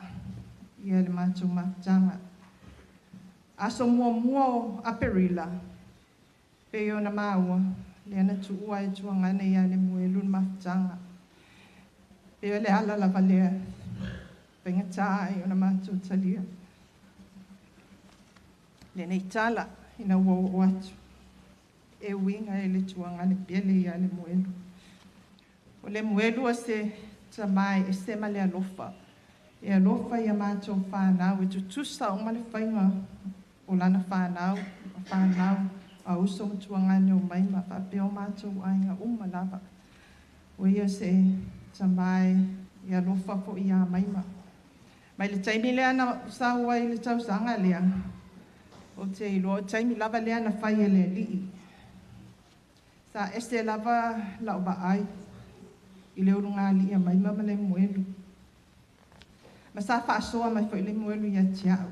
ia le mātou mafutanga. Aso mua o aperila, pe o na maua, le ana tu ua e tuangane ia Lemuelu na mafutanga. Pe o le ala lava lea, pengata e o na mātou talia. Le nei tala ina ua o atu, e winga e le tuangane pele ia Lemuelu. O Lemuelu a se tamai e se ma le alofa. E alofa ia mātou whanau e tutusa o ma le whainga o lana whanau a uso mtuangane o maima whapeo mātou ainga lava. O ia se tamai e alofa fo ia maima. Mai le taimi lea na saua i le tausanga lea. O te iloa taimi lava lea na whai e le lii. Sa este lava lau ba ai. I le urunga li a maima ma Lemuelu. Ma sa whaasoa mai fo i Lemuelu ia tiau.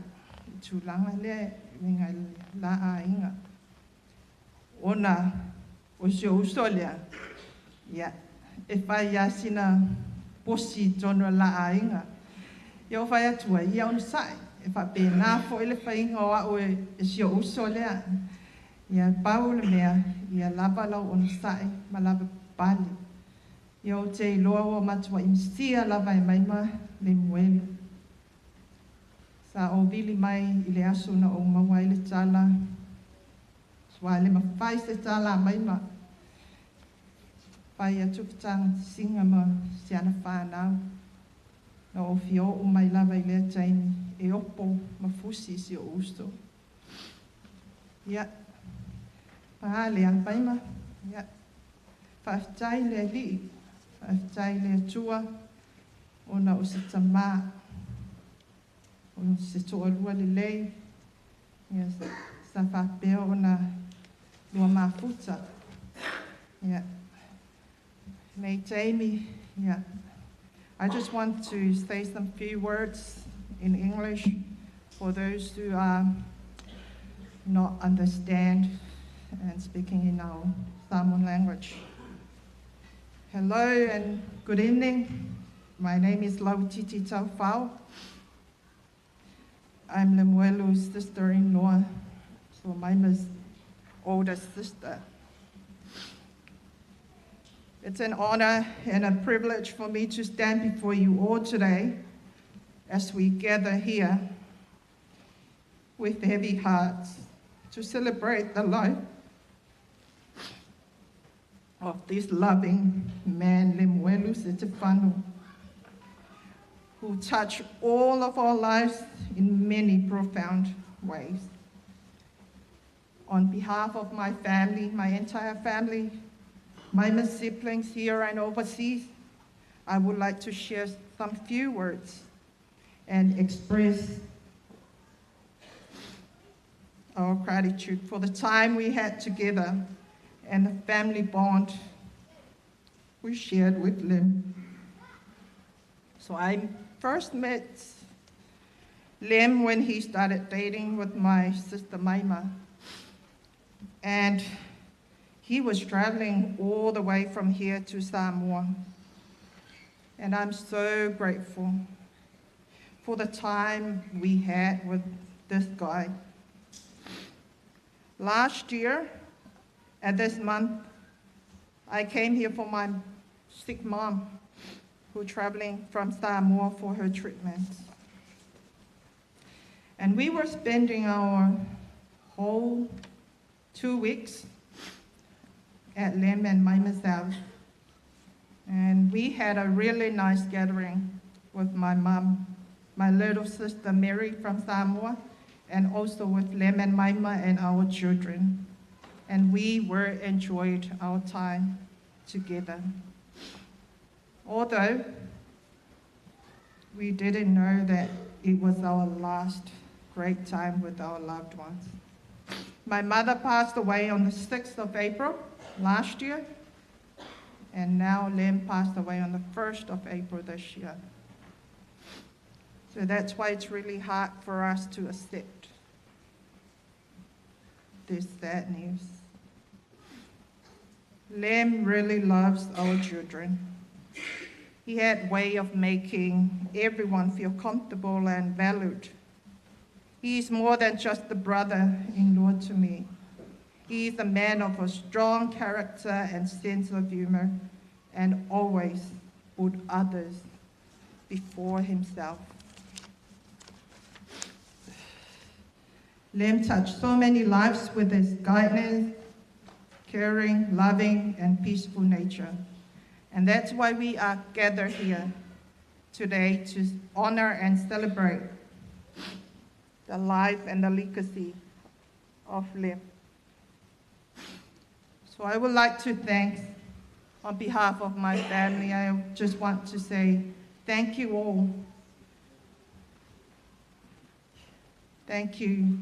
I tūlanga le winga la a inga. Ona o si o uso lea. Ia. E whai ia sina posi tono la a inga. Ia o whai atua ia on sai. E wha pēnā fo i le whainga o au e si o uso lea. Ia pau le mea. Ia lava lau on sai ma lava pali. Ia o te iloa o matua imsia lava e maima Lemuelu. Sa o vili mai i le aso na o maua i le tala. Swa le mawhai se tala maima. Whai a tukitang singa ma siana whanau. Na o fio o mai lava i lea taimi. E opo mafusi si o usto. Ia. Pahale a maima. Ia. Whaftai le li. Whaftai le tua. Ona o se tamā. O se toa lua le lei. Ia sa whapeo ona lua mafuta. Ia. Nei taimi. Ia. I just want to say some few words in English for those who not understand and speaking in our Samoan language. Hello and good evening. My name is Lautiti Taufau. I'm Lemuelu's sister-in-law, so Maima's older sister. It's an honor and a privilege for me to stand before you all today as we gather here with heavy hearts to celebrate the life of this loving man, Lemuelu Setefano, who touched all of our lives in many profound ways. On behalf of my family, my entire family, my siblings here and overseas, I would like to share some few words and express our gratitude for the time we had together and the family bond we shared with Lem. So I first met Lem when he started dating with my sister Maima. And he was traveling all the way from here to Samoa. And I'm so grateful for the time we had with this guy. Last year, at this month, I came here for my sick mom who was traveling from Samoa for her treatments. And we were spending our whole 2 weeks at Lem and Maima's house. And we had a really nice gathering with my mom, my little sister Mary from Samoa, and also with Lem and Maima and our children. And we enjoyed our time together. Although we didn't know that it was our last great time with our loved ones. My mother passed away on the 6th of April last year, and now Lem passed away on the 1st of April this year. So that's why it's really hard for us to accept this sad news. Lem really loves our children. He had a way of making everyone feel comfortable and valued. He is more than just a brother-in-law to me. He is a man of a strong character and sense of humor, and always put others before himself. Lem touched so many lives with his guidance, caring, loving, and peaceful nature. And that's why we are gathered here today to honor and celebrate the life and the legacy of Lem. So I would like to thank, on behalf of my family, I just want to say thank you all. Thank you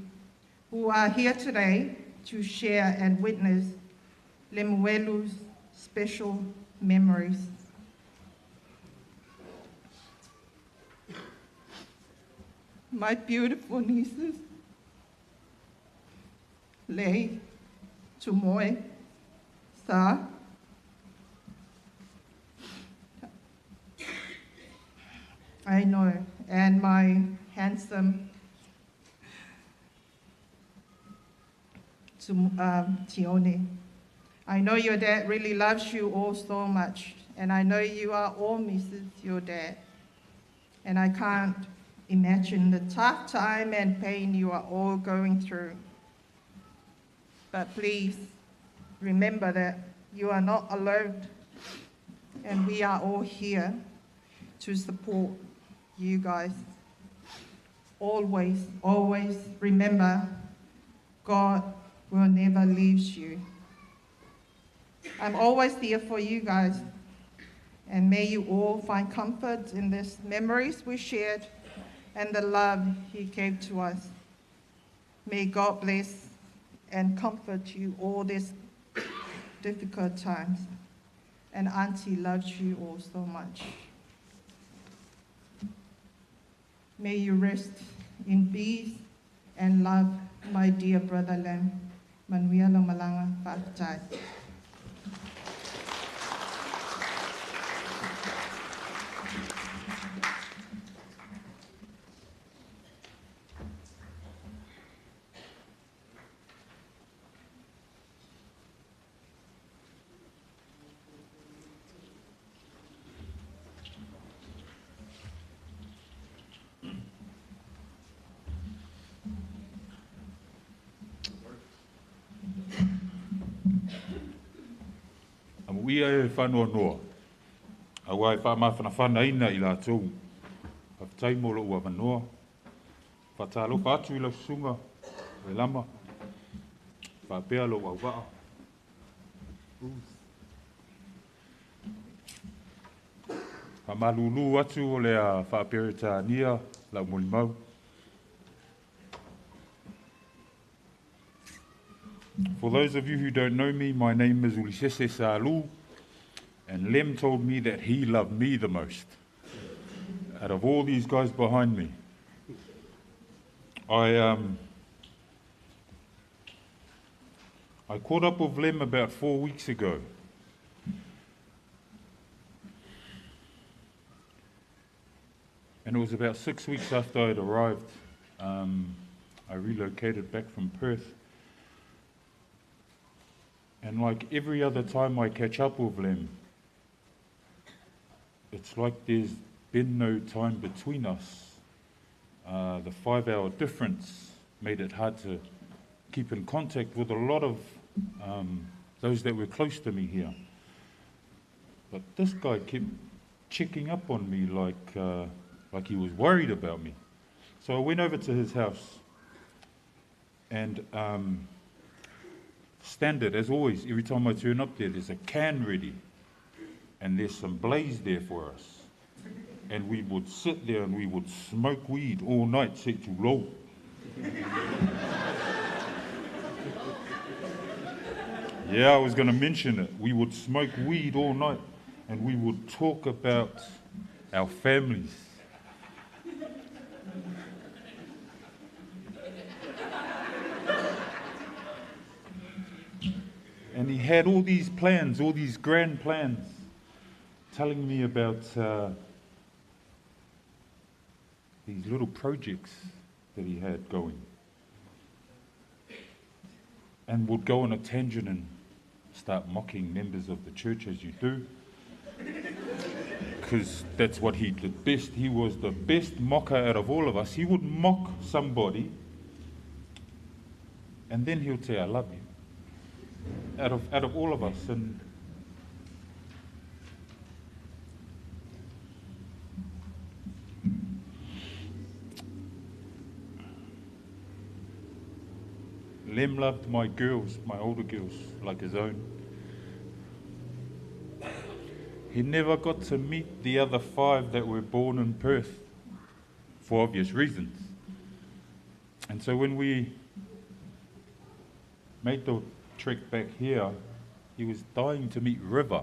who are here today to share and witness Lemuelu's special memories. My beautiful nieces, Lei, Tumoe, Sa, I know, and my handsome Tione. I know your dad really loves you all so much, and I know you are all misses your dad. And I can't imagine the tough time and pain you are all going through. But please remember that you are not alone, and we are all here to support you guys. Always, always remember, God will never leave you. I'm always here for you guys, and may you all find comfort in these memories we shared and the love He gave to us. May God bless and comfort you all these difficult times. And Auntie loves you all so much. May you rest in peace and love, my dear brother Lem. Manuia lo malanga whakatai. Ia e whanua noa. Awa e whamawhana ina I lātou. Haftai mo lo ua manoa. Whatalo whātu I lau sunga. E lama. Whapea lo wau waa. Pa malulu atu o le a whaaperetania la mulimau. For those of you who don't know me, my name is Ulisese Salu, and Lem told me that he loved me the most out of all these guys behind me. I caught up with Lem about 4 weeks ago. And it was about 6 weeks after I'd arrived. I relocated back from Perth. And like every other time I catch up with Lem, it's like there's been no time between us. The 5-hour difference made it hard to keep in contact with a lot of those that were close to me here. But this guy kept checking up on me like he was worried about me. So I went over to his house, and standard, as always, every time I turn up there, there's a can ready, and there's some blaze there for us. And we would sit there and we would smoke weed all night, sit too low. Yeah, I was going to mention it. We would smoke weed all night, and we would talk about our families. And he had all these plans, all these grand plans, telling me about these little projects that he had going. And would go on a tangent and start mocking members of the church, as you do. Because that's what he did best. He was the best mocker out of all of us. He would mock somebody, and then he would say, I love you. Out of all of us. And Lem loved my girls, my older girls, like his own. He never got to meet the other 5 that were born in Perth, for obvious reasons. And so when we made the trek back here, he was dying to meet River.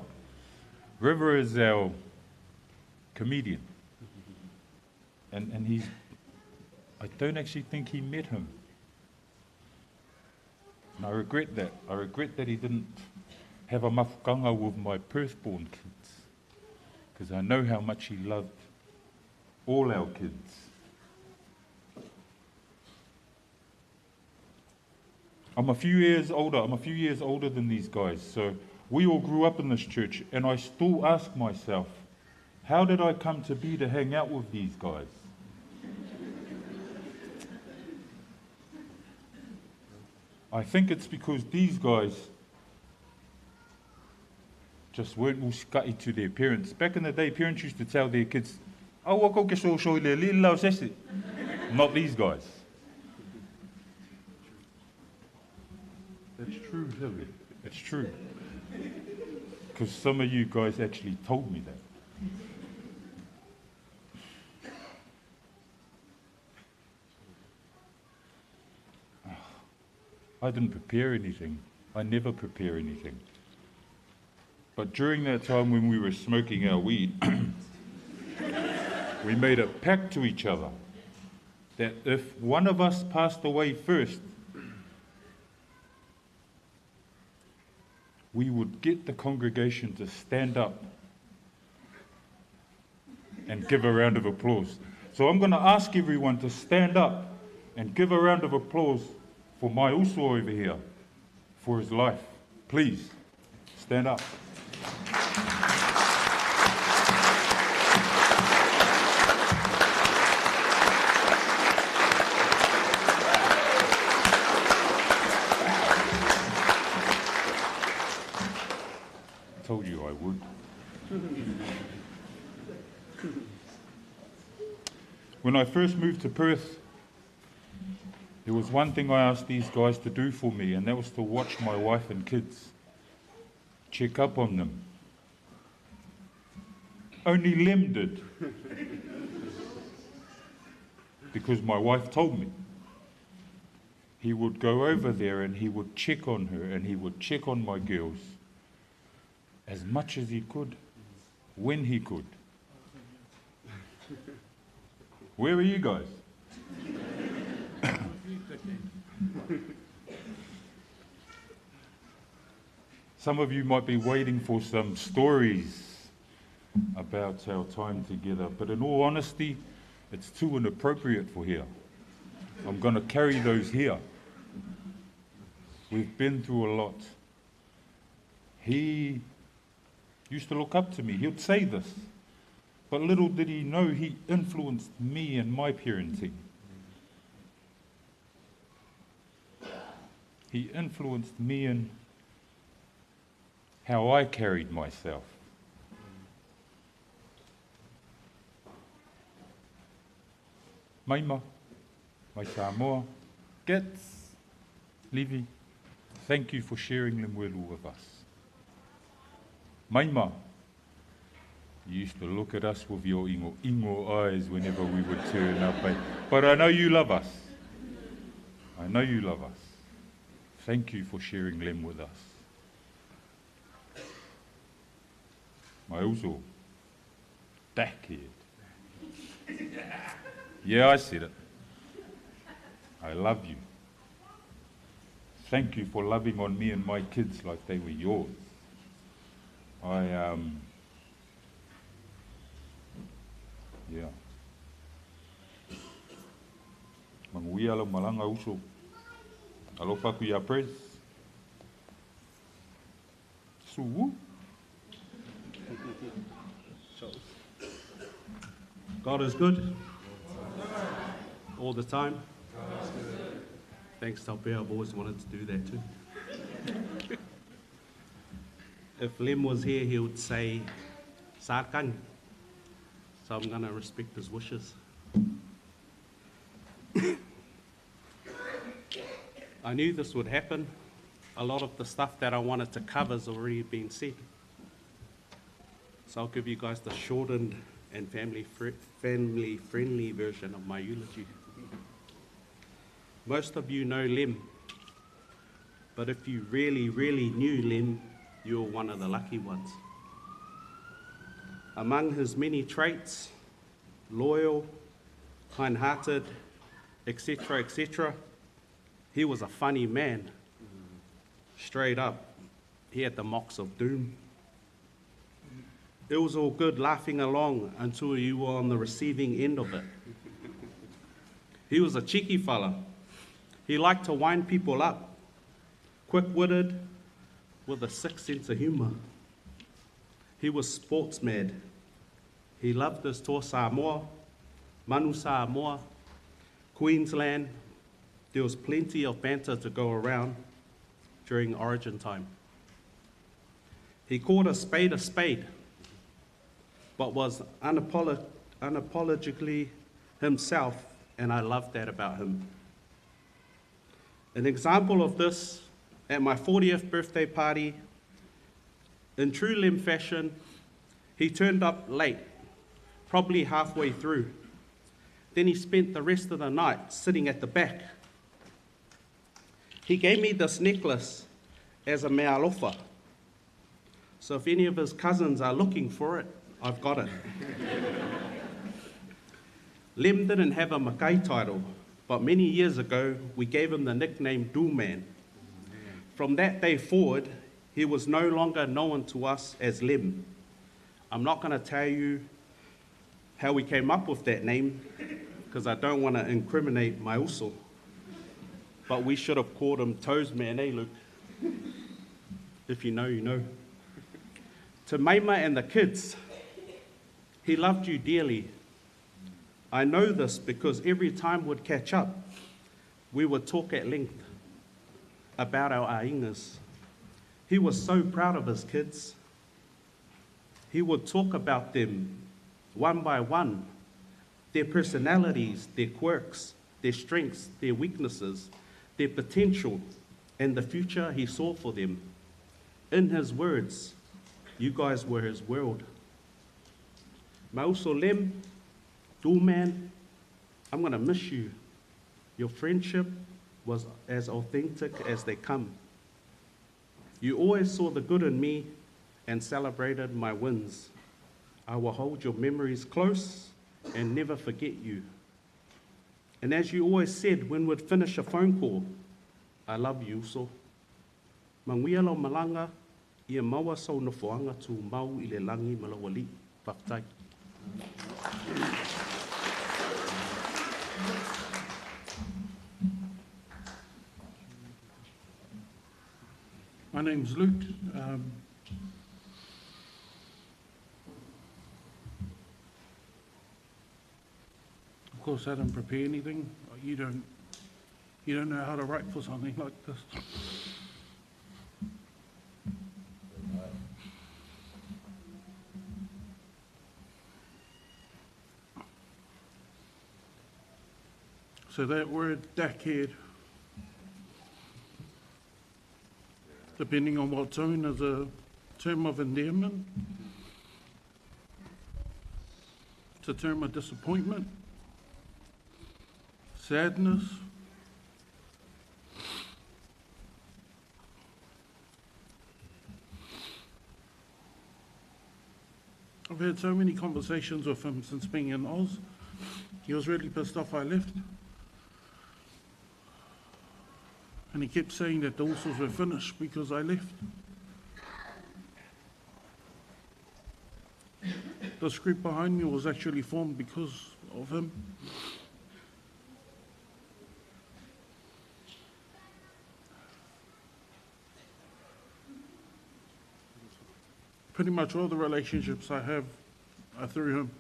River is our comedian. And I don't actually think he met him. And I regret that. I regret that he didn't have a mafukanga with my Perth-born kids, because I know how much he loved all our kids. I'm a few years older than these guys, so we all grew up in this church, and I still ask myself, how did I come to be to hang out with these guys? I think it's because these guys just weren't uskati to their parents. Back in the day, parents used to tell their kids, not these guys. That's true, Hilly. It's true. Because some of you guys actually told me that. I didn't prepare anything. I never prepare anything. But during that time when we were smoking our weed, we made a pact to each other that if one of us passed away first, we would get the congregation to stand up and give a round of applause. So I'm going to ask everyone to stand up and give a round of applause for my uso over here, for his life. Please, stand up. Told you I would. When I first moved to Perth, there was one thing I asked these guys to do for me, and that was to watch my wife and kids, check up on them. Only Lem did. Because my wife told me. He would go over there and he would check on her and he would check on my girls as much as he could, when he could. Where are you guys? Some of you might be waiting for some stories about our time together, but in all honesty, it's too inappropriate for here. I'm going to carry those here. We've been through a lot. He used to look up to me. He'd say this, but little did he know he influenced me and my parenting. He influenced me in how I carried myself. Maima, my Samoa, Gets, Livy, thank you for sharing Lemuelu with us. Maima, you used to look at us with your ingo eyes whenever we would turn up, but I know you love us. I know you love us. Thank you for sharing Lem with us. My uso, backhead. Yeah, I said it. I love you. Thank you for loving on me and my kids like they were yours. Yeah. Mangui alo malanga uso. Alo paku ya praise. Suwu. God is good. All the time. Thanks, Talpea. I've always wanted to do that too. If Lem was here, he would say, Sarkang. So I'm going to respect his wishes. I knew this would happen. A lot of the stuff that I wanted to cover has already been said. So I'll give you guys the shortened and family-friendly version of my eulogy. Most of you know Lem, but if you really, really knew Lem, you were one of the lucky ones. Among his many traits, loyal, kind-hearted, etc., etc., he was a funny man. Straight up, he had the mocks of doom. It was all good laughing along until you were on the receiving end of it. He was a cheeky fella. He liked to wind people up, quick-witted, with a sick sense of humor. He was sports mad. He loved his toa Samoa, Manu Samoa, Queensland. There was plenty of banter to go around during Origin time. He called a spade, but was unapologetically himself, and I loved that about him. An example of this, at my 40th birthday party, in true Lem fashion, he turned up late, probably halfway through. Then he spent the rest of the night sitting at the back. He gave me this necklace as a mea alofa. So if any of his cousins are looking for it, I've got it. Lem didn't have a Makai title, but many years ago, we gave him the nickname Dual-Man. From that day forward, he was no longer known to us as Lem. I'm not going to tell you how we came up with that name, because I don't want to incriminate my uso. But we should have called him Toes Man, eh, Luke? If you know, you know. To Maima and the kids, he loved you dearly. I know this because every time we'd catch up, we would talk at length about our aingas. He was so proud of his kids. He would talk about them one by one, their personalities, their quirks, their strengths, their weaknesses, their potential, and the future he saw for them. In his words, you guys were his world. Ma also Lem, dual man, I'm going to miss you. Your friendship was as authentic as they come. You always saw the good in me and celebrated my wins. I will hold your memories close and never forget you. And as you always said when we'd finish a phone call, I love you so. Manguia lo malanga, ia maua sau na foanga tu mau I le langi malawali, papatai. My name's Luke. Of course, I didn't prepare anything. You don't know how to write for something like this. So that word, dackhead, depending on what tone, is a term of endearment. It's a term of disappointment, sadness, I've had so many conversations with him since being in Oz. He was really pissed off I left. And he kept saying that the Usos were finished because I left. This group behind me was actually formed because of him. Pretty much all the relationships I have are through him.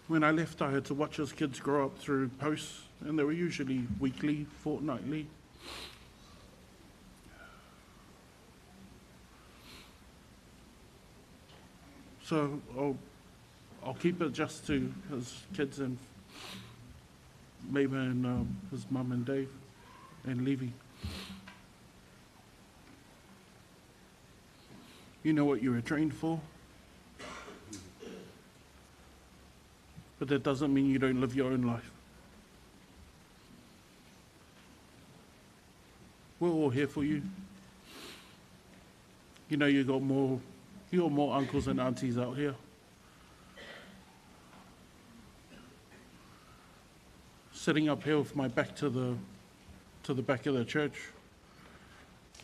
When I left, I had to watch his kids grow up through posts, and they were usually weekly, fortnightly. So I'll keep it just to his kids and maybe his mum and Dave and Levy. You know what you were trained for, but that doesn't mean you don't live your own life. We're all here for you. You know you got more uncles and aunties out here. Sitting up here with my back to the back of the church,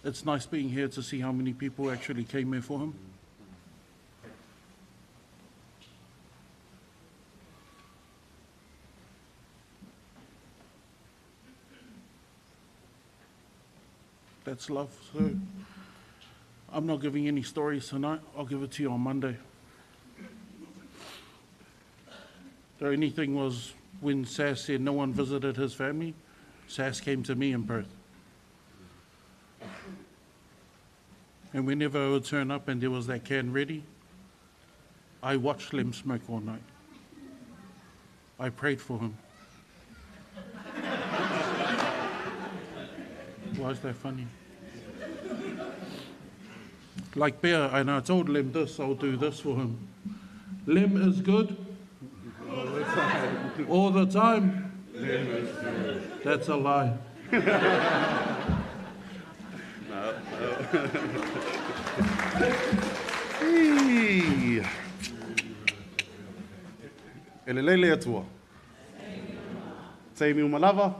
it's nice being here to see how many people actually came here for him. That's love. So I'm not giving any stories tonight. I'll give it to you on Monday. The only thing was when Sass said no one visited his family, Sass came to me in Perth. And whenever I would turn up and there was that can ready, I watched Lem smoke all night. I prayed for him. Why is that funny? Like Bear, and I told Lem this, I'll do this for him. Lem is good. All the time. Lem is good. That's a lie. No. Elelele atua. Teimi umalava.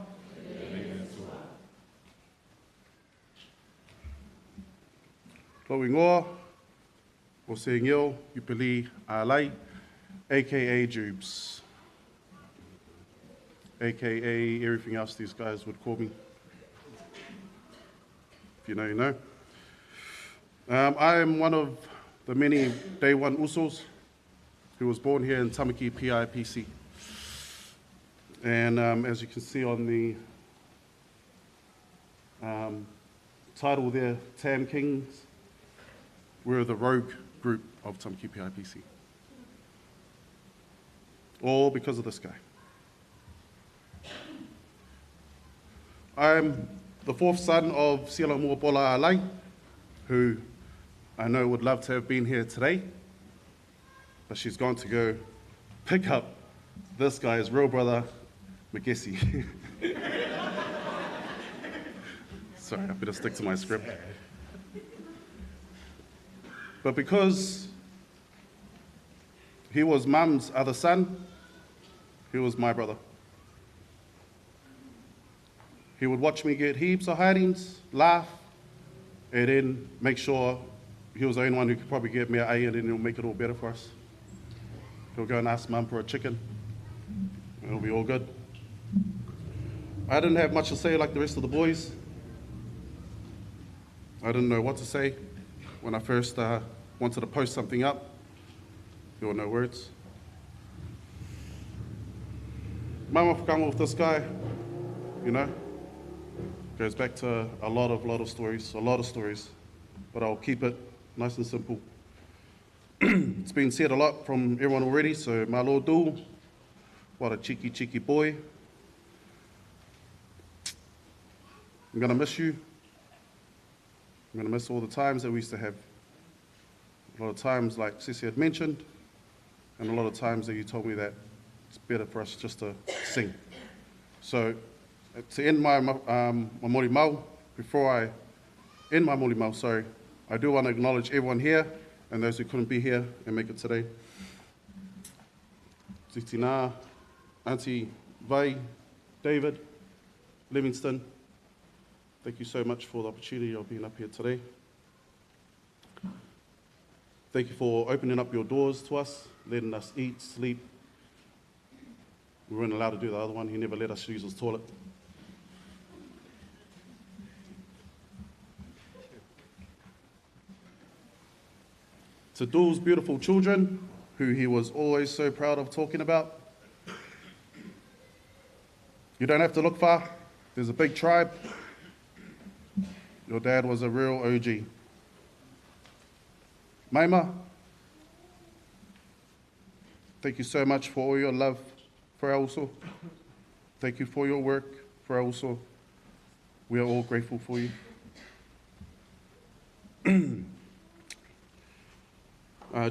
Loingoa, o Sengil, Upili Alai, aka Jubes, aka everything else these guys would call me. If you know, you know. I am one of the many day one Usos who was born here in Tamaki, PIPC. And as you can see on the title there, Tam Kings, we're the rogue group of Tamaki PIPC. All because of this guy. I'm the fourth son of Sila Muapola Alai, who I know would love to have been here today, but she's gone to go pick up this guy's real brother, Makesi. Sorry, I better stick to my script. But because he was Mum's other son, he was my brother. He would watch me get heaps of hidings, laugh, and then make sure he was the only one who could probably get me an A, and then he'll make it all better for us. He'll go and ask Mum for a chicken, and it'll be all good. I didn't have much to say like the rest of the boys. I didn't know what to say when I first wanted to post something up. There were no words. Mama whakanga with this guy, you know, goes back to a lot of stories, but I'll keep it nice and simple. It's been said a lot from everyone already, so my Lord Du, what a cheeky boy. I'm gonna miss you. I'm gonna miss all the times that we used to have. A lot of times, like Sissy had mentioned, and a lot of times that you told me that it's better for us just to sing. So, to end my mori mau, before I end my mori mau, I do want to acknowledge everyone here and those who couldn't be here and make it today. Titina, Auntie Vai, David, Livingston, thank you so much for the opportunity of being up here today. Thank you for opening up your doors to us, letting us eat, sleep. We weren't allowed to do the other one. He never let us use his toilet. To Dul's beautiful children, who he was always so proud of talking about. You don't have to look far. There's a big tribe. Your dad was a real OG. Maima, thank you so much for all your love for Auso. Thank you for your work for Auso. We are all grateful for you.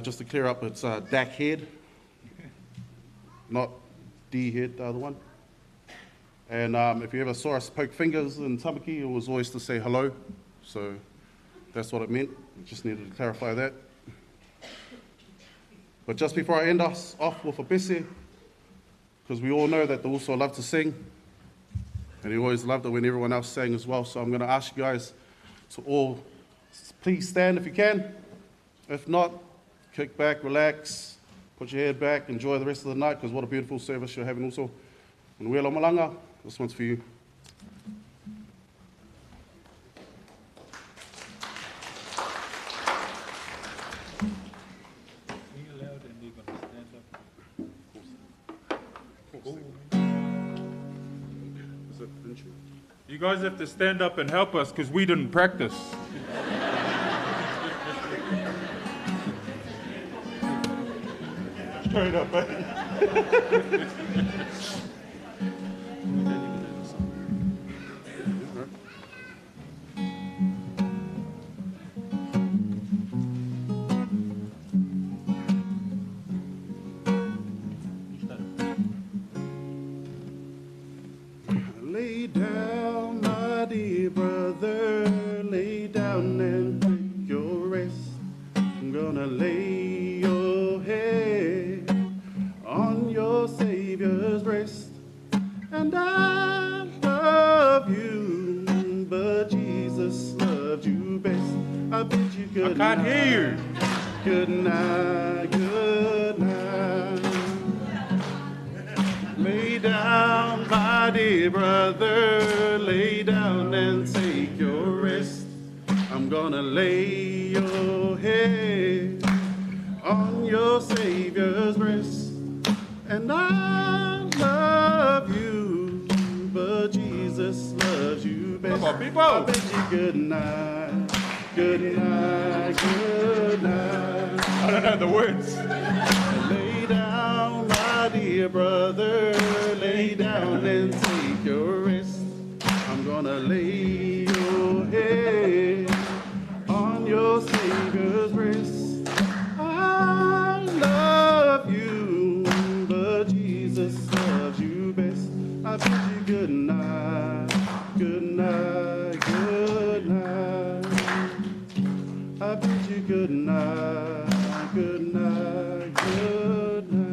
Just to clear up, it's Dak Head, not D Head, the other one. And if you ever saw us poke fingers in Tamaki, it was always to say hello. So that's what it meant. Just needed to clarify that. But just before I end us off with a pese, because we all know that they also love to sing, and he always loved it when everyone else sang as well. So I'm going to ask you guys to all please stand if you can. If not, kick back, relax, put your head back, enjoy the rest of the night, because what a beautiful service you're having also. And Wela Malanga, this one's for you. You guys have to stand up and help us because we didn't practice. Straight up, eh? Lay down, my dear brother, lay down and take your rest. I'm gonna lay your head on your Savior's breast. And I love you, but Jesus loved you best. I bid you good night. I can't hear you. Good night, good night. Lay down, my dear brother, lay down and take your rest. I'm gonna lay your head on your Savior's breast. And I love you, but Jesus loves you best. Come on, people. I bid you good night, good night, good night. I don't know the words. Lay down, my dear brother, lay down and take your rest. I'm gonna lay your head on your Savior's I bid you good night, good night, good night. I bid you good night, good night, good night.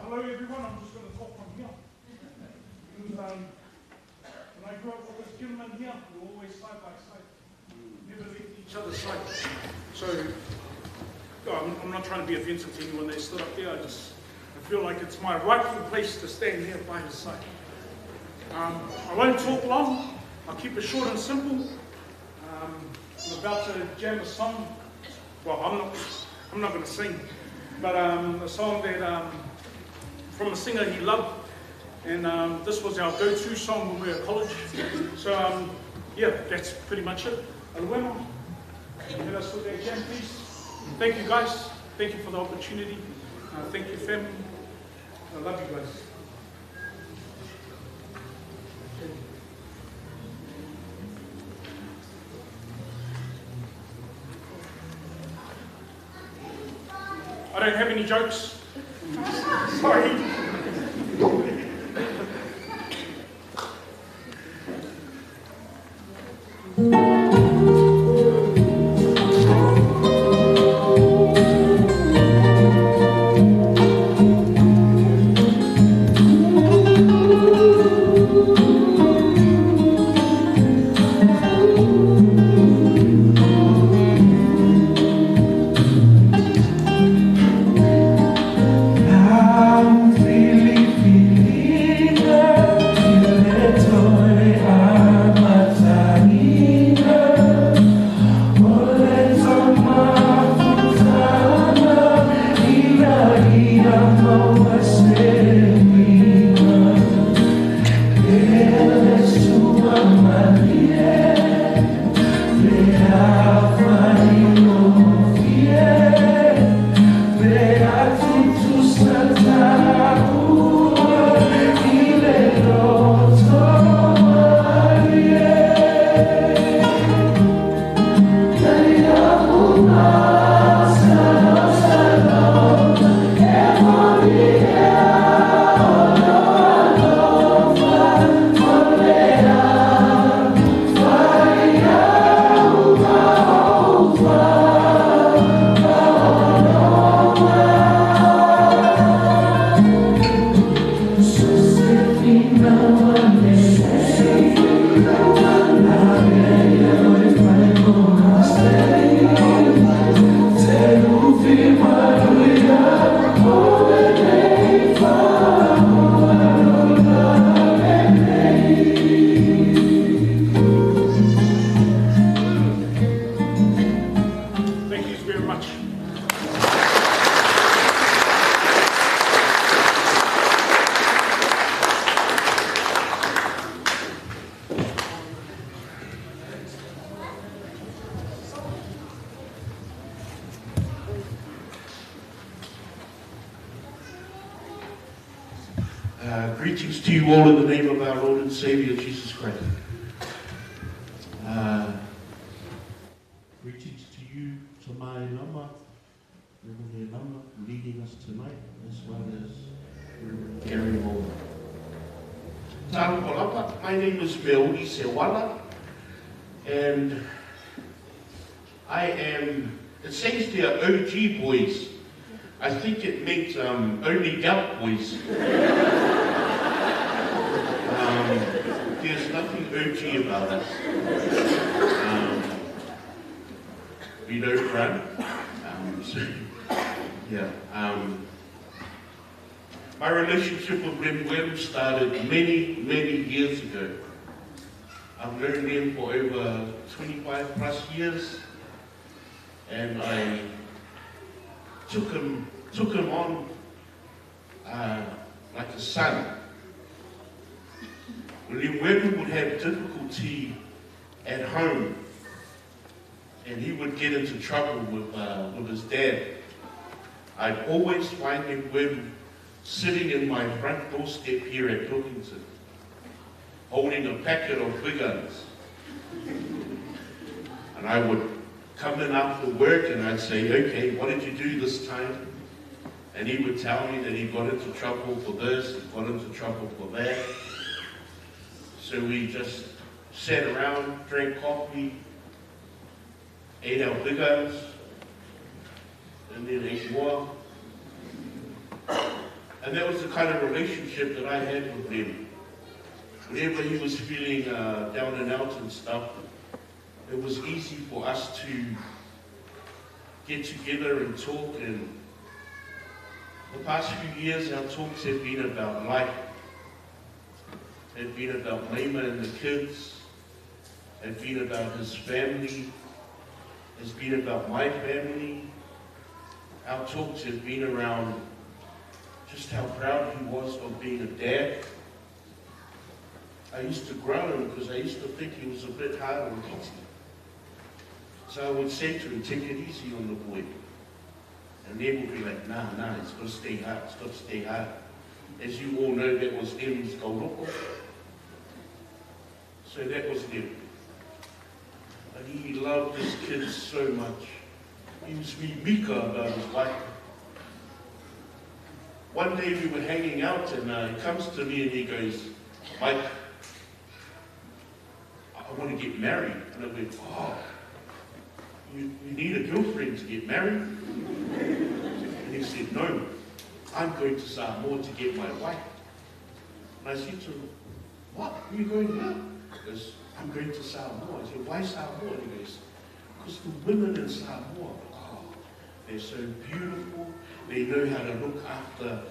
Hello everyone, I'm just going to talk from here. Because, when I grew up with this gentleman here, we were always side by side. Never left each other's side. So, I'm not trying to be offensive to anyone that stood up there. I feel like it's my rightful place to stand here by his side. I won't talk long. I'll keep it short and simple. I'm about to jam a song. Well, I'm not going to sing, but a song that from a singer he loved, and this was our go-to song when we were at college. So yeah, that's pretty much it. Aluema, let us put that jam, please. Thank you guys. Thank you for the opportunity. Thank you, family. I love you guys. I don't have any jokes. Sorry. Greetings to you all in the name of our Lord and Savior, Jesus Christ. Greetings to you, Tamaki Nama, Reverend Nama, leading us tonight, as well as Reverend Gary Moore. My name is Meoli Sewala, and I am, it says there, OG boys. I think it meant only gout boys. There's nothing OG about us. We don't run. So, yeah. My relationship with LEMUELU started many, many years ago. I've known them for over 25 plus years, and I took him on like a son. LEMUELU would have difficulty at home and he would get into trouble with his dad, I'd always find him sitting in my front doorstep here at Pilkington, holding a packet of big guns. And I would come in after work and I'd say, okay, what did you do this time? And he would tell me that he got into trouble for this, he got into trouble for that. So we just sat around, drank coffee, ate our big guns, and then ate more. And that was the kind of relationship that I had with him. Whenever he was feeling down and out and stuff, it was easy for us to get together and talk. And the past few years, our talks have been about life. Have been about Lema and the kids. Have been about his family. Has been about my family. Our talks have been around just how proud he was of being a dad. I used to groan him because I used to think he was a bit hard on easy. So I would say to him, take it easy on the boy. And they would be like, nah, it's got to stay hard, it's got to stay hard. As you all know, that was M's kauroko. So that was him. But he loved his kids so much. He was mika about his wife. One day we were hanging out and he comes to me and he goes, Mike, I want to get married. And I went, oh, you need a girlfriend to get married? And he said, no, I'm going to Samoa to get my wife. And I said to him, what? Are you going now? He goes, I'm going to Samoa. I said, why Samoa? And he goes, because the women in Samoa, they're so beautiful. They know how to look after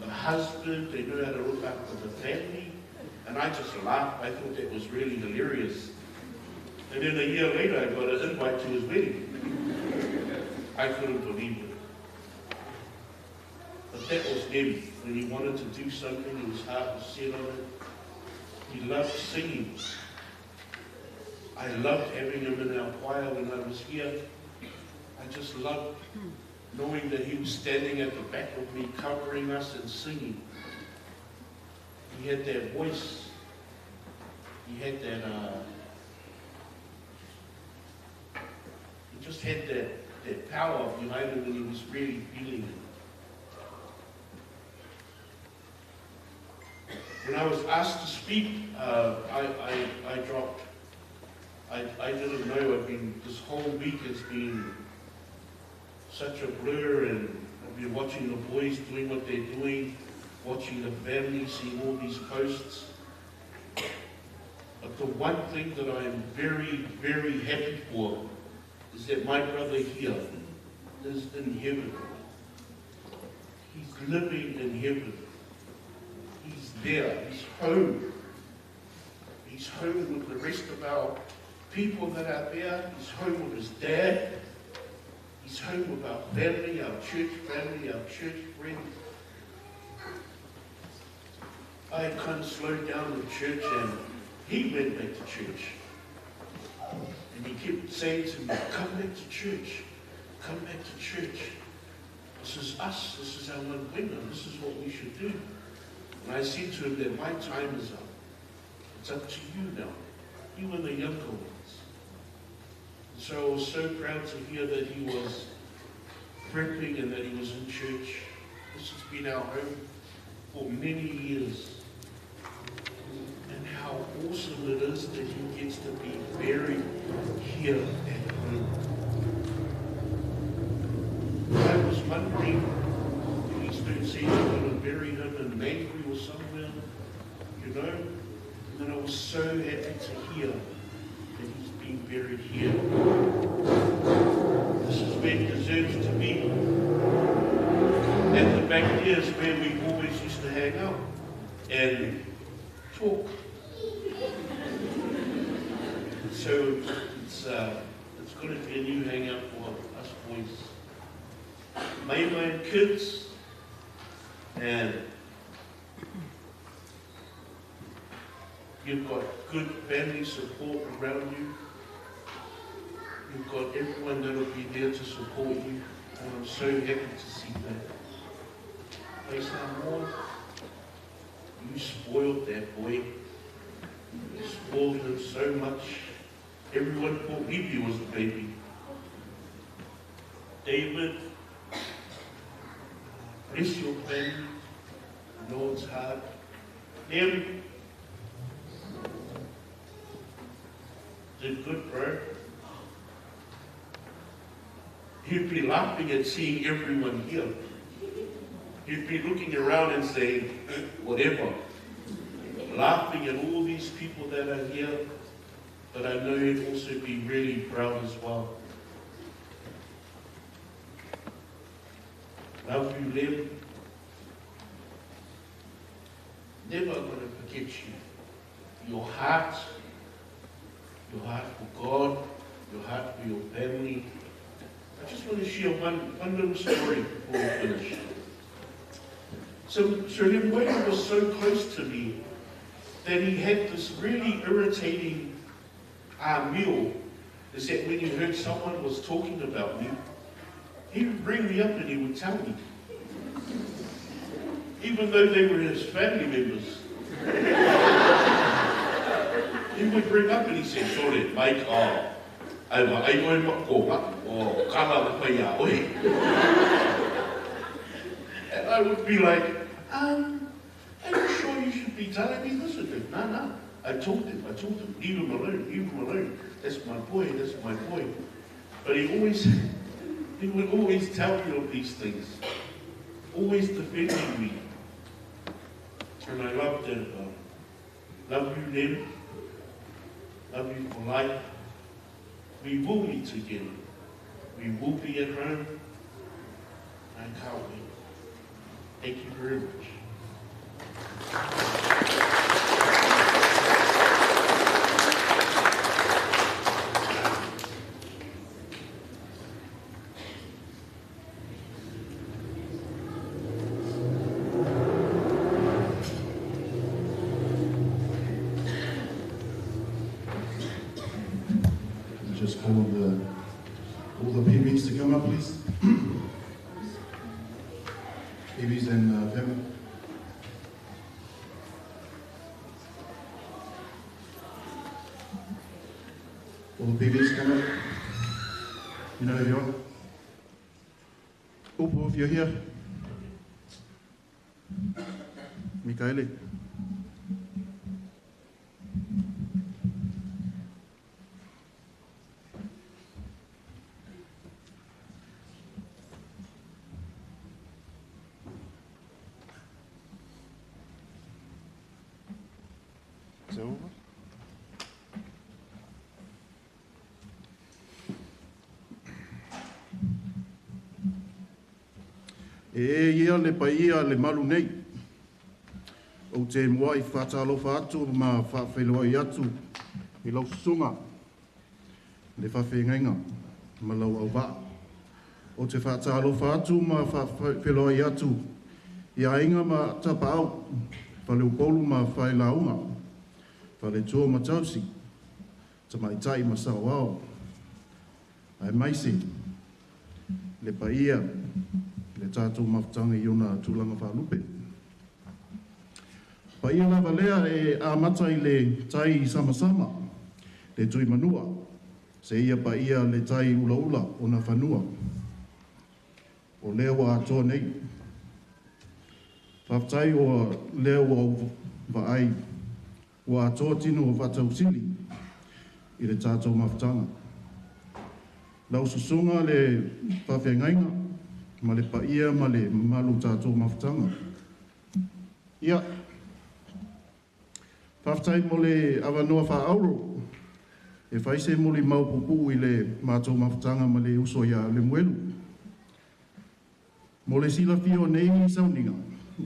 the husband. They know how to look after the family. And I just laughed. I thought that was really hilarious. And then a year later, I got an invite to his wedding. I couldn't believe it. But that was him. When he wanted to do something, his heart was set on it. He loved singing. I loved having him in our choir when I was here. I just loved knowing that he was standing at the back of me, covering us and singing. He had that voice. He had that, he just had that power behind him when he was really feeling it. When I was asked to speak, I dropped. I didn't know. This whole week has been such a blur, and I've been watching the boys doing what they're doing, watching the family, seeing all these posts. But the one thing that I am very, very happy for is that my brother here is in heaven. He's living in heaven. He's there. He's home. He's home with the rest of our people that are there. He's home with his dad. He's home with our family, our church friends. I kind of slowed down the church and he went back to church. And he kept saying to me, come back to church. Come back to church. This is us. This is our one winner. This is what we should do. And I said to him that my time is up. It's up to you now. You and the younger ones. So I was so proud to hear that he was prepping and that he was in church. This has been our home for many years. And how awesome it is that he gets to be buried here at home. I was wondering, please don't say you're going to bury him in Mangry or somewhere, you know? And then I was so happy to hear that he's being buried here. This is where he deserves to be. At the back here is where we always used to hang out and talk. So it's going to be a new hangout for us boys. My kids, and you've got good family support around you. You've got everyone that will be there to support you, and I'm so happy to see that. More, you spoiled that boy. You spoiled him so much. Everyone thought he was a baby. David, bless your family. I know it's hard. Them did good, bro. You'd be laughing at seeing everyone here. You'd be looking around and saying, whatever. Laughing at all these people that are here, but I know you'd also be really proud as well. Love you, Lem. Never going to forget you. Your heart for God, your heart for your family. I just want to share one little story before we finish. So Lemuelu was so close to me that he had this really irritating meal, is that when he heard someone was talking about me, he would bring me up and he would tell me, even though they were his family members. He would bring up and he said, sorry, Mike, and I would be like, are you sure you should be telling me this? No. I told him, leave him alone. That's my boy. But he would always tell me of these things, always defending me. And I love that. Love you, Lem. Love you for life. We will be together. We will be at home. I can't wait. Thank you very much. Just call all the PBs to come up, please. PBs and family. All the PBs come up. You know who you are. Upo, if you're here. Mikaeli. Is it over? Ia le paia le malu nei. O te mua I whatalofa atu ma whawheloa I atu I lau sunga le whawhengainga ma lau au waa. O te whatalofa atu ma whawheloa I atu I ainga ma tapa au whaleu polu ma whailaunga whale tua ma tausi ta mai tai ma sawao. Ai maisi le paia le tātou mawhtanga I ona tūlanga whalupe. Pa ia lava lea e āmata I le tai sama, le tui manua, se ia pa ia le tai ula o na whanua. O lea wa atoa nei. Whaftai o lea wa vaai, wa atoa tino o whatau sili I le tātou mawhtanga. Lau susunga le whawhengainga, ma le paia ma le malu tātou mawhtanga. Ia, whaftai mo le awanoa whaauro, e whaise mo le maupupu I le mātou mawhtanga ma le uso ia Lemuelu. Mo le sila fio nei ni sauninga,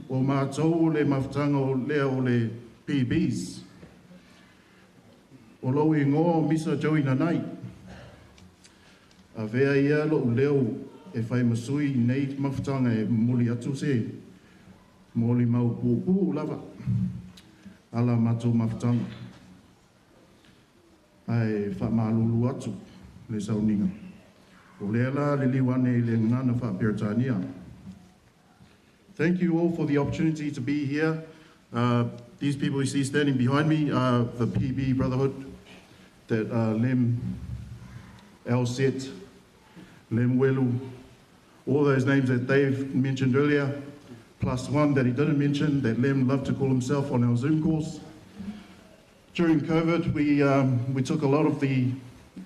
o mātou le mawhtanga o lea o le PBs. O lau I ngō misa Joey Nanai, a vea ia lo leo e whai masui nei mawhtanga e muli atu se, moli maupupu lava. Ala mātou mawhtanga. Ai whamalulu atu. le sauninga. O le ala le liwane le ngana whaperatania. Thank you all for the opportunity to be here. These people you see standing behind me are the PB Brotherhood that Lem, Set, LEMUELU, all those names that Dave mentioned earlier, plus one that he didn't mention that Lem loved to call himself on our Zoom calls. During COVID, we took a lot of the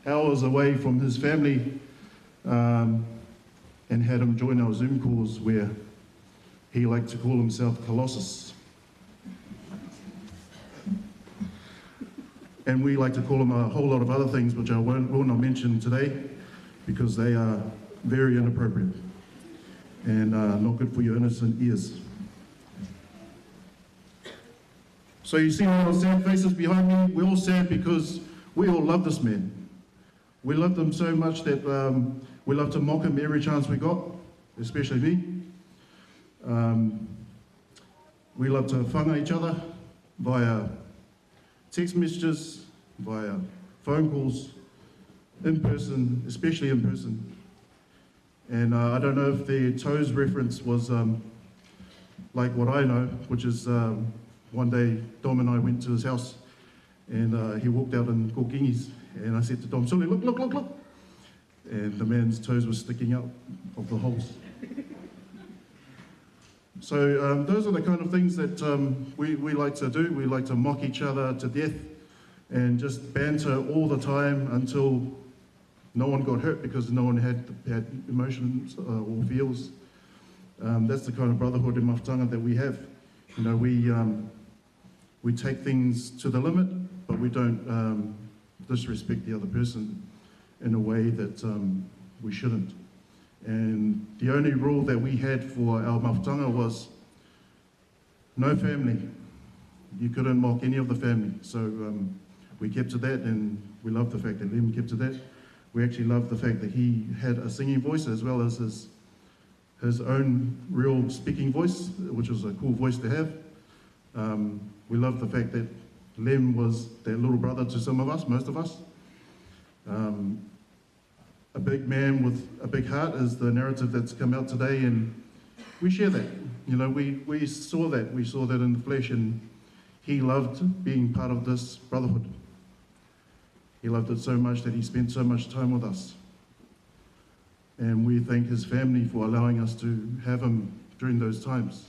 hours away from his family and had him join our Zoom calls where he liked to call himself Colossus. And we like to call him a whole lot of other things which I will not mention today because they are very inappropriate and not good for your innocent ears. So you see all those sad faces behind me? We're all sad because we all love this man. We love him so much that we love to mock him every chance we got, especially me. We love to whanga each other via text messages, via phone calls, in person, especially in person. And I don't know if the toes reference was like what I know, which is one day Dom and I went to his house and he walked out in Kokingis and I said to Dom, Suli, look, look, look, look. And the man's toes were sticking out of the holes. So those are the kind of things that we like to do. We like to mock each other to death and just banter all the time until no one got hurt because no one had emotions or feels. That's the kind of brotherhood in Mafatanga that we have. You know, we take things to the limit, but we don't disrespect the other person in a way that we shouldn't. And the only rule that we had for our Mafatanga was no family. You couldn't mock any of the family. So we kept to that, and we love the fact that Lem kept to that. We actually love the fact that he had a singing voice as well as his own real speaking voice, which was a cool voice to have. We love the fact that Lem was their little brother to some of us, most of us. A big man with a big heart is the narrative that's come out today, and we share that. You know, we saw that. We saw that in the flesh, and he loved being part of this brotherhood. He loved it so much that he spent so much time with us. And we thank his family for allowing us to have him during those times.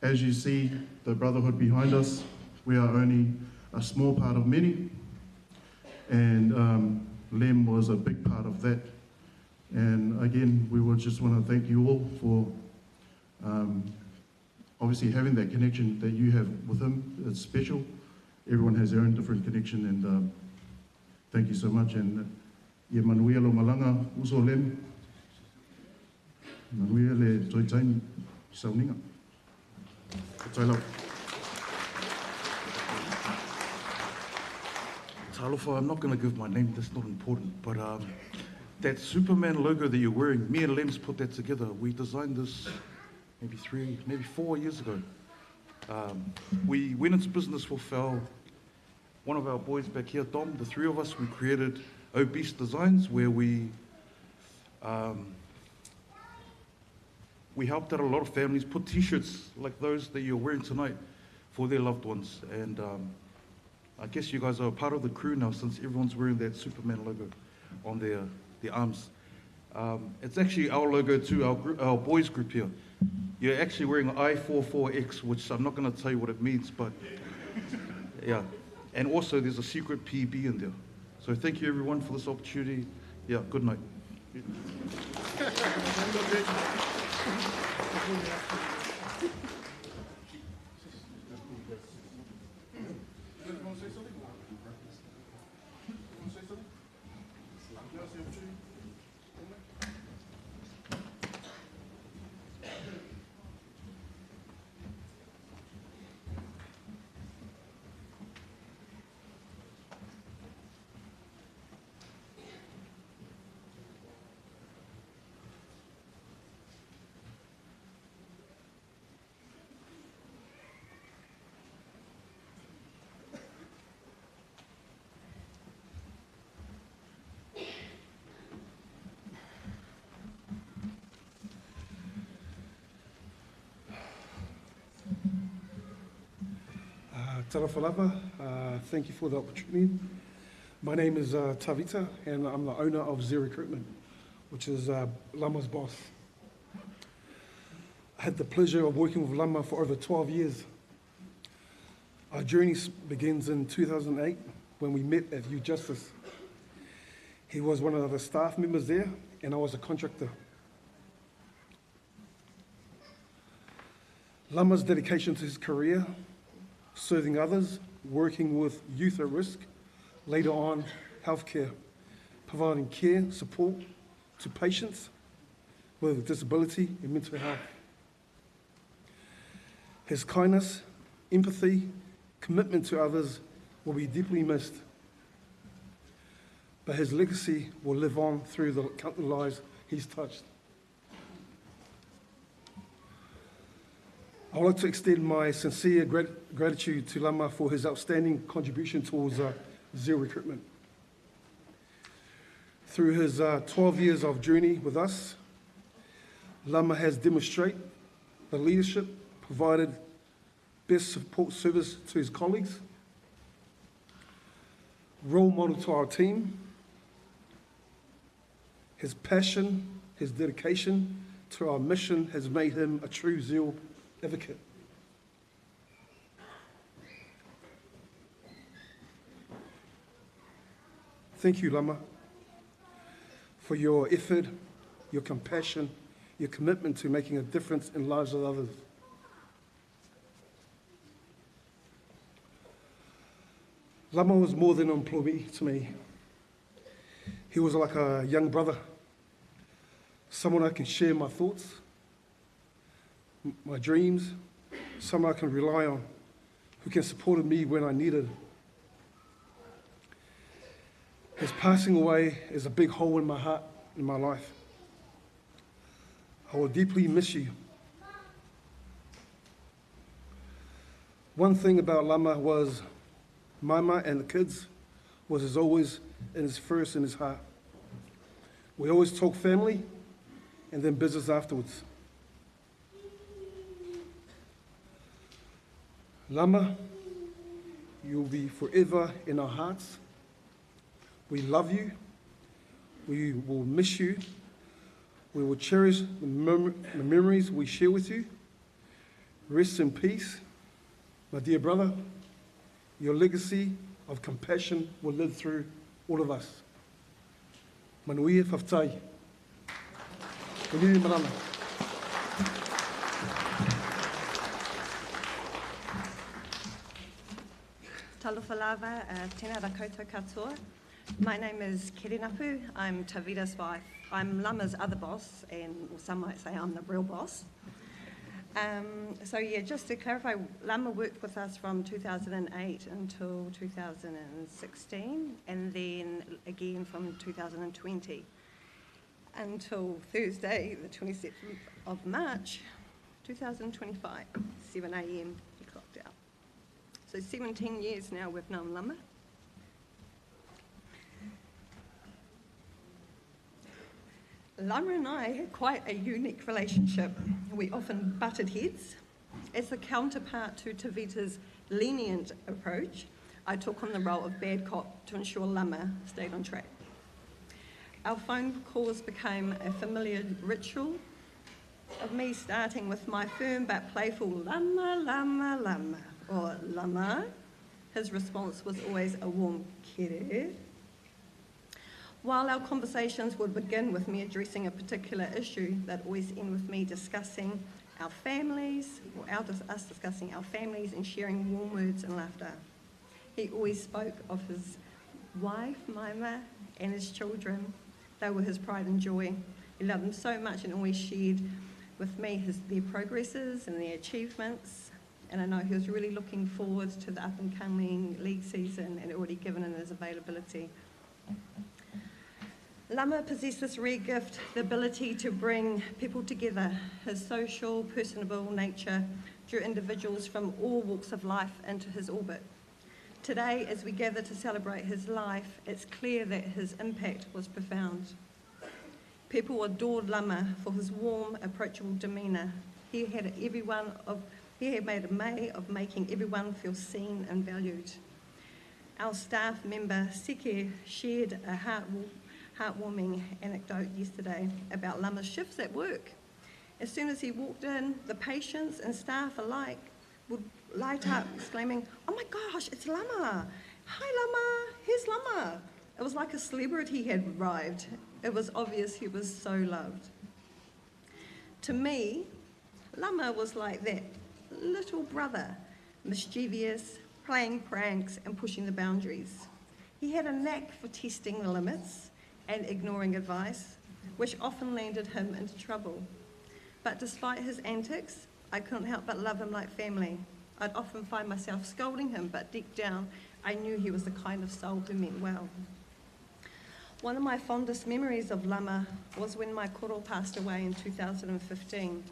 As you see, the brotherhood behind us, we are only a small part of many. And Lem was a big part of that. And again, we would just want to thank you all for obviously having that connection that you have with him. It's special. Everyone has their own different connection, and thank you so much. And ye manuia lo malanga uso Lem. Manuia le toi taimi sauninga. Talofa, I'm not going to give my name, that's not important, but that Superman logo that you're wearing, me and Lems put that together. We designed this maybe 4 years ago. We went into business with one of our boys back here, Dom. The three of us, we created Obese Designs, where we helped out a lot of families put t-shirts like those that you're wearing tonight for their loved ones. And I guess you guys are a part of the crew now since everyone's wearing that Superman logo on their arms. It's actually our logo too, our boys group here. You're actually wearing an I44X, which I'm not going to tell you what it means, but yeah. And also there's a secret PB in there. So thank you everyone for this opportunity. Yeah, good night. Tarafalava, thank you for the opportunity. My name is Tavita, and I'm the owner of Z Recruitment, which is Lama's boss. I had the pleasure of working with Lama for over 12 years. Our journey begins in 2008 when we met at Youth Justice. He was one of the staff members there, and I was a contractor. Lama's dedication to his career, serving others, working with youth at risk, later on healthcare, providing care, support to patients with disability and mental health. His kindness, empathy, commitment to others will be deeply missed, but his legacy will live on through the countless lives he's touched. I would like to extend my sincere gratitude to Lama for his outstanding contribution towards Z Recruitment. Through his 12 years of journey with us, Lama has demonstrated the leadership, provided best support service to his colleagues, role model to our team. His passion, his dedication to our mission has made him a true zeal advocate. Thank you, Lama, for your effort, your compassion, your commitment to making a difference in the lives of others. Lama was more than an employee to me. He was like a young brother, someone I can share my thoughts, my dreams, someone I can rely on, who can support me when I needed. His passing away is a big hole in my heart, in my life. I will deeply miss you. One thing about Lama was Mama and the kids was as always in his first in his heart. We always talk family and then business afterwards. Lama, you'll be forever in our hearts. We love you. We will miss you. We will cherish the memories we share with you. Rest in peace, my dear brother. Your legacy of compassion will live through all of us. Manuia whaftai. Manuia marama. Talofalava, tēnā ra koutou katoa. My name is Kirinapu. I'm Tavita's wife. I'm Lama's other boss, and some might say I'm the real boss. So yeah, just to clarify, Lama worked with us from 2008 until 2016, and then again from 2020 until Thursday, the 27th of March, 2025, 7 a.m. he clocked out. So 17 years now we've known Lama. Lama and I had quite a unique relationship. We often butted heads. As a counterpart to Tavita's lenient approach, I took on the role of bad cop to ensure Lama stayed on track. Our phone calls became a familiar ritual of me starting with my firm but playful Lama, Lama, Lama, or Lama. His response was always a warm kere. While our conversations would begin with me addressing a particular issue, they'd always end with me discussing our families, or us discussing our families and sharing warm words and laughter. He always spoke of his wife, Maima, and his children. They were his pride and joy. He loved them so much and always shared with me their progresses and their achievements. And I know he was really looking forward to the up-and-coming league season and already given in his availability. Lama possessed this rare gift, the ability to bring people together. His social, personable nature drew individuals from all walks of life into his orbit. Today, as we gather to celebrate his life, it's clear that his impact was profound. People adored Lama for his warm, approachable demeanour. He had every one of He had made a may of making everyone feel seen and valued. Our staff member, Seke, shared a heartwarming anecdote yesterday about Lama's shifts at work. As soon as he walked in, the patients and staff alike would light up, exclaiming, "Oh my gosh, it's Lama! Hi Lama, here's Lama!" It was like a celebrity had arrived. It was obvious he was so loved. To me, Lama was like that little brother, mischievous, playing pranks and pushing the boundaries. He had a knack for testing the limits and ignoring advice, which often landed him into trouble. But despite his antics, I couldn't help but love him like family. I'd often find myself scolding him, but deep down, I knew he was the kind of soul who meant well. One of my fondest memories of Lama was when my koro passed away in 2015.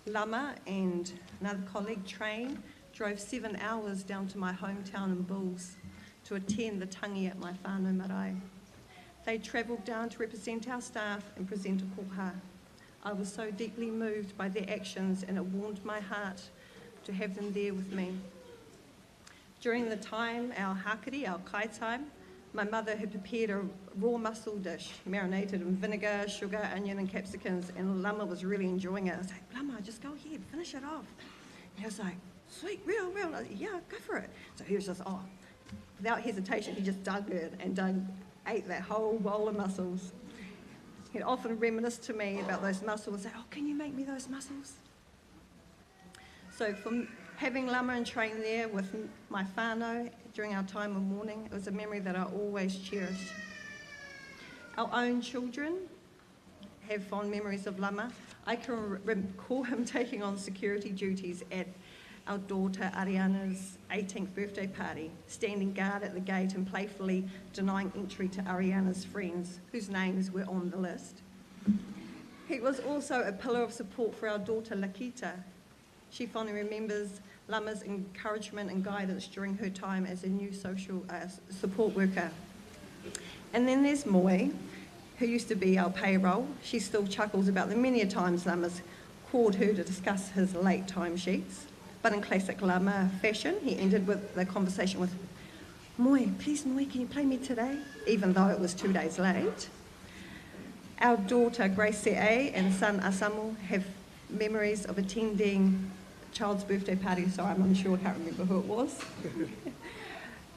Lama and another colleague, Train, drove 7 hours down to my hometown in Bulls to attend the tangi at my whānau marae. They travelled down to represent our staff and present a koha. I was so deeply moved by their actions, and it warmed my heart to have them there with me. During the time, our hakari, our kai time, my mother had prepared a raw mussel dish, marinated in vinegar, sugar, onion and capsicums, and Lama was really enjoying it. I was like, "Lama, just go ahead, finish it off." And he was like, "Sweet, real." I was like, "Yeah, go for it." So he was just, without hesitation, he just dug it and ate that whole bowl of mussels. He'd often reminisce to me about those mussels and say, "Oh, can you make me those mussels?" So from having Lama and Train there with my whānau during our time of mourning, it was a memory that I always cherish. Our own children have fond memories of Lama. I can recall him taking on security duties at our daughter Ariana's 18th birthday party, standing guard at the gate and playfully denying entry to Ariana's friends, whose names were on the list. He was also a pillar of support for our daughter Lakita. She fondly remembers Lama's encouragement and guidance during her time as a new social support worker. And then there's Moy, who used to be our payroll. She still chuckles about the many a times Lama's called her to discuss his late timesheets. But in classic Lama fashion, he ended with the conversation with, "Moy, please Moy, can you play me today?" Even though it was 2 days late. Our daughter Grace Se'e and son Asamu have memories of attending a child's birthday party, so I'm unsure, I can't remember who it was.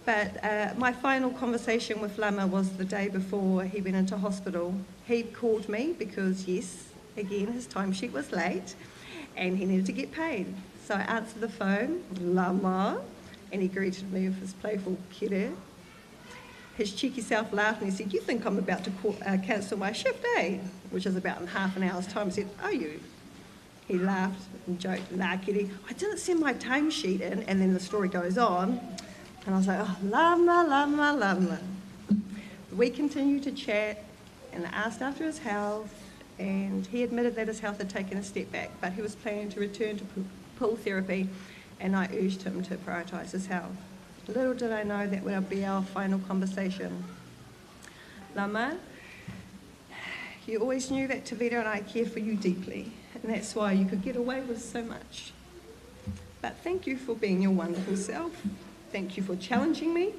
But my final conversation with Lama was the day before he went into hospital. He called me because, yes, again, his timesheet was late and he needed to get paid. So I answered the phone, "Lama," and he greeted me with his playful kere. His cheeky self laughed and he said, "You think I'm about to cancel my shift, eh?" Which is about in half an hour's time. I said, "Are you?" He laughed and joked, "Nah, kiddie, I didn't send my timesheet in," and then the story goes on. And I was like, "Oh, Lama, Lama, Lama." We continued to chat and asked after his health, and he admitted that his health had taken a step back, but he was planning to return to pool therapy, and I urged him to prioritise his health. Little did I know that would be our final conversation. Lama, you always knew that Tavita and I cared for you deeply, and that's why you could get away with so much. But thank you for being your wonderful self. Thank you for challenging me.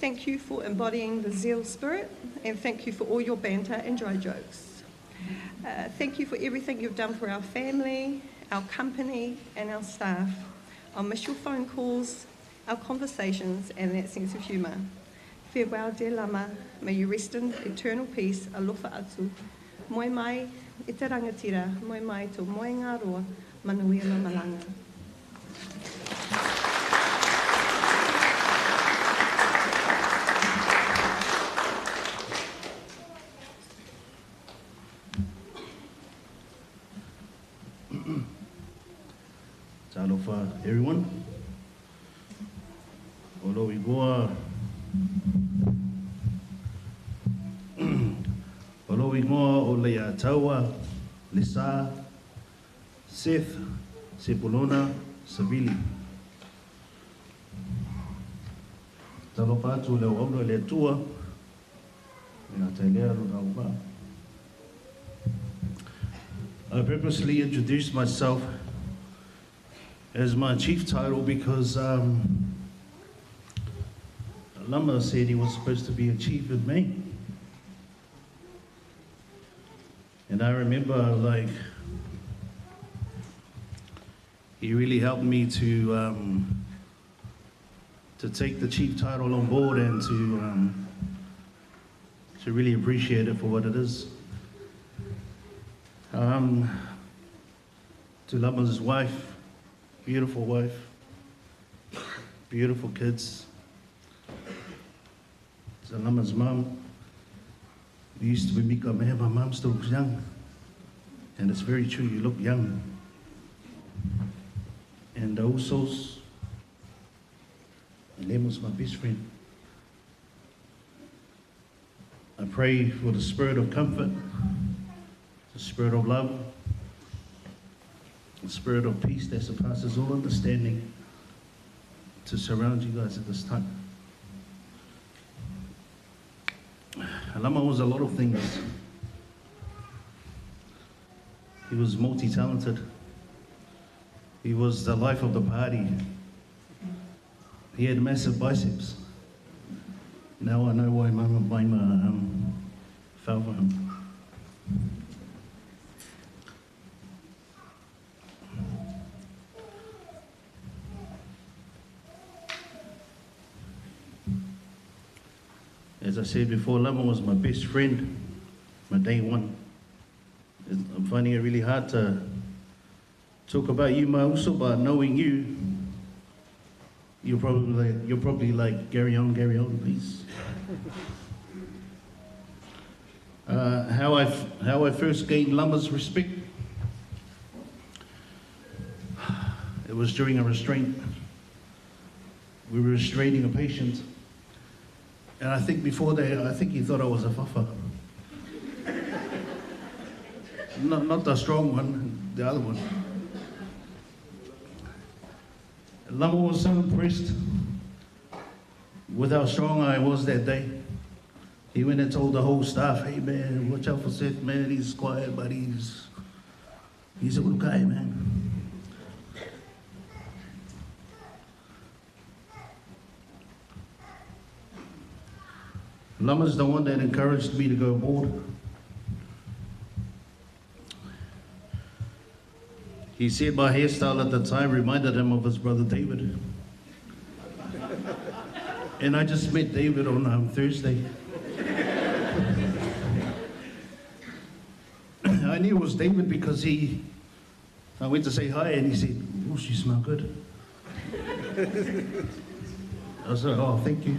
Thank you for embodying the Zeal spirit, and thank you for all your banter and dry jokes. Thank you for everything you've done for our family, our company, and our staff. I'll miss your phone calls, our conversations, and that sense of humour. Farewell, dear Lama. May you rest in eternal peace. Alofa atu. Moe mai i te rangatira. Moe mai tō moe ngā roa. Manuia no malanga. Talofa, everyone. Olo i goa. Olo i goa o lea taua, Lisa, Seth, Sepulona, Savili. Talofa atu leo auno lea tua. Mena tailea runa uba. I purposely introduced myself as my chief title because Lama said he was supposed to be a chief with me. And I remember, like, he really helped me to take the chief title on board and to really appreciate it for what it is. To Lama's wife, beautiful wife, beautiful kids. To Lama's mom, we used to be Mika, man, my mom still looks young. And it's very true, you look young. And the Usos, Lem was my best friend. I pray for the spirit of comfort, the spirit of love, the spirit of peace that surpasses all understanding to surround you guys at this time. Lama was a lot of things. He was multi-talented. He was the life of the party. He had massive biceps. Now I know why Mama Baima fell for him. As I said before, Lama was my best friend, my day one. I'm finding it really hard to talk about you, Mauso, but knowing you, you're probably like, carry on, please. How I first gained Lama's respect, it was during a restraint. We were restraining a patient. And I think before that, I think he thought I was a fafa. Not the strong one, the other one. Lama was so impressed with how strong I was that day. He went and told the whole staff, hey man, watch out for Seth, man, he's quiet, but he's a good guy, man. Lama's the one that encouraged me to go aboard. He said my hairstyle at the time reminded him of his brother David. And I just met David on Thursday. I knew it was David because I went to say hi and he said, oh, you smell good. I said, oh, thank you.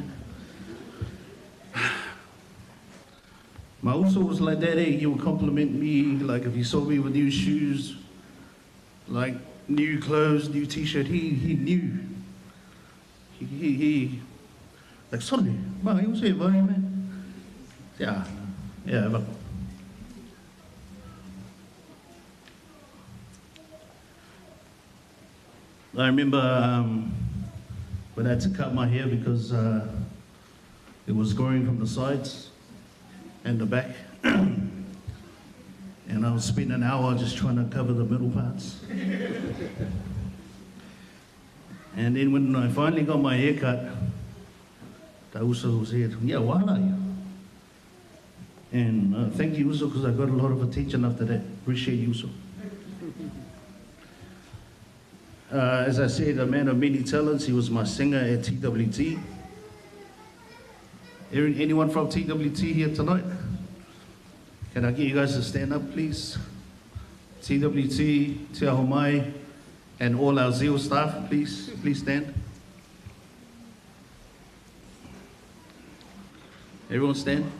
My also was like that, he would compliment me, like if he saw me with new shoes, like new clothes, new t-shirt, he knew. He like, sorry, man, you say, man. Yeah, but. I remember when I had to cut my hair because it was growing from the sides and the back. And I was spending an hour just trying to cover the middle parts. And then when I finally got my hair cut, the Uso said, yeah, why are you? And thank you, Uso, because I got a lot of attention after that. Appreciate you, Uso. As I said, a man of many talents. He was my singer at TWT. Anyone from TWT here tonight? Can I get you guys to stand up, please? TWT, Te Ahomai, and all our Zeal staff, please stand. Everyone stand.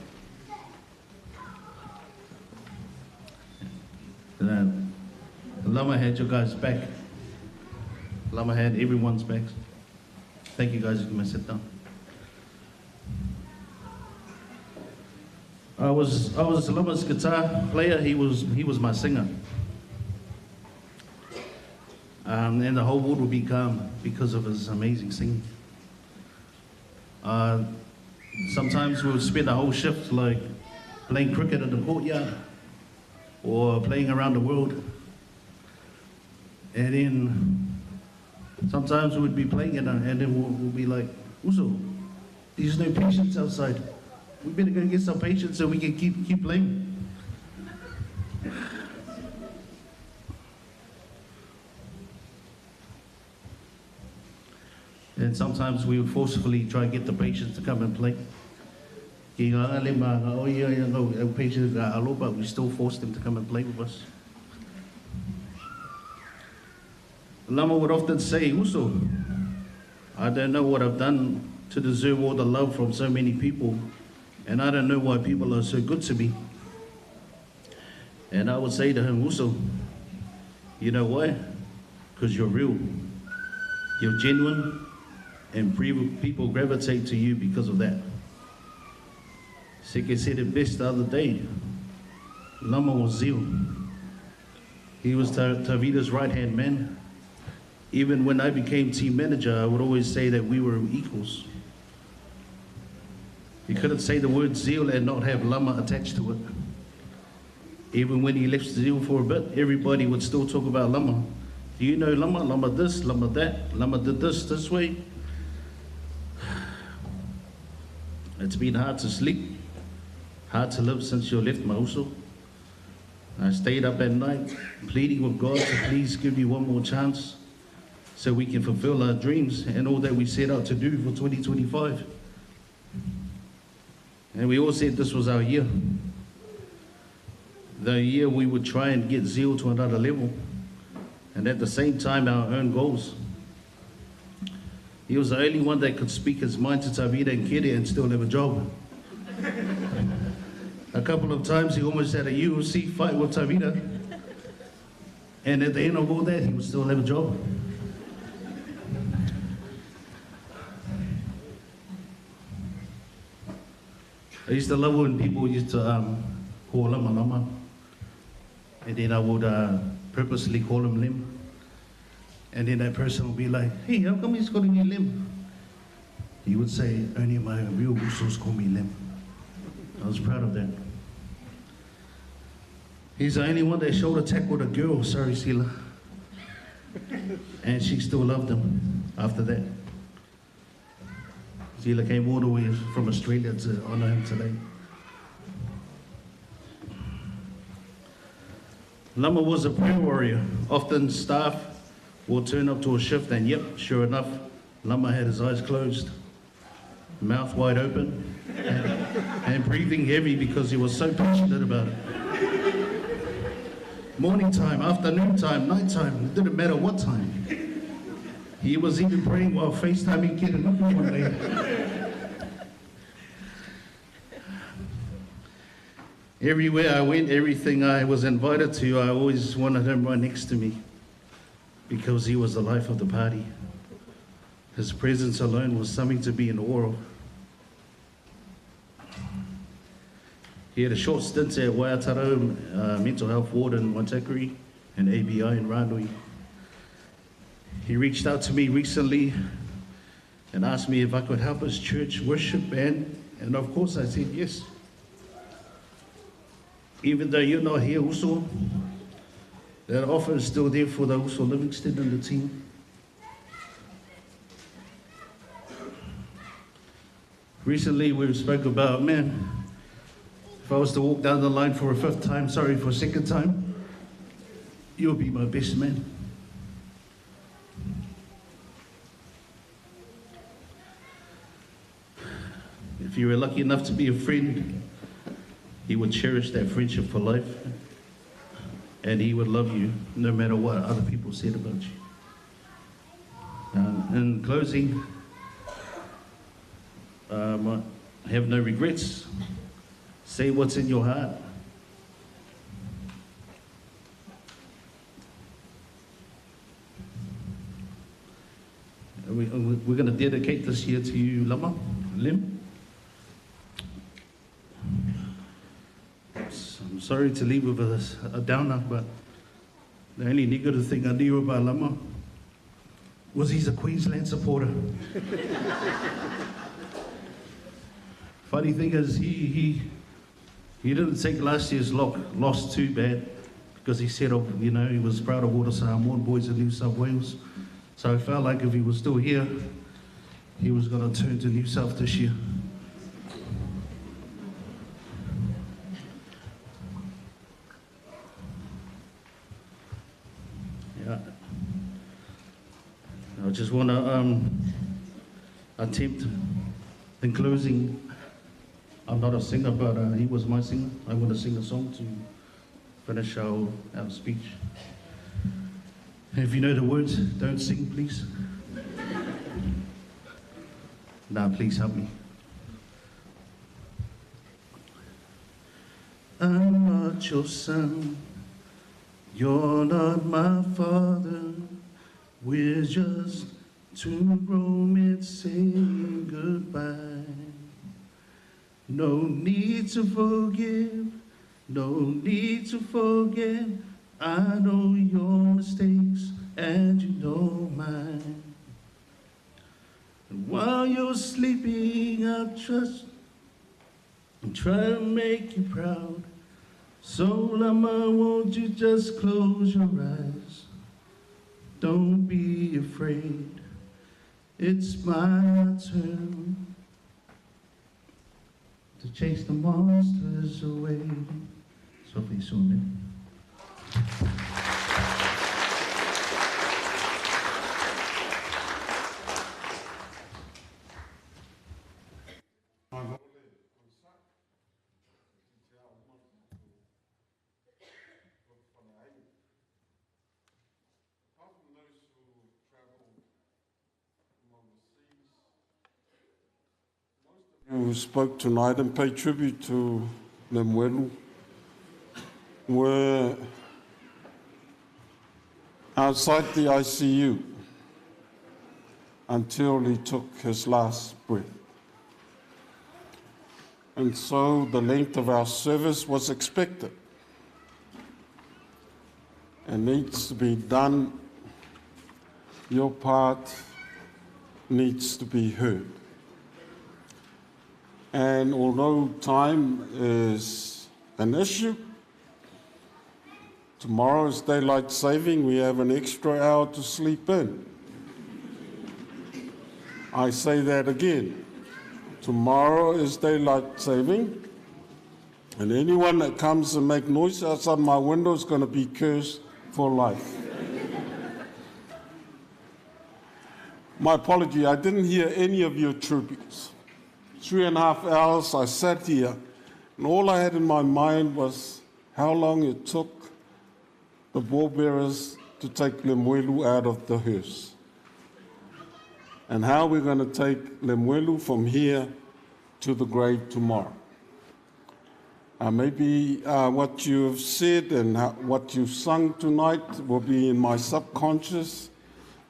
Lama had your guys' back. Lama had everyone's backs. Thank you guys, you can sit down. I was Lama's guitar player, he was my singer. And the whole world would be calm because of his amazing singing. Sometimes we would spend a whole shift like playing cricket in the courtyard or playing around the world. And then Sometimes we'd be playing and then we'll be like, Uso, there's no patience outside. We better go get some patience so we can keep playing. And sometimes we would forcefully try and get the patients to come and play. But we still forced them to come and play with us. Lama would often say, Uso, I don't know what I've done to deserve all the love from so many people, and I don't know why people are so good to me. And I would say to him, Uso, you know why? Because you're real, you're genuine, and people gravitate to you because of that. Seke said it best the other day. Lama was zeal. He was Tavita's right-hand man. Even when I became team manager, I would always say that we were equals. You couldn't say the word zeal and not have Lama attached to it. Even when he left zeal for a bit, everybody would still talk about Lama. Do you know Lama? Lama this, Lama that, Lama did this way. It's been hard to sleep, hard to live since you left Mauso. I stayed up at night, pleading with God to please give you one more chance so we can fulfill our dreams and all that we set out to do for 2025. And we all said this was our year. The year we would try and get zeal to another level, and at the same time our own goals. He was the only one that could speak his mind to Tavita and Kere and still have a job. A couple of times he almost had a UFC fight with Tavita, and at the end of all that, he would still have a job. I used to love when people used to call him Lama, and then I would purposely call him Lem. And then that person would be like, hey, how come he's calling you Lem? He would say, only my real Usos call me Lem. I was proud of that. He's the only one that shoulder tackled a girl, sorry Sila. And she still loved him after that. Sila came all the way from Australia to honor him today. Lama was a prayer warrior. Often staff will turn up to a shift and yep, sure enough, Lama had his eyes closed, mouth wide open, and breathing heavy because he was so passionate about it. Morning time, afternoon time, night time, it didn't matter what time. He was even praying while FaceTiming Kid and one day. Everywhere I went, everything I was invited to, I always wanted him right next to me because he was the life of the party. His presence alone was something to be in awe of. He had a short stint at Waiataro Mental Health Ward in Waitakere and ABI in Ranui. He reached out to me recently and asked me if I could help his church worship band, and of course I said yes. Even though you're not here, Uso, that offer is still there for the Uso Livingston and the team. Recently we spoke about, man, if I was to walk down the line for a fifth time, sorry, for a second time, you'll be my best man. If you were lucky enough to be a friend, he would cherish that friendship for life, and he would love you no matter what other people said about you. In closing, have no regrets. Say what's in your heart. We're going to dedicate this year to you, Lama, Lem. I'm sorry to leave with a downer, but the only negative thing I knew about Lama was he's a Queensland supporter. Funny thing is, he didn't take last year's loss too bad because he said, he was proud of all the Samoan boys in New South Wales. So I felt like if he was still here, he was going to turn to New South this year. Yeah. I just want to attempt, in closing, I'm not a singer, but he was my singer. I want to sing a song to finish our speech. If you know the words, don't sing, please. Now, please help me. I'm not your son, you're not my father. We're just two grown saying goodbye. No need to forgive, no need to forget. I know your mistakes and you know mine. And while you're sleeping, I'll trust and try to make you proud. So, Lama, won't you just close your eyes? Don't be afraid, it's my turn to chase the monsters away. Sophie Suman. Who spoke tonight and paid tribute to LEMUELU were outside the ICU until he took his last breath. And so the length of our service was expected and needs to be done. Your part needs to be heard. And although time is an issue, tomorrow is daylight saving, we have an extra hour to sleep in. I say that again. Tomorrow is daylight saving, and anyone that comes and make noise outside my window is going to be cursed for life. My apology, I didn't hear any of your tributes. 3.5 hours I sat here, and all I had in my mind was how long it took the pallbearers to take LEMUELU out of the hearse, and how we're going to take LEMUELU from here to the grave tomorrow. Maybe what you've said and what you've sung tonight will be in my subconscious.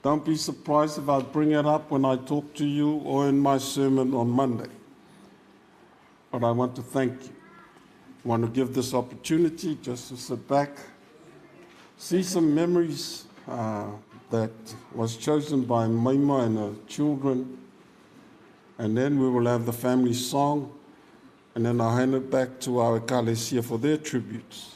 Don't be surprised if I bring it up when I talk to you or in my sermon on Monday. But I want to thank you. I want to give this opportunity just to sit back, see some memories that was chosen by Maima and her children, and then we will have the family song, and then I'll hand it back to our ecclesia for their tributes.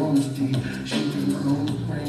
Honesty, she was my own friend.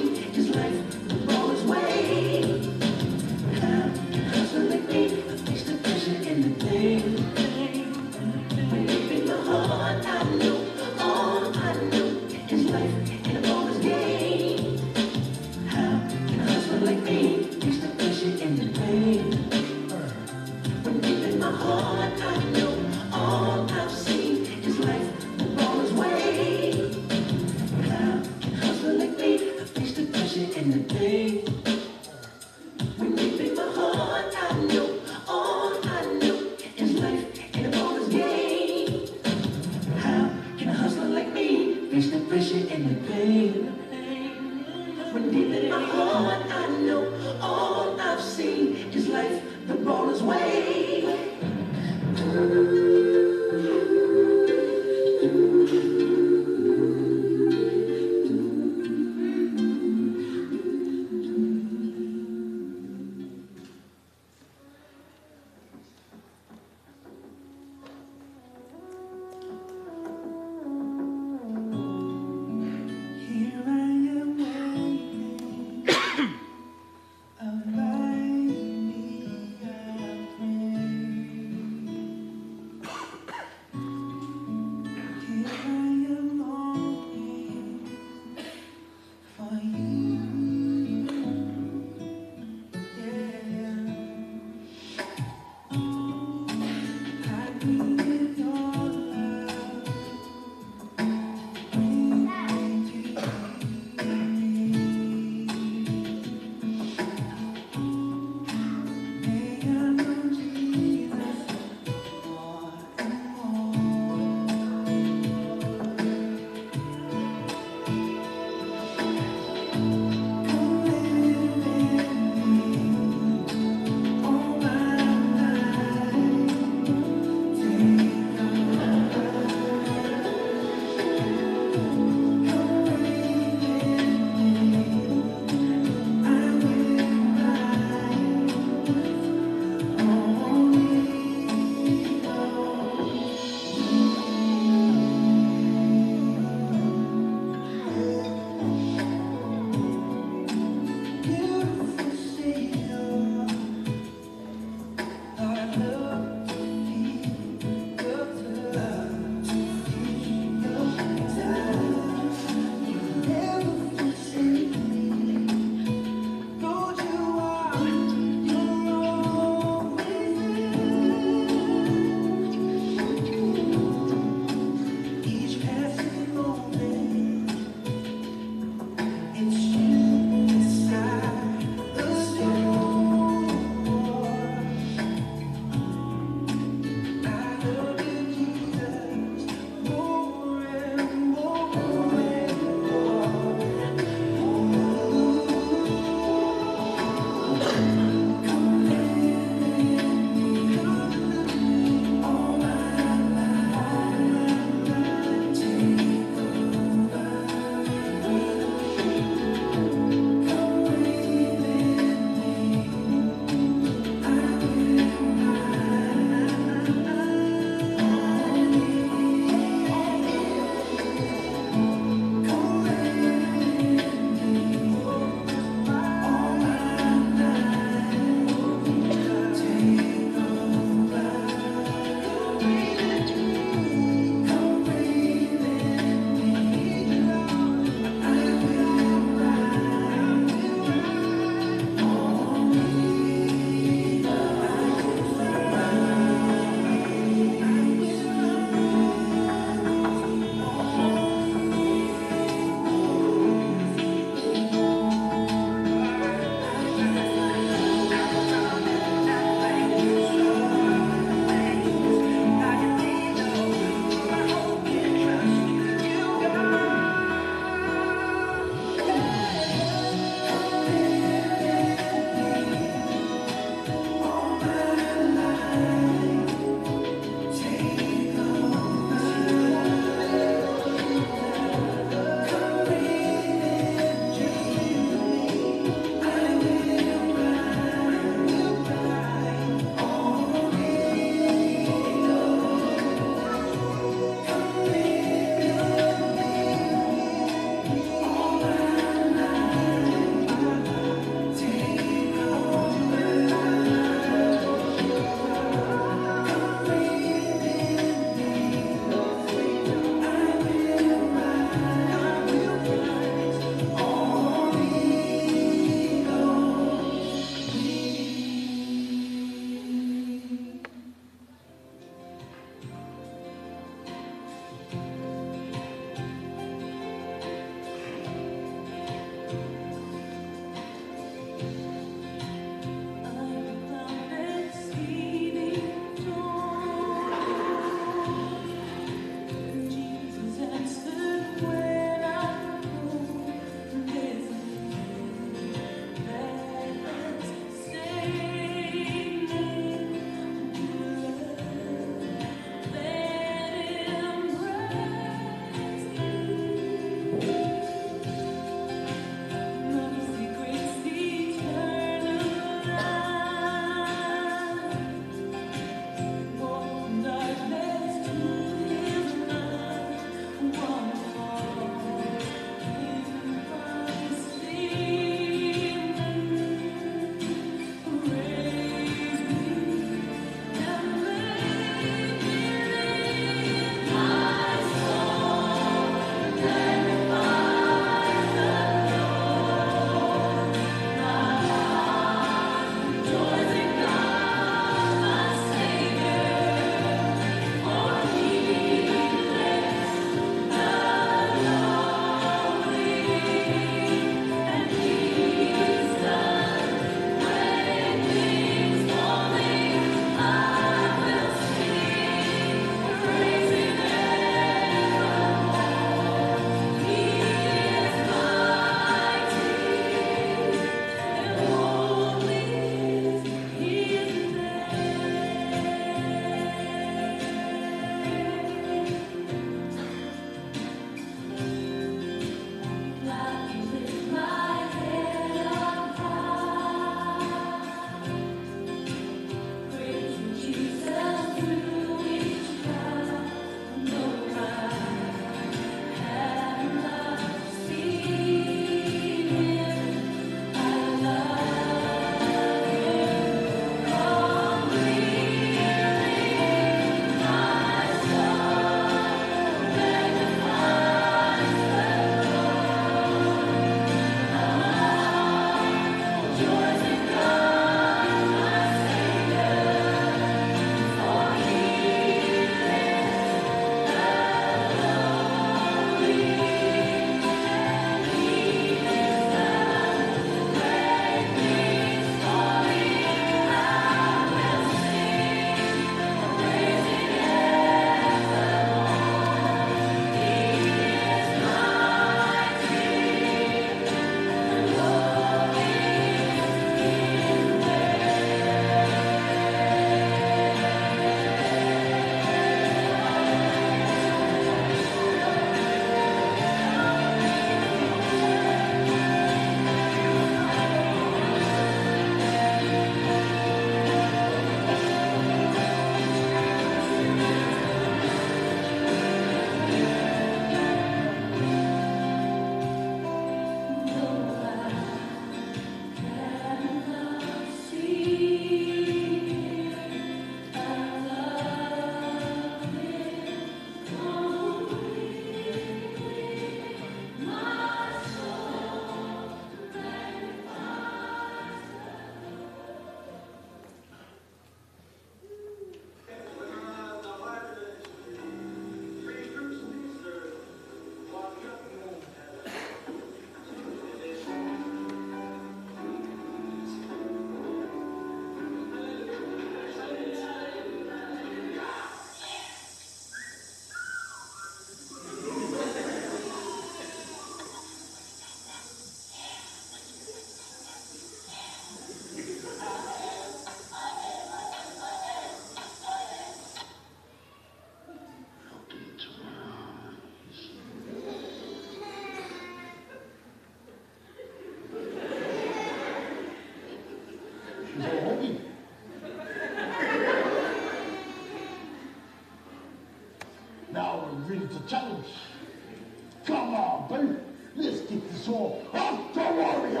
just a warrior.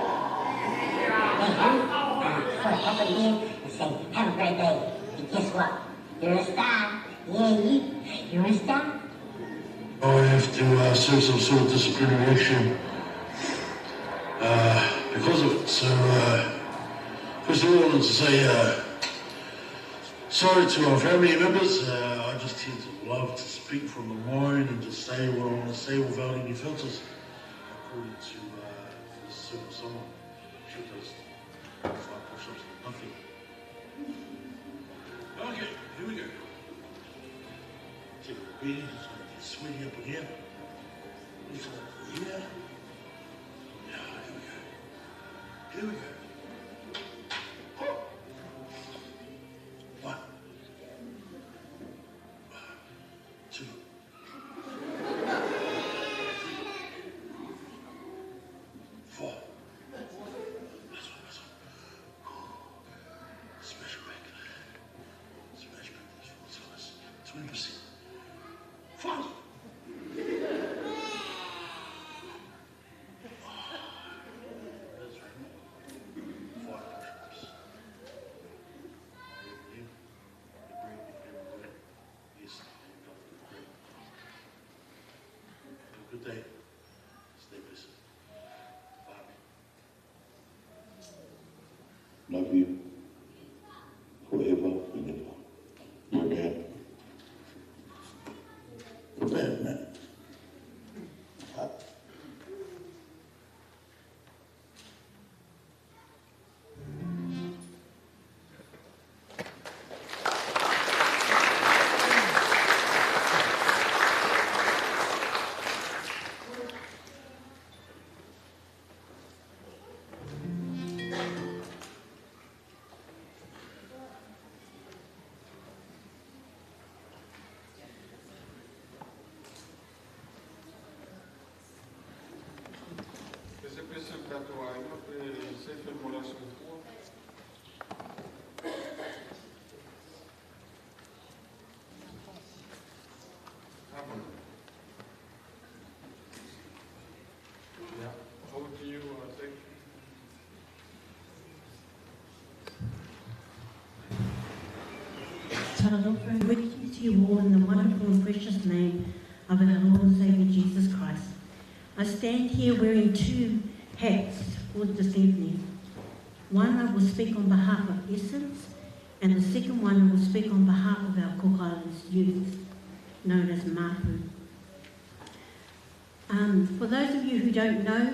Thank you for helping me and saying, have a great day. And guess what? You're a star. Yay, you're a star. I have to serve some sort of disciplinary action because of it. So, first of all, I want to say sorry to our family members. I just tend to love to speak from the mind and just say what I want to say without any filters. According to this certain someone, she does 5 push-ups and nothing. Okay, here we go. Take a beating, just gonna get sweaty up again. Lift it up here. Yeah, here we go. Here we go. Good day. Stay blessed. Bye. Love you forever and ever. My dad. Good day, man. Greetings to you all in the wonderful and precious name of our Lord and Saviour Jesus Christ. I stand here wearing 2 hats for this evening. One I will speak on behalf of Essence, and the second one I will speak on behalf of our Cook Islands youth, known as Mapu. For those of you who don't know,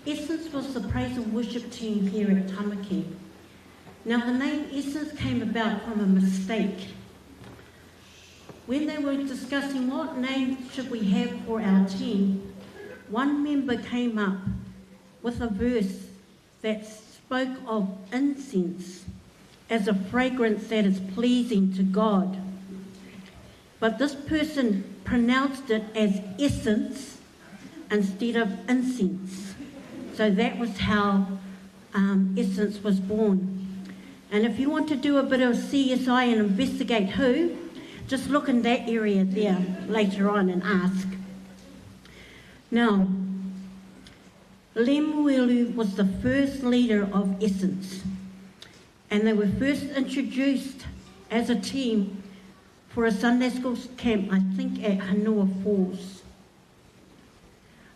Essence was the praise and worship team here at Tamaki. Now the name Essence came about from a mistake. When they were discussing what name should we have for our team, one member came up with a verse that spoke of incense as a fragrance that is pleasing to God. But this person pronounced it as essence instead of incense. So that was how Essence was born. And if you want to do a bit of CSI and investigate who, just look in that area there later on and ask. Now, LEMUELU was the first leader of Essence, and they were first introduced as a team for a Sunday school camp, I think at Hanua Falls.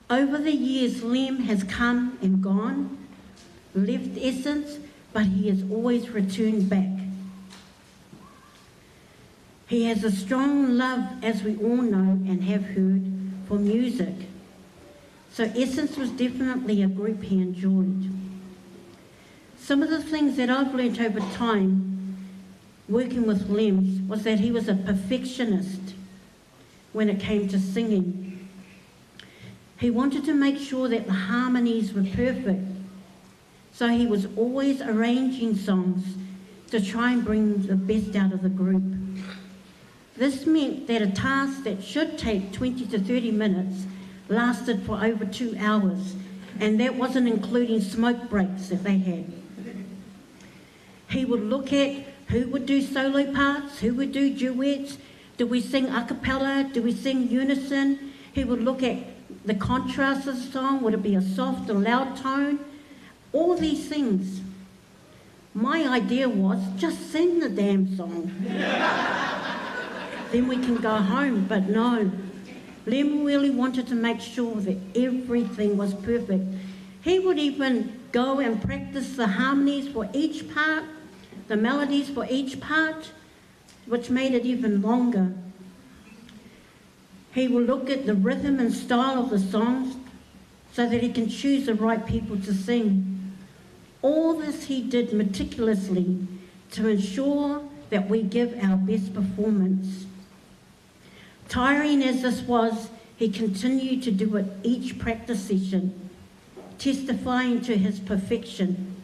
Over the years, Lem has come and gone, left Essence, but he has always returned back. He has a strong love, as we all know and have heard, for music. So Essence was definitely a group he enjoyed. Some of the things that I've learnt over time working with Lem was that he was a perfectionist when it came to singing. He wanted to make sure that the harmonies were perfect. So he was always arranging songs to try and bring the best out of the group. This meant that a task that should take 20 to 30 minutes lasted for over 2 hours, and that wasn't including smoke breaks that they had. He would look at who would do solo parts, who would do duets, do we sing a cappella, do we sing unison? He would look at the contrast of the song, would it be a soft or loud tone? All these things. My idea was just sing the damn song. Then we can go home, but no. Lemuelu wanted to make sure that everything was perfect. He would even go and practice the harmonies for each part, the melodies for each part, which made it even longer. He will look at the rhythm and style of the songs so that he can choose the right people to sing. All this he did meticulously to ensure that we give our best performance. Tiring as this was, he continued to do it each practice session, testifying to his perfection.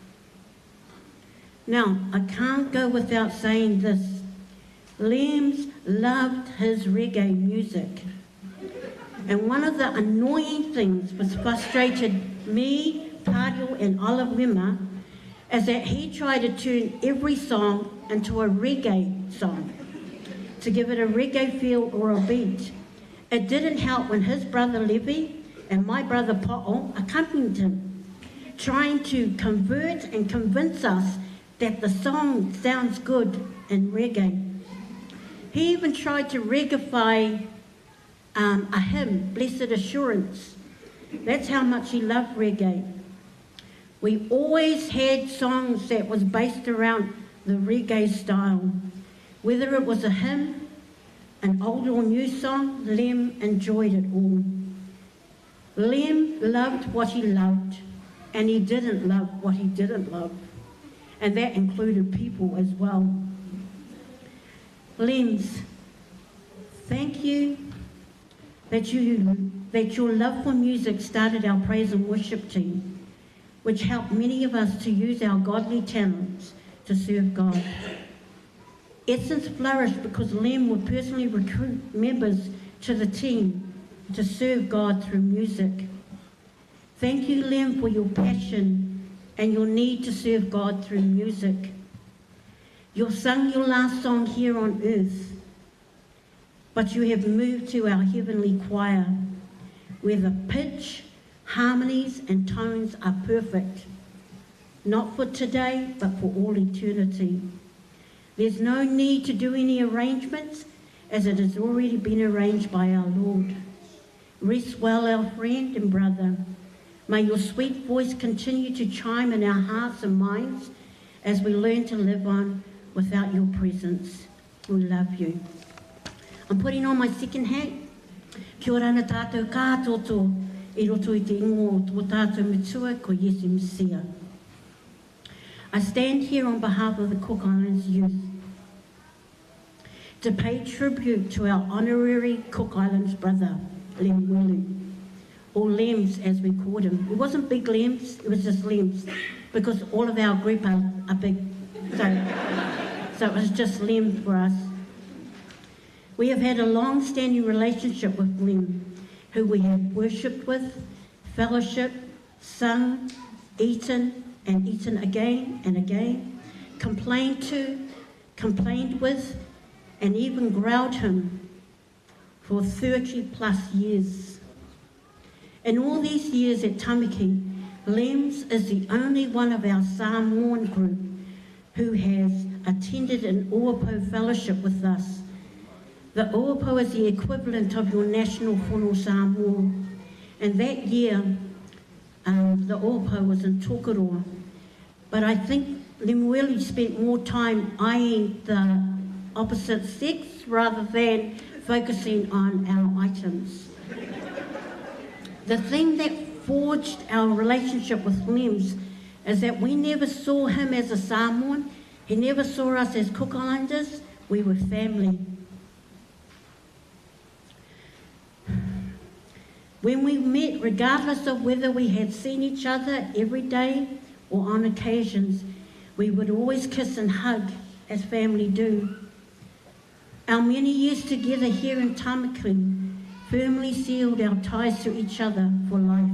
Now, I can't go without saying this. Lems loved his reggae music. And one of the annoying things which frustrated me, Tario and Olivema is that he tried to turn every song into a reggae song to give it a reggae feel or a beat. It didn't help when his brother Levy and my brother Po'o accompanied him, trying to convert and convince us that the song sounds good in reggae. He even tried to reggaify a hymn, Blessed Assurance. That's how much he loved reggae. We always had songs that was based around the reggae style. Whether it was a hymn, an old or new song, Lem enjoyed it all. Lem loved what he loved, and he didn't love what he didn't love. And that included people as well. Lems, thank you that your love for music started our praise and worship team, which helped many of us to use our godly talents to serve God. Essence flourished because Lem would personally recruit members to the team to serve God through music. Thank you, Lem, for your passion and your need to serve God through music. You sung your last song here on earth, but you have moved to our heavenly choir, where the pitch, harmonies and tones are perfect, not for today, but for all eternity. There's no need to do any arrangements, as it has already been arranged by our Lord. Rest well, our friend and brother. May your sweet voice continue to chime in our hearts and minds as we learn to live on without your presence. We love you. I'm putting on my second hat. Kia ora na tātou kātoto, I roto I te ingo o tō tātou mitua ko Yesu Mesia. I stand here on behalf of the Cook Islands youth to pay tribute to our honorary Cook Islands brother, Lemuelu, or Lems as we called him. It wasn't big Lems, it was just Lems, because all of our group are big, so it was just Lem for us. We have had a long-standing relationship with Lem, who we have worshipped with, fellowship, sung, eaten, and eaten again and again, complained to, complained with, and even growled him for 30 plus years. In all these years at Tamaki, Lems is the only one of our Samoan group who has attended an Uapo fellowship with us. The Uapo is the equivalent of your national whono Samoa, and that year the Uapo was in Tokoroa. But I think Lemuelu spent more time eyeing the opposite sex rather than focusing on our items. The thing that forged our relationship with Lems is that we never saw him as a Samoan. He never saw us as Cook Islanders. We were family. When we met, regardless of whether we had seen each other every day or on occasions, we would always kiss and hug, as family do. Our many years together here in Tamaki firmly sealed our ties to each other for life.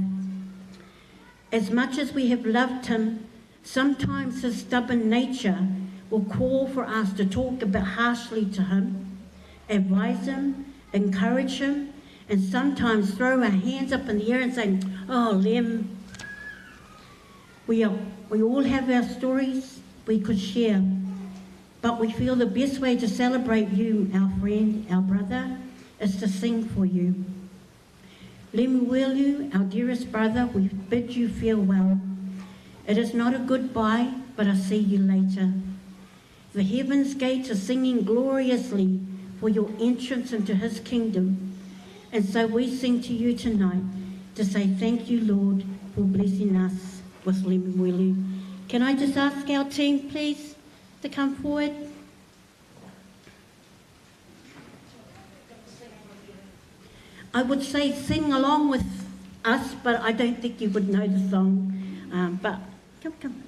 As much as we have loved him, sometimes his stubborn nature will call for us to talk a bit harshly to him, advise him, encourage him, and sometimes throw our hands up in the air and say, oh, Lem. We all have our stories we could share, but we feel the best way to celebrate you, our friend, our brother, is to sing for you. LEMUELU, our dearest brother, we bid you farewell. It is not a goodbye, but a see you later. The heaven's gates are singing gloriously for your entrance into his kingdom. And so we sing to you tonight to say thank you, Lord, for blessing us with LEMUELU. Can I just ask our team, please, to come forward? I would say sing along with us, but I don't think you would know the song. But come.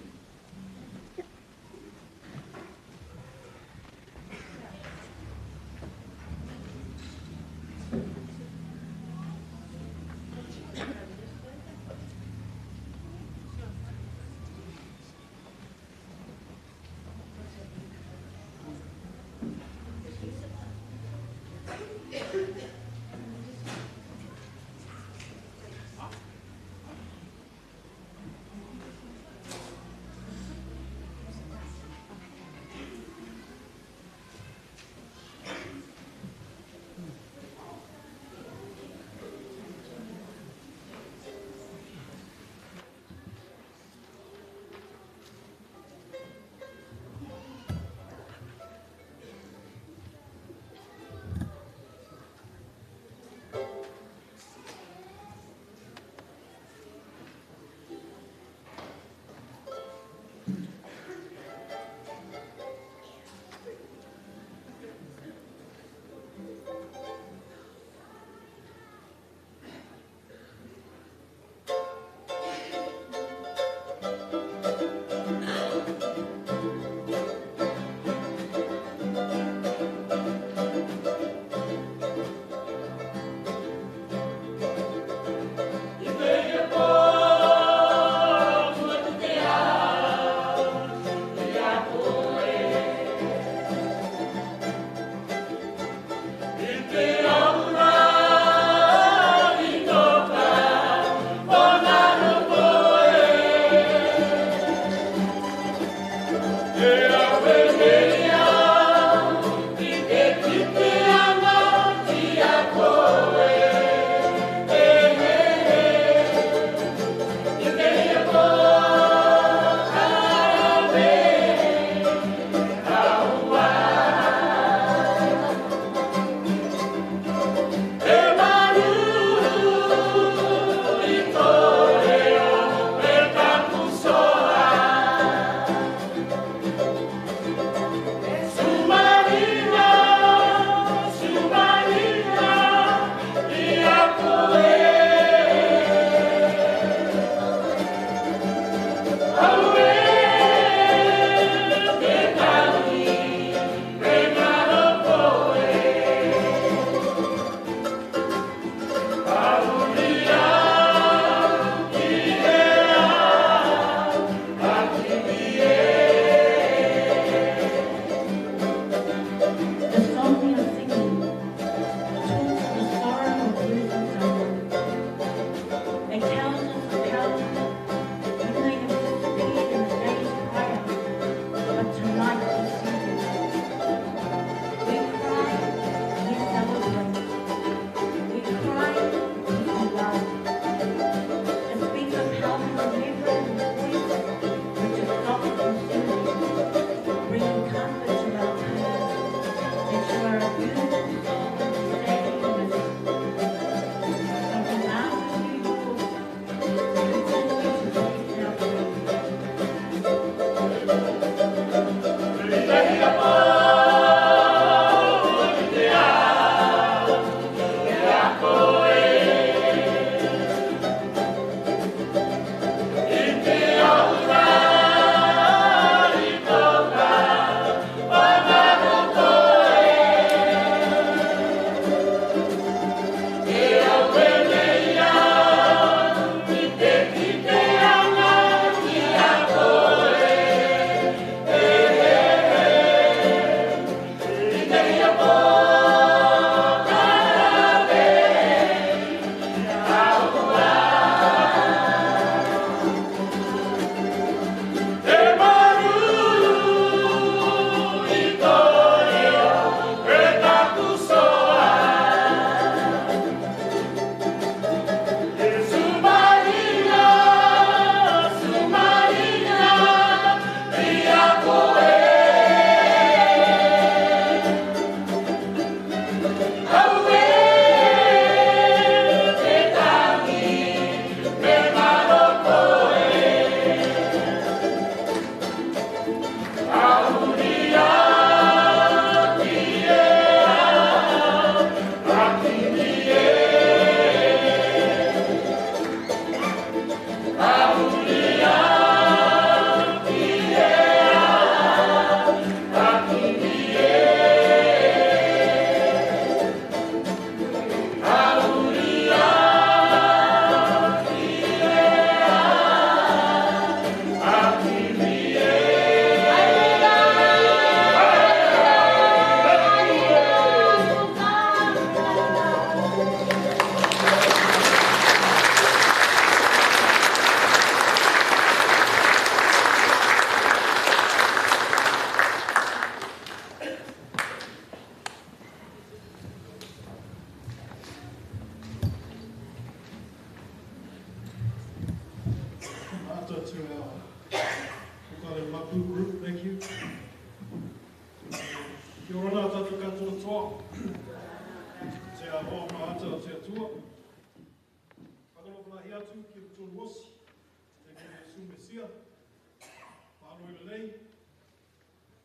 Aolelei,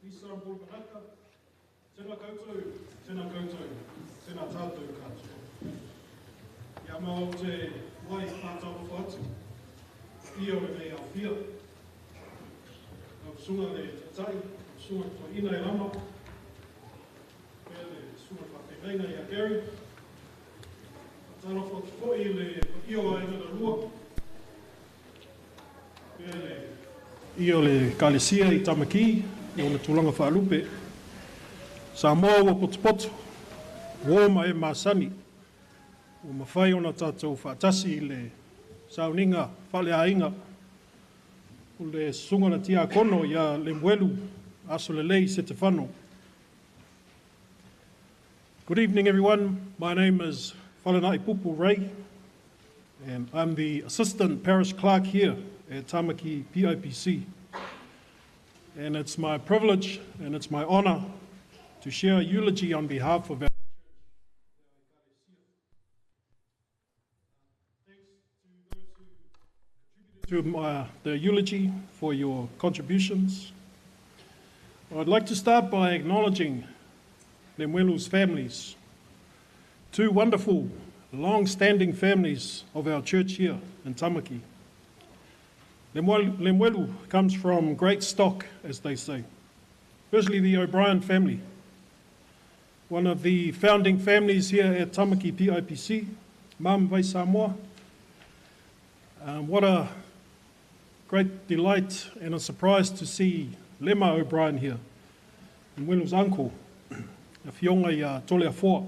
Nisa Bulbaraka, tēnā koutou, tēnā tātou katoa. Ia mau te wai whātau whātu, ia o nei au whia. Au sunga le tatai, au sunga to ina e rama, pēr le sunga whakereina ia Gary. Tano whakifoi le io a inga rua, pēr le io le kalesia I Tamaki, I ona tūlanga whaalupe. Sa moa ua potopoto, wōma e māsani, o mawhai ona tātou whaatasi le sauninga, whale ainga, o le sungana tia kono ia LEMUELU ASOLELEI SETEFANO. Good evening, everyone. My name is Whalanai Pupu Ray, and I'm the Assistant Parish Clerk here at Tamaki PIPC. And it's my privilege and it's my honor to share a eulogy on behalf of our the eulogy for your contributions. I'd like to start by acknowledging LEMUELU's families, two wonderful, long-standing families of our church here in Tamaki. LEMUELU comes from great stock, as they say. Firstly, the O'Brien family, one of the founding families here at Tamaki PIPC, Mam Vai Samoa. What a great delight and a surprise to see Lema O'Brien here, LEMUELU's uncle, a fionga I Tolea Fort.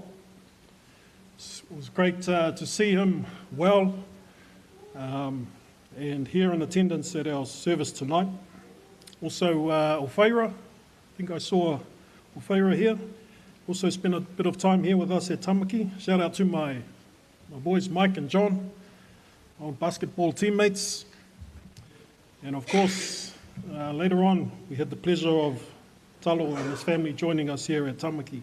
It was great to see him well and here in attendance at our service tonight. Also, Ofeira, I think I saw Ofeira here. Also spent a bit of time here with us at Tamaki. Shout out to my boys Mike and John, old basketball teammates. And of course, later on, we had the pleasure of Talo and his family joining us here at Tamaki.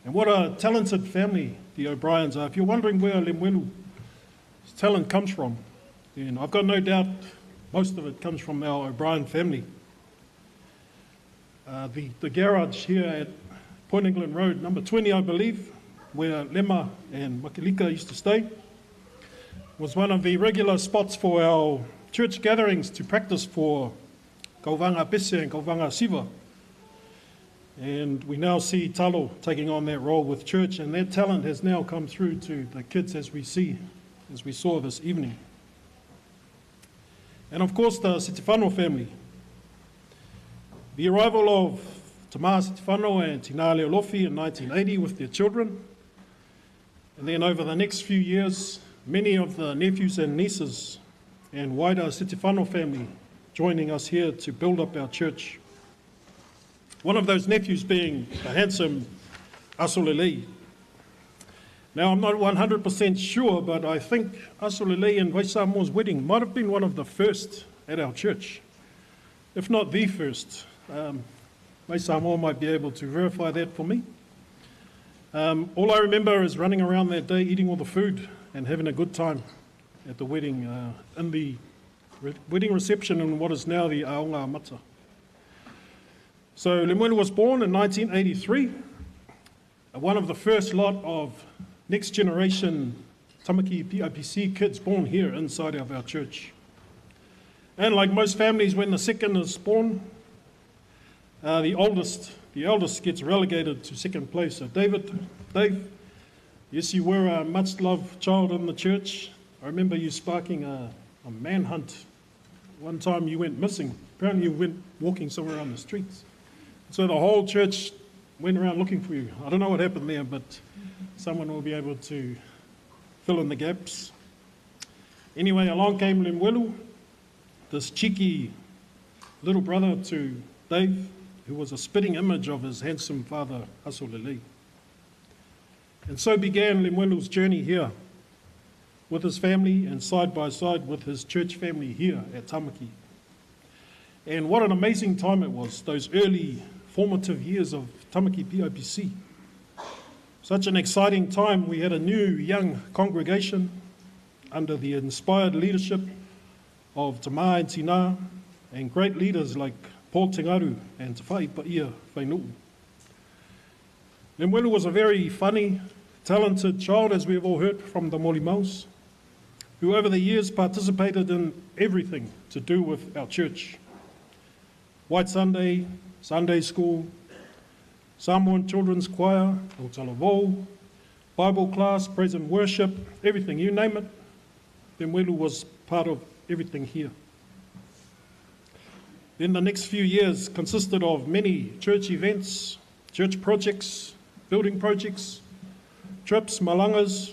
And what a talented family the O'Briens are. If you're wondering where LEMUELU's talent comes from, then I've got no doubt most of it comes from our O'Brien family. The garage here at Point England Road, number 20, I believe, where Lema and Makilika used to stay, was one of the regular spots for our church gatherings to practice for Kauvanga Pese and Kauvanga Siva. And we now see Talo taking on that role with church, and that talent has now come through to the kids as we saw this evening. And of course, the Setefano family. The arrival of Tamā Setefano and Tina Leolofi in 1980 with their children. And then over the next few years, many of the nephews and nieces and wider Setefano family joining us here to build up our church. One of those nephews being the handsome Asolelei. Now, I'm not 100% sure, but I think Asolelei and Vaisamo's wedding might have been one of the first at our church, if not the first. Vaisamo might be able to verify that for me. All I remember is running around that day, eating all the food and having a good time at the wedding, in the wedding reception in what is now the Aonga Mata. So LEMUELU was born in 1983, one of the first lot of next generation Tamaki PIPC kids born here inside of our church. And like most families, when the second is born, the eldest gets relegated to second place. So Dave, yes, you were a much loved child in the church. I remember you sparking a manhunt. One time you went missing. Apparently you went walking somewhere on the streets. So the whole church went around looking for you. I don't know what happened there, but someone will be able to fill in the gaps. Anyway, along came LEMUELU, this cheeky little brother to Dave, who was a spitting image of his handsome father, Asolelei. And so began LEMUELU's journey here with his family and side by side with his church family here at Tamaki. And what an amazing time it was, those early formative years of Tamaki PIPC. Such an exciting time. We had a new young congregation under the inspired leadership of Tamā and Tina, and great leaders like Paul Tingaru and Te Whai Paia Whainuu. LEMUELU was a very funny, talented child, as we have all heard from the Moli Maus, who over the years participated in everything to do with our church. White Sunday, Sunday school, Samoan Children's Choir, O Talavou, Bible class, praise and worship, everything, you name it. LEMUELU was part of everything here. Then the next few years consisted of many church events, church projects, building projects, trips, malangas,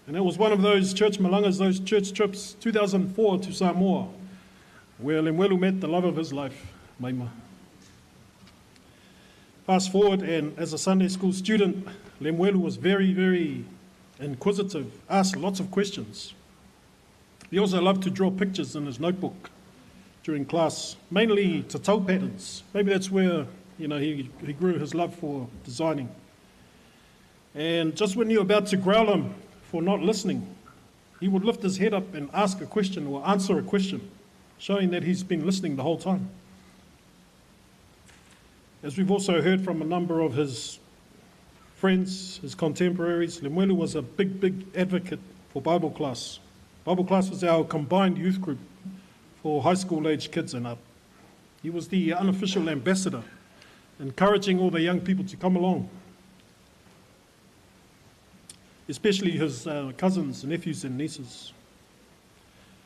and it was one of those church malangas, those church trips, 2004 to Samoa, where LEMUELU met the love of his life, Maima. Fast forward, and as a Sunday school student, LEMUELU was very, very inquisitive, asked lots of questions. He also loved to draw pictures in his notebook during class, mainly tatau patterns. Maybe that's where he grew his love for designing. And just when you're about to growl him for not listening, he would lift his head up and ask a question or answer a question, showing that he's been listening the whole time. As we've also heard from a number of his friends, his contemporaries, LEMUELU was a big, big advocate for Bible class. Bible class was our combined youth group for high school age kids and up. He was the unofficial ambassador, encouraging all the young people to come along, especially his cousins, nephews and nieces.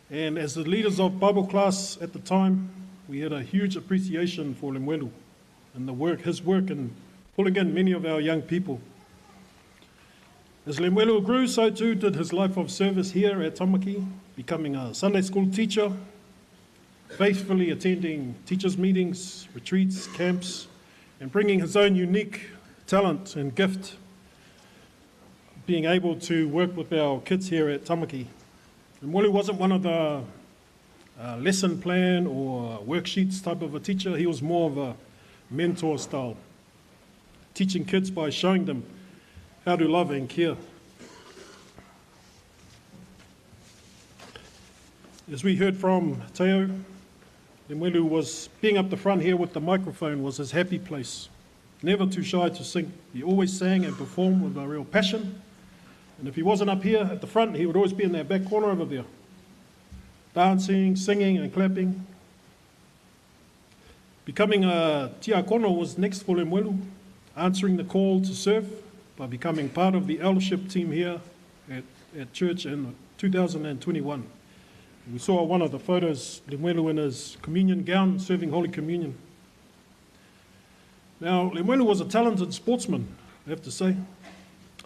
And as the leaders of Bible class at the time, we had a huge appreciation for LEMUELU and his work in pulling in many of our young people. As LEMUELU grew, so too did his life of service here at Tamaki, becoming a Sunday school teacher, faithfully attending teachers' meetings, retreats, camps, and bringing his own unique talent and gift, being able to work with our kids here at Tamaki. LEMUELU wasn't one of the lesson plan or worksheets type of a teacher. He was more of a mentor style, teaching kids by showing them how to love and care. As we heard from Teo, LEMUELU was being up the front here with the microphone was his happy place. Never too shy to sing. He always sang and performed with a real passion. And if he wasn't up here at the front, he would always be in that back corner over there, dancing, singing and clapping. Becoming a tiakono was next for LEMUELU, answering the call to serve by becoming part of the eldership team here at church in 2021. We saw one of the photos, LEMUELU in his communion gown, serving Holy Communion. Now, LEMUELU was a talented sportsman, I have to say.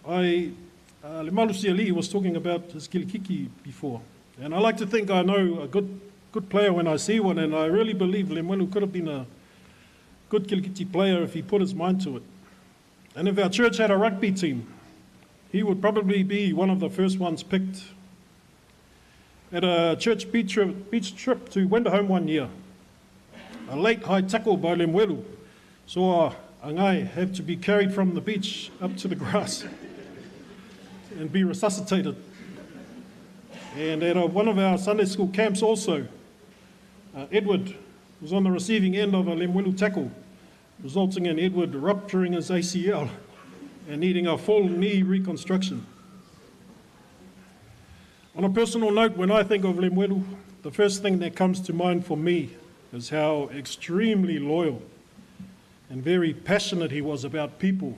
Lemalu Siali was talking about his kilikiki before, and I like to think I know a good player when I see one, and I really believe LEMUELU could have been a good kilikiti player if he put his mind to it. And if our church had a rugby team, he would probably be one of the first ones picked. At a church beach trip to Wenderholm one year, a late high tackle by LEMUELU saw a ngai have to be carried from the beach up to the grass and be resuscitated. And at one of our Sunday school camps also, Edward was on the receiving end of a LEMUELU tackle, resulting in Edward rupturing his ACL and needing a full knee reconstruction. On a personal note, when I think of LEMUELU, the first thing that comes to mind for me is how extremely loyal and very passionate he was about people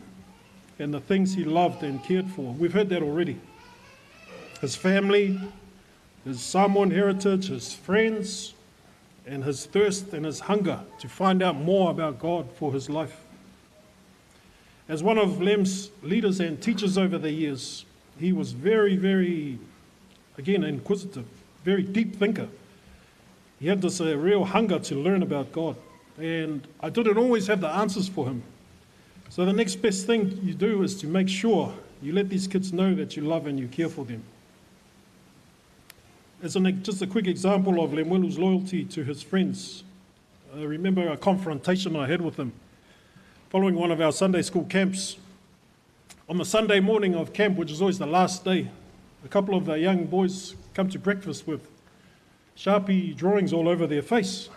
and the things he loved and cared for. We've heard that already. His family, his Samoan heritage, his friends, and his thirst and his hunger to find out more about God for his life. As one of LEM's leaders and teachers over the years, he was very, very, again, inquisitive, very deep thinker. He had this real hunger to learn about God, and I didn't always have the answers for him. So the next best thing you do is to make sure you let these kids know that you love and you care for them. As just a quick example of LEMUELU's loyalty to his friends, I remember a confrontation I had with him following one of our Sunday school camps. On the Sunday morning of camp, which is always the last day, a couple of the young boys come to breakfast with Sharpie drawings all over their face.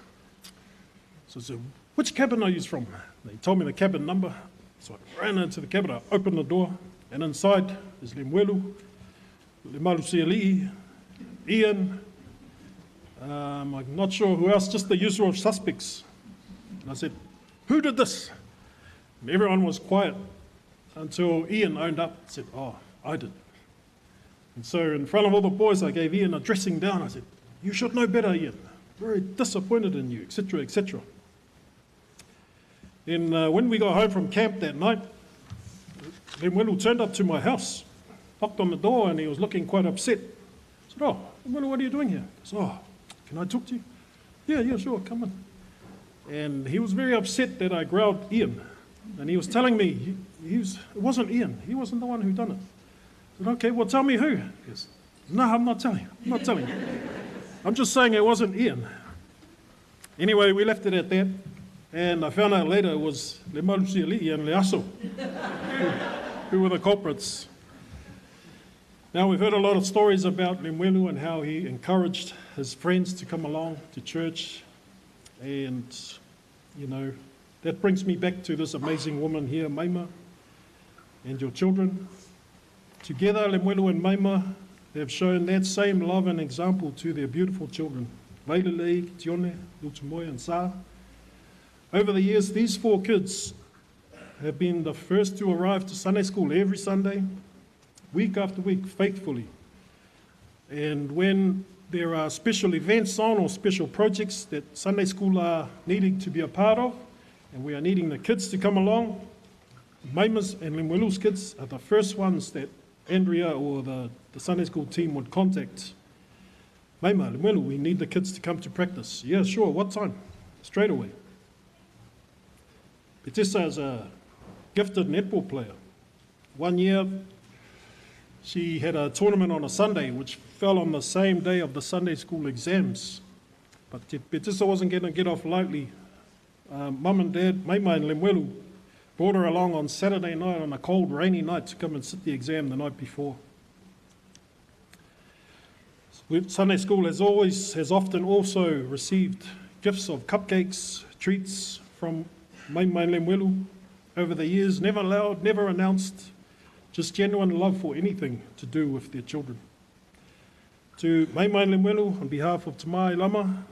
So I said, which cabin are you from? They told me the cabin number. So I ran into the cabin, I opened the door, and inside is LEMUELU ASOLELEI, Ian, I'm not sure who else, just the usual suspects. And I said, who did this? And everyone was quiet until Ian owned up and said, oh, I did. And so in front of all the boys, I gave Ian a dressing down. I said, you should know better, Ian. Very disappointed in you, etc., etc. Then when we got home from camp that night, LEMUELU turned up to my house, knocked on the door, and he was looking quite upset. I said, oh, LEMUELU, what are you doing here? He said, oh, can I talk to you? Yeah, sure, come in. And he was very upset that I growled Ian. And he was telling me, it wasn't Ian. He wasn't the one who done it. I said, okay, well, tell me who. He goes, no, I'm not telling you. I'm not telling you. I'm just saying it wasn't Ian. Anyway, we left it at that. And I found out later it was LEMUELU ASOLELEI and Leaso who were the culprits. Now, we've heard a lot of stories about LEMUELU and how he encouraged his friends to come along to church. And, you know, that brings me back to this amazing woman here, Maima, and your children. Together, LEMUELU and Maima have shown that same love and example to their beautiful children, Vailelei, Tione, Lutumoy, and Sa. Over the years, these 4 kids have been the first to arrive to Sunday school every Sunday, week after week, faithfully. And when there are special events on or special projects that Sunday school are needing to be a part of, and we are needing the kids to come along, Maima's and LEMUELU's kids are the first ones that Andrea or the Sunday school team would contact. Maima, LEMUELU, we need the kids to come to practice. Yeah, sure, what time? Straight away. Petessa is a gifted netball player. One year, she had a tournament on a Sunday, which fell on the same day of the Sunday school exams. But Petessa wasn't going to get off lightly. Mum and Dad, Maima and LEMUELU, brought her along on Saturday night on a cold, rainy night to come and sit the exam the night before. Sunday school has often also received gifts of cupcakes, treats from Maima and LEMUELU over the years, never allowed, never announced, just genuine love for anything to do with their children. To Maima and LEMUELU, on behalf of Tamai Lama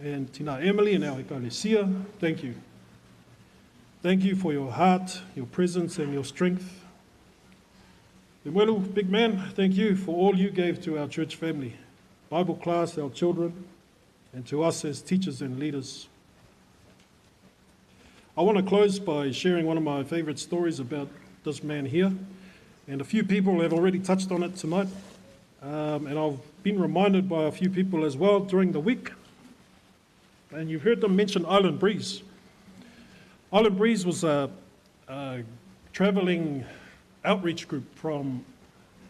and Tina Emily and our Ekalesia, thank you. Thank you for your heart, your presence, and your strength. LEMUELU, big man, thank you for all you gave to our church family, Bible class, our children, and to us as teachers and leaders. I want to close by sharing one of my favorite stories about this man here, and a few people have already touched on it tonight, and I've been reminded by a few people as well during the week, and you've heard them mention Island Breeze. Island Breeze was a travelling outreach group from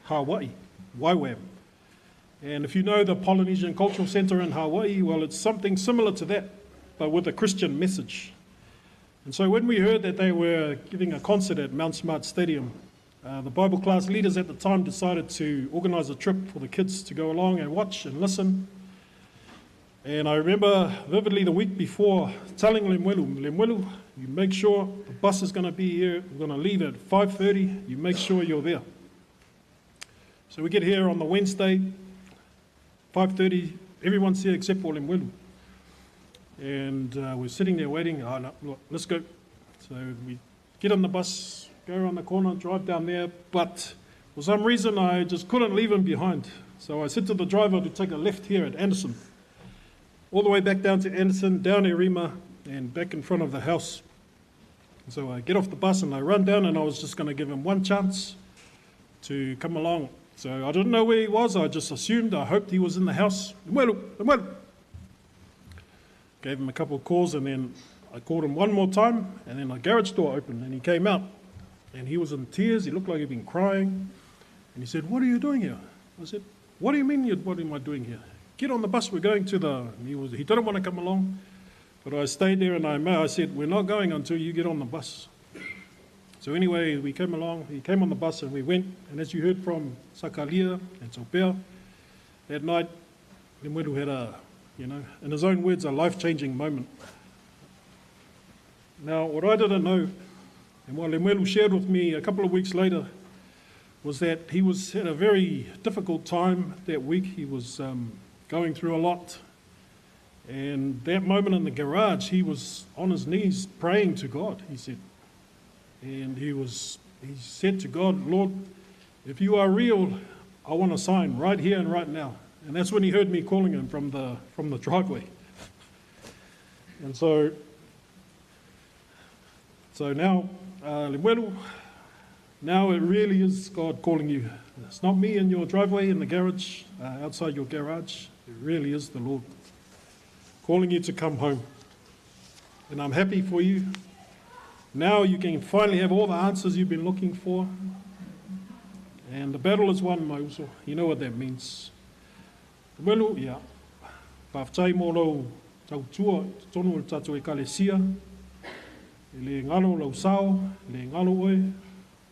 Hawaii, Waiwam. And if you know the Polynesian Cultural Centre in Hawaii, well, it's something similar to that, but with a Christian message. And so when we heard that they were giving a concert at Mount Smart Stadium, the Bible class leaders at the time decided to organise a trip for the kids to go along and watch and listen. And I remember vividly the week before telling LEMUELU, you make sure the bus is going to be here, we're going to leave at 5:30, you make sure you're there. So we get here on the Wednesday, 5:30, everyone's here except for LEMUELU. And we're sitting there waiting, oh no, look, let's go. So we get on the bus, go around the corner, drive down there, but for some reason I just couldn't leave him behind. So I said to the driver to take a left here at Anderson, all the way back down to Anderson, down Erima, and back in front of the house. And so I get off the bus and I run down, and I was just going to give him one chance to come along. So I didn't know where he was, I just assumed, I hoped he was in the house. LEMUELU. Gave him a couple of calls, and then I called him one more time, and then the garage door opened, and he came out. And he was in tears, he looked like he'd been crying. And he said, what are you doing here? I said, what do you mean, what am I doing here? Get on the bus, we're going to the... He didn't want to come along, but I stayed there, and I said, we're not going until you get on the bus. So anyway, we came along, he came on the bus, and we went, and as you heard from Sakalia and Sopea, that night, LEMUELU had a, in his own words, a life-changing moment. Now, what I didn't know, and what LEMUELU shared with me a couple of weeks later, was that he was at a very difficult time that week. He was going through a lot. And that moment in the garage, he was on his knees praying to God, he said. And he said to God, Lord, if you are real, I want a sign right here and right now. And that's when he heard me calling him from the driveway. And so now, LEMUELU, now it really is God calling you. It's not me in your driveway, in the garage, outside your garage. It really is the Lord calling you to come home. And I'm happy for you. Now you can finally have all the answers you've been looking for. And the battle is won, Mauso. You know what that means. LEMUELU, ia. Pawhtai mō lau tau tua, tonu o tātou e kalesia. E le ngalo lau sao, le ngalo oe,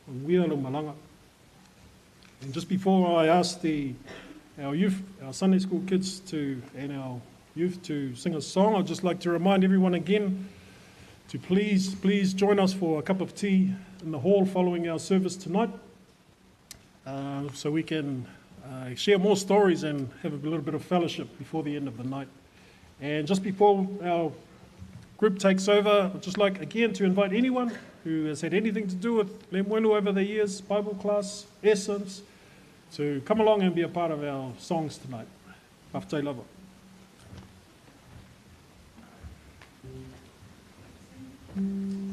o nguia lau malanga. And just before I ask our youth, our Sunday school kids and our youth to sing a song, I'd just like to remind everyone again to please join us for a cup of tea in the hall following our service tonight, so we can share more stories and have a little bit of fellowship before the end of the night. And just before our group takes over, I'd just like again to invite anyone who has had anything to do with LEMUELU over the years, Bible class, Essence, to come along and be a part of our songs tonight. Pawhtai lava. Thank you.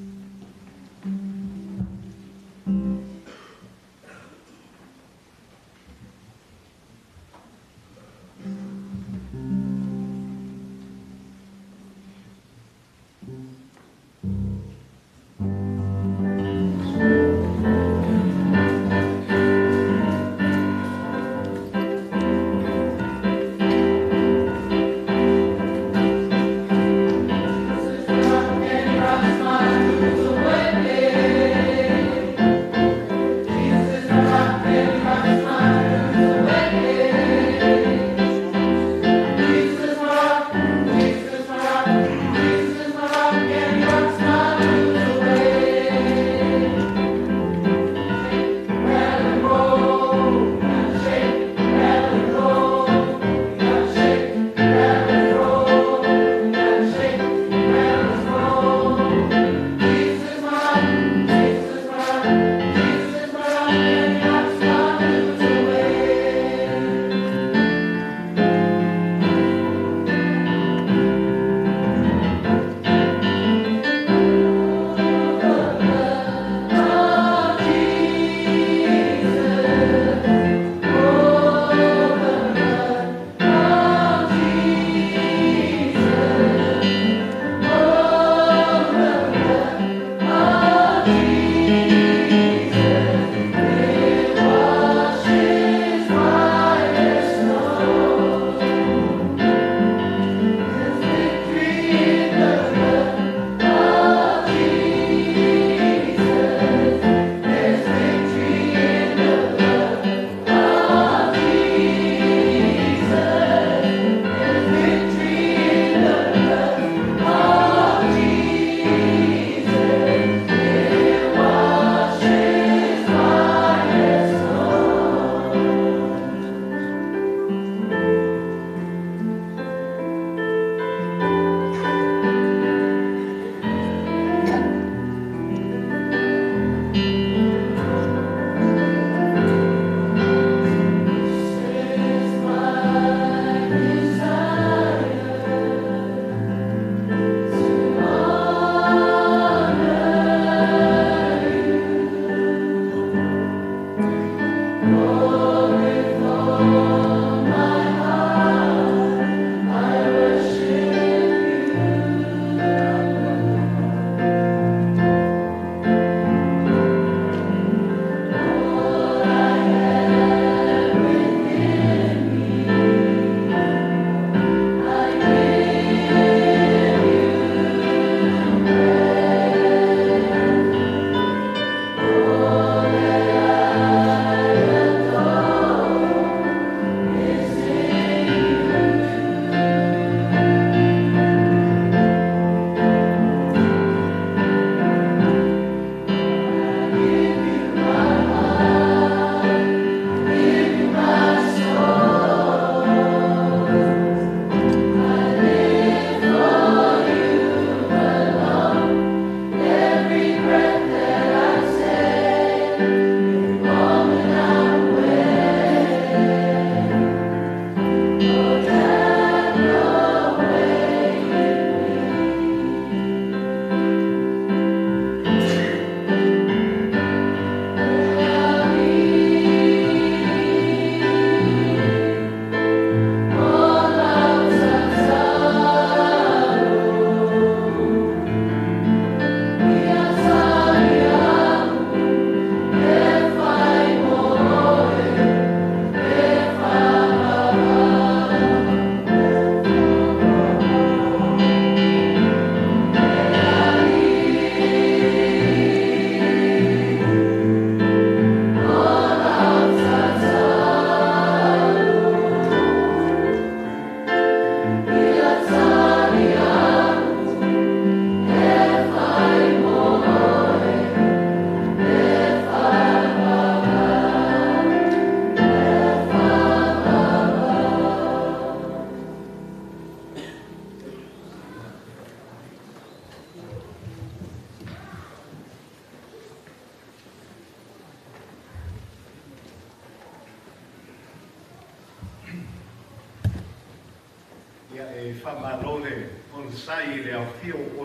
e whamalole o le sai le au fio o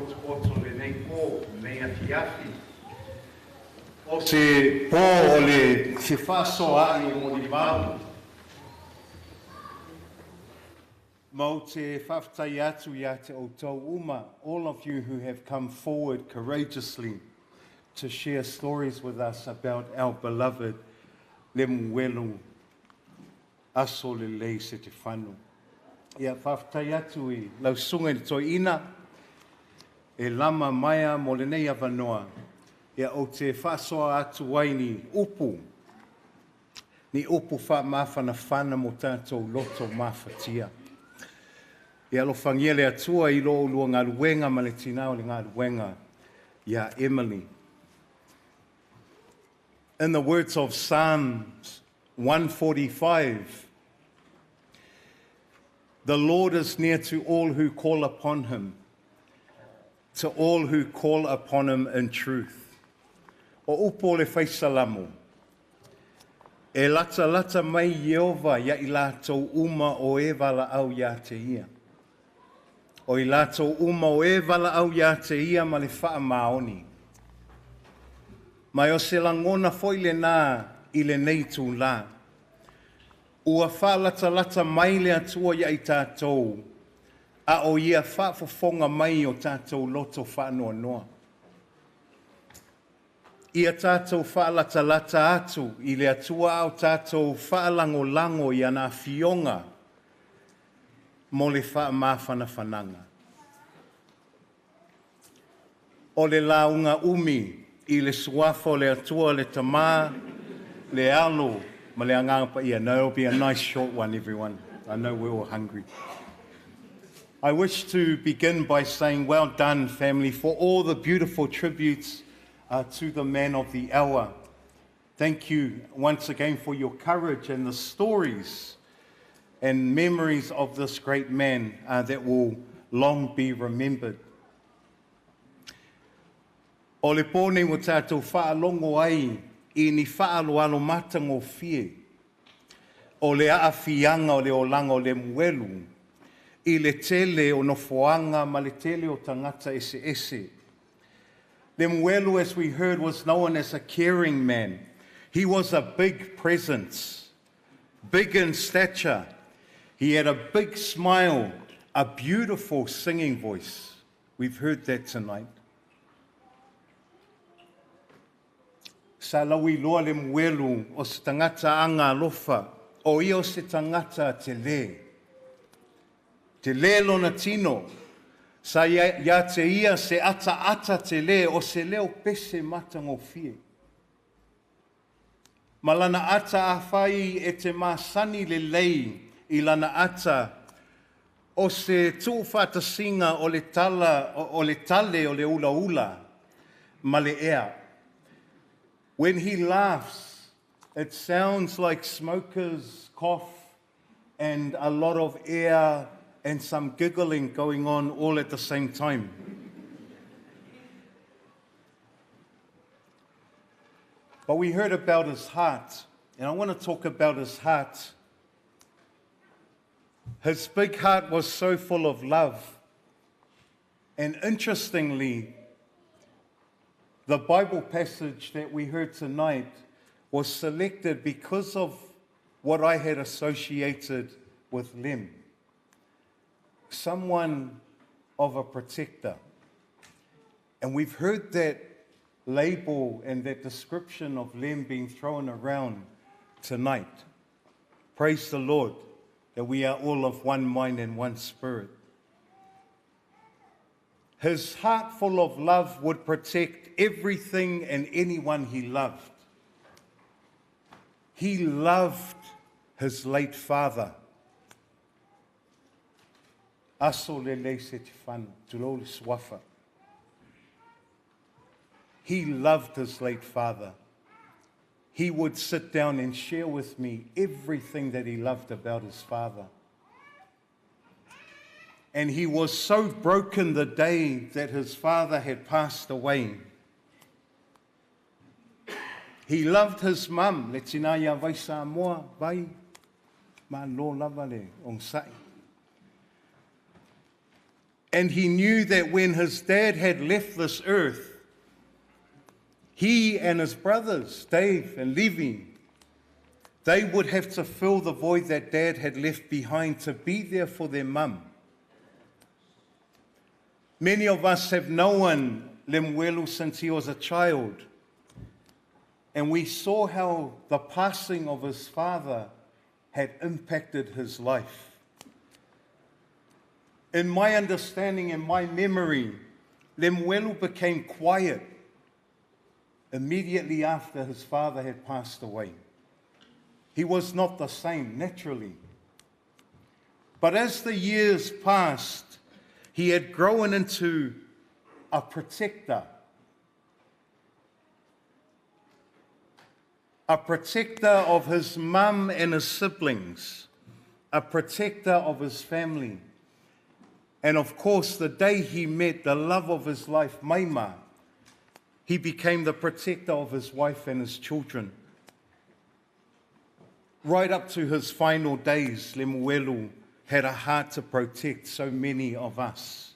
le nei pō, nei afi afi. O se pō o le se whaso ai o li mau. Mau te whaftai atu ia te o tau uma, all of you who have come forward courageously to share stories with us about our beloved Lemuelu Asolelei Setefano. Ia whaftai atu I lau sunga I toi ina, e lama maia mo le nei awanoa, ia o te whasoa atu wai ni upu wha mawhana whana mo tātou loto mawhatia. Ia lo whangia le atua I lo lua ngā ruenga ma le tinao le ngā ruenga, ia Emily. In the words of Psalms 145, the Lord is near to all who call upon him, to all who call upon him in truth. O upo le whaisalamo, e lata mai Yehova ia I lātou uma o e wala au ia te ia. O I lātou uma o e wala au ia te ia ma le wha maoni. Mai o se langona foi le nā I le nei tū la. Ua wha lata mai le atua ia I tātou, a o ia wha fofonga mai o tātou loto wha noa noa. Ia tātou wha lata atu I le atua au tātou wha lango I ana fionga mo le wha mawhana whananga. O le launga umi I le suafo le atua le tamā, le alo, ma le angangapa ia. No, it'll be a nice short one, everyone. I know we're all hungry. I wish to begin by saying, well done, family, for all the beautiful tributes to the man of the hour. Thank you once again for your courage and the stories and memories of this great man that will long be remembered. O le pōne mo tātou whaalongo ai I ni whaaloalo matango fie. O le aafianga o le olanga o Lemuelu. I le tele o nofoanga ma le tele o tangata ese. Lemuelu, as we heard, was known as a caring man. He was a big presence, big in stature. He had a big smile, a beautiful singing voice. We've heard that tonight. Sa lawi loa Lemuelu o se tangata anga lofa, o ia se tangata te le. Te le lona tino, sa ia te ia se ata te le o se leo pese matango fie. Ma lana ata a whai e te māsani le lei I lana ata o se tūwhata singa o le tale o le ula ma le ea. When he laughs, it sounds like smokers cough and a lot of air and some giggling going on all at the same time. But we heard about his heart, and I want to talk about his heart. His big heart was so full of love. And interestingly, the Bible passage that we heard tonight was selected because of what I had associated with Lem. Someone of a protector. And we've heard that label and that description of Lem being thrown around tonight. Praise the Lord that we are all of one mind and one spirit. His heart full of love would protect everything and anyone he loved. He loved his late father. Asolelei Setefano, tulole swafa. He loved his late father. He would sit down and share with me everything that he loved about his father. And he was so broken the day that his father had passed away. He loved his mum. Le tina ia vai sa moa vai. Ma lo lava le ong sai. And he knew that when his dad had left this earth, he and his brothers, Dave and Levi, they would have to fill the void that Dad had left behind to be there for their mum. Many of us have known Lemuelu since he was a child, and we saw how the passing of his father had impacted his life. In my understanding and my memory, Lemuelu became quiet immediately after his father had passed away. He was not the same, naturally. But as the years passed, he had grown into a protector. A protector of his mum and his siblings. A protector of his family. And of course, the day he met the love of his life, Maima, he became the protector of his wife and his children. Right up to his final days, Lemuelu had a heart to protect so many of us.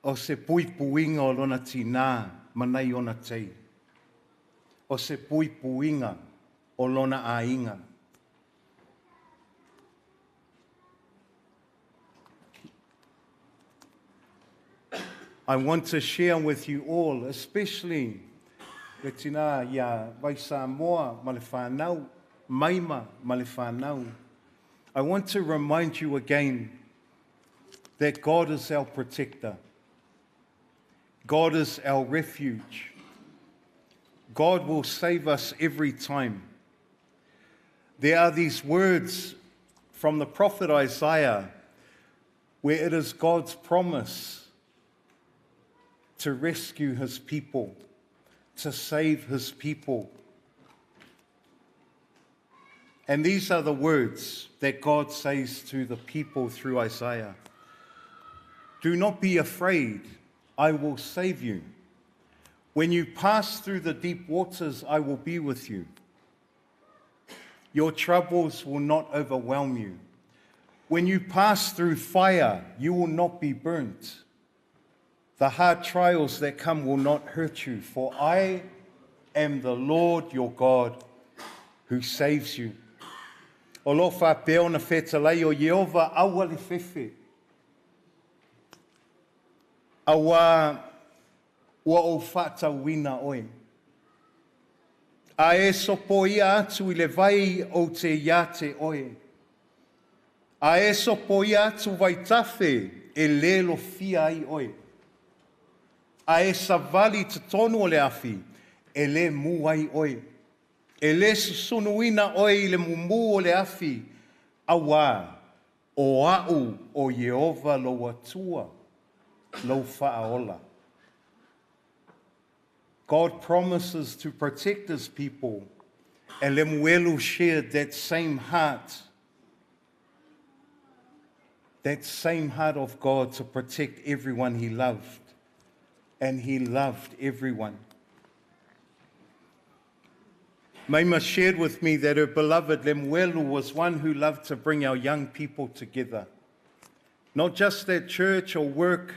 O se pui puinga o lona tina, manai ona tei. O se pui puinga o lona ainga. I want to share with you all, especially le tina ia vai Samoa ma le whanau, Maima ma le whanau. I want to remind you again that God is our protector. God is our refuge. God will save us every time. There are these words from the prophet Isaiah where it is God's promise to rescue his people, to save his people. And these are the words that God says to the people through Isaiah. Do not be afraid, I will save you. When you pass through the deep waters, I will be with you. Your troubles will not overwhelm you. When you pass through fire, you will not be burnt. The hard trials that come will not hurt you, for I am the Lord your God who saves you. O lo fa pe ona fetalai o Jehova aua le fefe. Awa ua o fata wina oe. A e sopo ia atu I le vai o te iate oe. A e sopo ia atu vai tafe e lelo fia ai oe. A e savali te tonu o le afi, e le mu ai oe. E le susunuina oe I le mumu o le afi, awa, o au o Jehova lo atua, lo faaola. God promises to protect his people, and Lemuelu shared that same heart of God to protect everyone he loved. And he loved everyone. Maima shared with me that her beloved Lemuelu was one who loved to bring our young people together. Not just at church or work,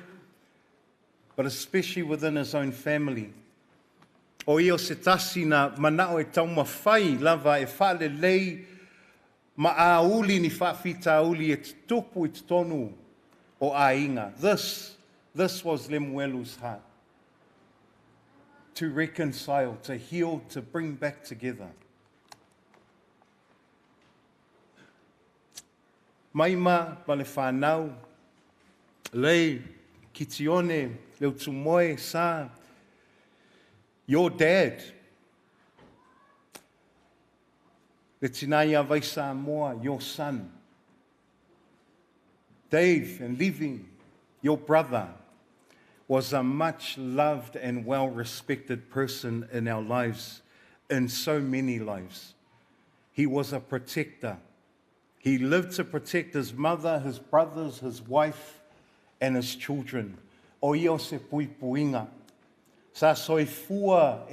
but especially within his own family. O io se tasi na manao e tauma whai lava e whale lei ma a uli ni whawhita uli e tupu e tonu o ainga. This was Lemuelu's heart. To reconcile, to heal, to bring back together. Maima ma le whanau, lei kitione, leo tumoe sa, your dad, le tinaya vai Samoa, your son, Dave and Levi, your brother, was a much loved and well-respected person in our lives, in so many lives. He was a protector. He lived to protect his mother, his brothers, his wife, and his children. O io se pui puinga. Sa soifua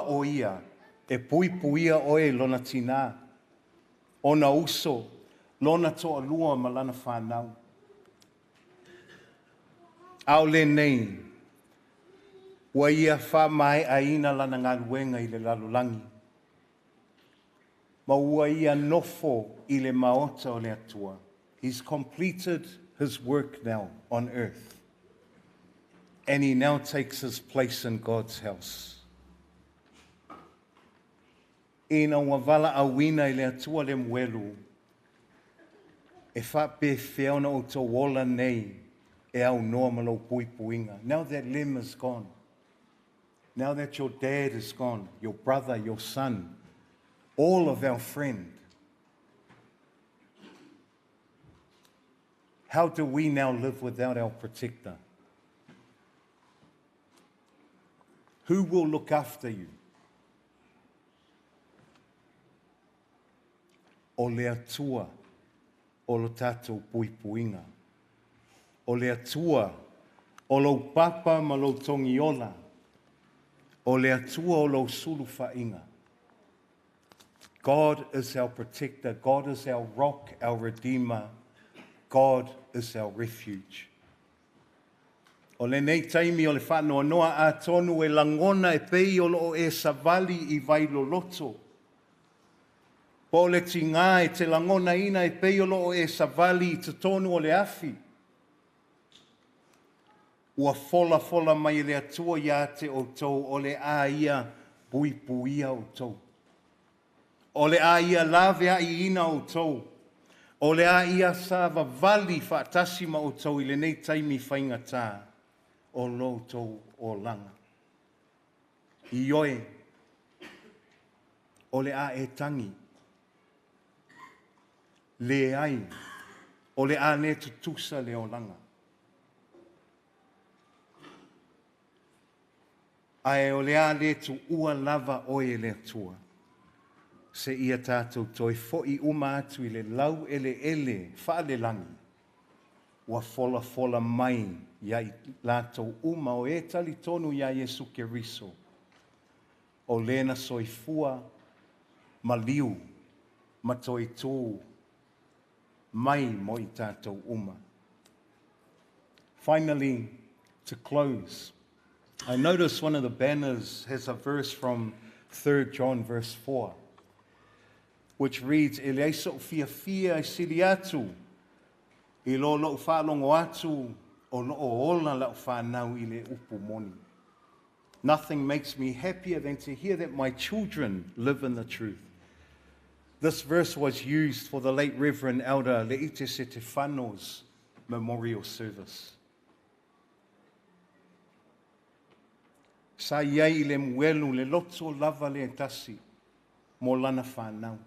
o ia, e pui puia oe lona tina. Ona uso, lona toa lua malana whanau. Au le nei, wa ia wha mai a ina lana ngā luenga I le lalulangi. Ma ua ia nofo I le maota o le atua. He's completed his work now on earth. And he now takes his place in God's house. Ina ua wala awina I le atua le muelu. E whape whiauna o tō wola nei e au noa malo pui puinga. Now that Lem is gone. Now that your dad is gone, your brother, your son, all of our friend. How do we now live without our protector? Who will look after you? O le atua o lo tātou pui puinga. O le atua o lo papa ma lo tongi ola. O le atua o lo sulu whainga. God is our protector. God is our rock, our redeemer. God is our refuge. O le nei taimi o le whanoa noa a tonu e langona e pei o lo e savali I vai lo loto. Po le tinga e te langona ina e pei o lo e savali I te tonu o le afi. Ua fola mai le atua ia te o tau o le a ia pui puia o tau. O le a ia lave a I ina o tau. O le a ia sava vali whaatasi ma o tau I le nei taimi whainga tā o lo tau o langa. I oe, o le a e tangi. Le ai, o le a ne tutusa le o langa. Ai o le a le tu ua lava oe le tua. Se ia tātou toi fo'i uma atu I le lau ele whaale langi. Ua fola mai ia I lātou uma o e tali tonu ia Jesu Keriso. O lena soifua ma liu ma toi tō mai mo I tātou uma. Finally, to close, I notice one of the banners has a verse from 3 John verse 4. Which reads, e lei so fia e sili atu, I lo whalongo atu, o lo ola lau whanau I le upu moni. Nothing makes me happier than to hear that my children live in the truth. This verse was used for the late Reverend Elder Leite Setefano's memorial service. Sa iai lemuelu le loto lava le tasi, mo lana whanau.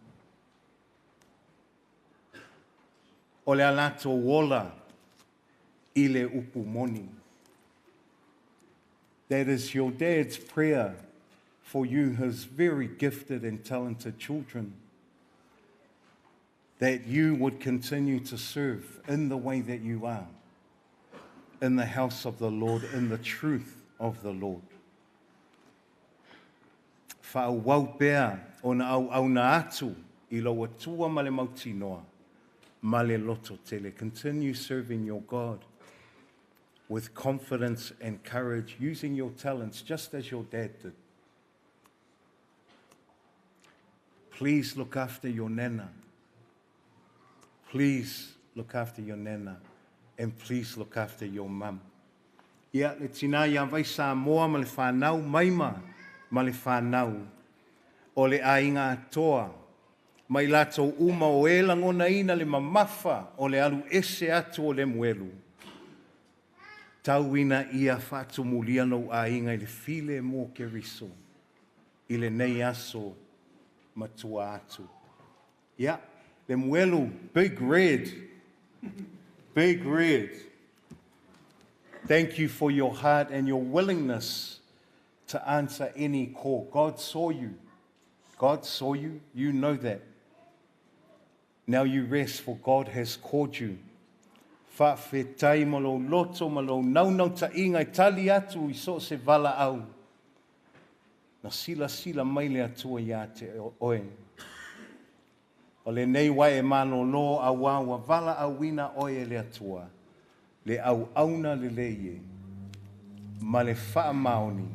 O le alato wola I le upu moni. That is your dad's prayer for you, his very gifted and talented children. That you would continue to serve in the way that you are, in the house of the Lord, in the truth of the Lord. Whauwau pēr o na au na atu I lo atua ma le mautinoa. Male loto tele. Continue serving your God with confidence and courage, using your talents just as your dad did. Please look after your nana. Please look after your nana. And please look after your mum. Ia le tina ia vai sa moa ma le whanau maima ma le whanau o le ainga atoa. Mai lato uma o e langona ina le mamafa o le alu ese atu o le muelu. Tauina ia whatu mulia no a inga I le file mo ke riso. I le nei aso matua atu. Yeah, le muelu, big red. Big red. Thank you for your heart and your willingness to answer any call. God saw you. God saw you. You know that. Now you rest, for God has called you. Whawhetai malo loto malo naunau ta inga I tali atu I so se vala au. Na sila maile atua ia te oe. O le nei wai e mano lo a wa vala a wina oe le atua. Le au auna le leie. Ma le wha maoni.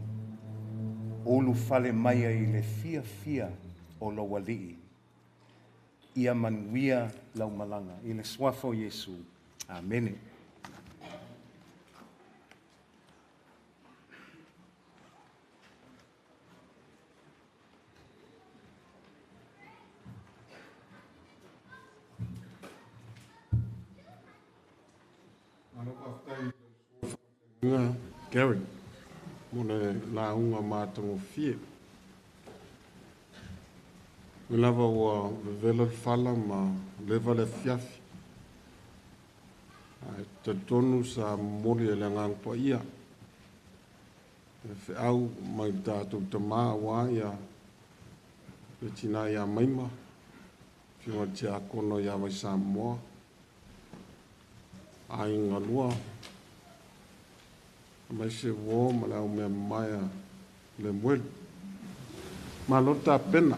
Olu fale maia i le fia fia o lo walii. Ia manuia lau malanga. I le swafo Yesu. Amen. Gary, mone la unga mātango fie. Me lava ua vela fala ma leva le fiafi. Te tonu sa mori e le ngang pa ia. E fe au mai tātou te maa wā ia. E tina ia maima. Whiwa te a kono ia wai sa moa. A inga lua. Mai se wō ma lau mea maia le muelu. Ma lota pena.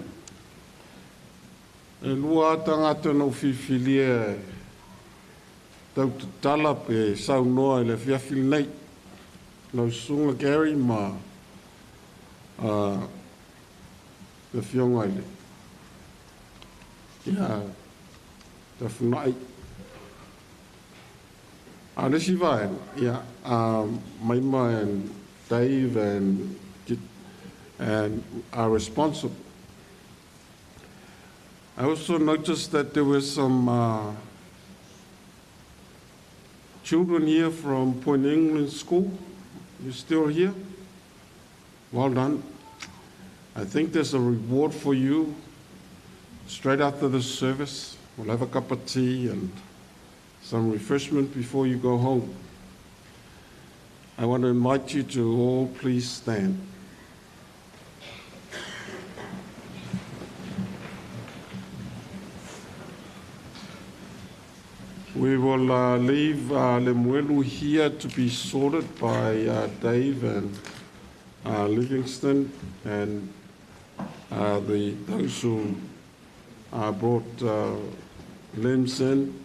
E lua tangata no whiwhilia tau te tala pe sau noa i le whiawhil nei. Nau sunga Gary ma le whionga i le. Ia te whunai. This G-VAI, yeah, Maima and Dave and are responsible. I also noticed that there were some children here from Point England School. You're still here? Well done. I think there's a reward for you straight after the service. We'll have a cup of tea and some refreshment before you go home. I want to invite you to all please stand. We will leave LEMUELU here to be sorted by Dave and Livingston and those who brought limbs in.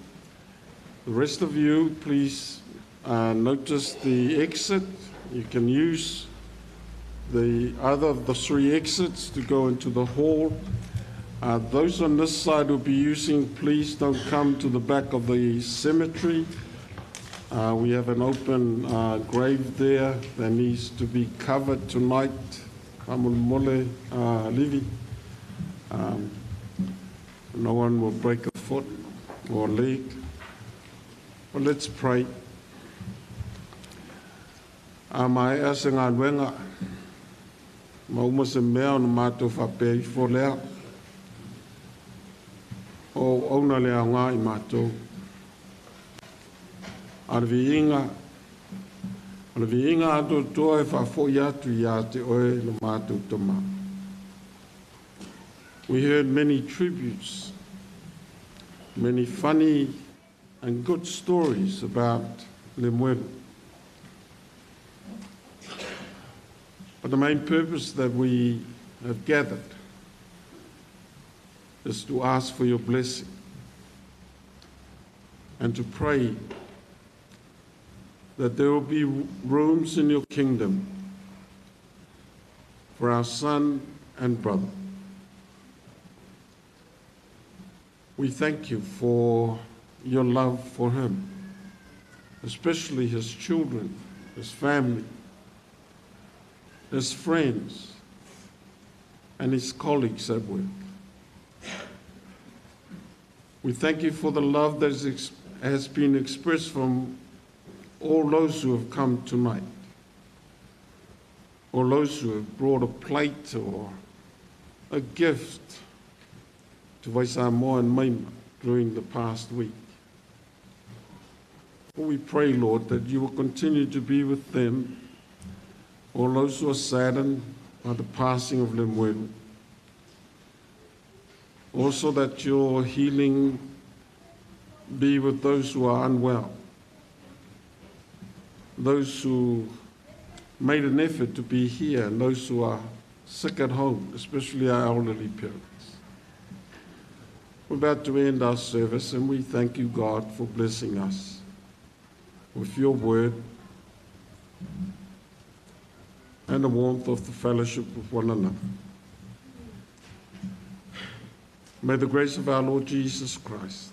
The rest of you, please notice the exit. You can use the other of the three exits to go into the hall. Those on this side will be using, please don't come to the back of the cemetery. We have an open grave there that needs to be covered tonight. Mole, Livi. No one will break a foot or leg. Well, let's pray. Mai asa ngā luenga, mauma se mea o na mātou whapei fo lea. O auna lea ngā i mātou. Arvi inga ato toa e whafo i atu i ate oe le mātou toma. We heard many tributes, many funny and good stories about LEMUELU. But the main purpose that we have gathered is to ask for your blessing and to pray that there will be rooms in your kingdom for our son and brother. We thank you for your love for him, especially his children, his family, his friends, and his colleagues at work. We thank you for the love that has been expressed from all those who have come tonight, or those who have brought a plate or a gift to Waisamoa and Maima during the past week. We pray, Lord, that you will continue to be with them, all those who are saddened by the passing of LEMUELU. Also that your healing be with those who are unwell, those who made an effort to be here, and those who are sick at home, especially our elderly parents. We're about to end our service, and we thank you, God, for blessing us with your word and the warmth of the fellowship with one another. May the grace of our Lord Jesus Christ,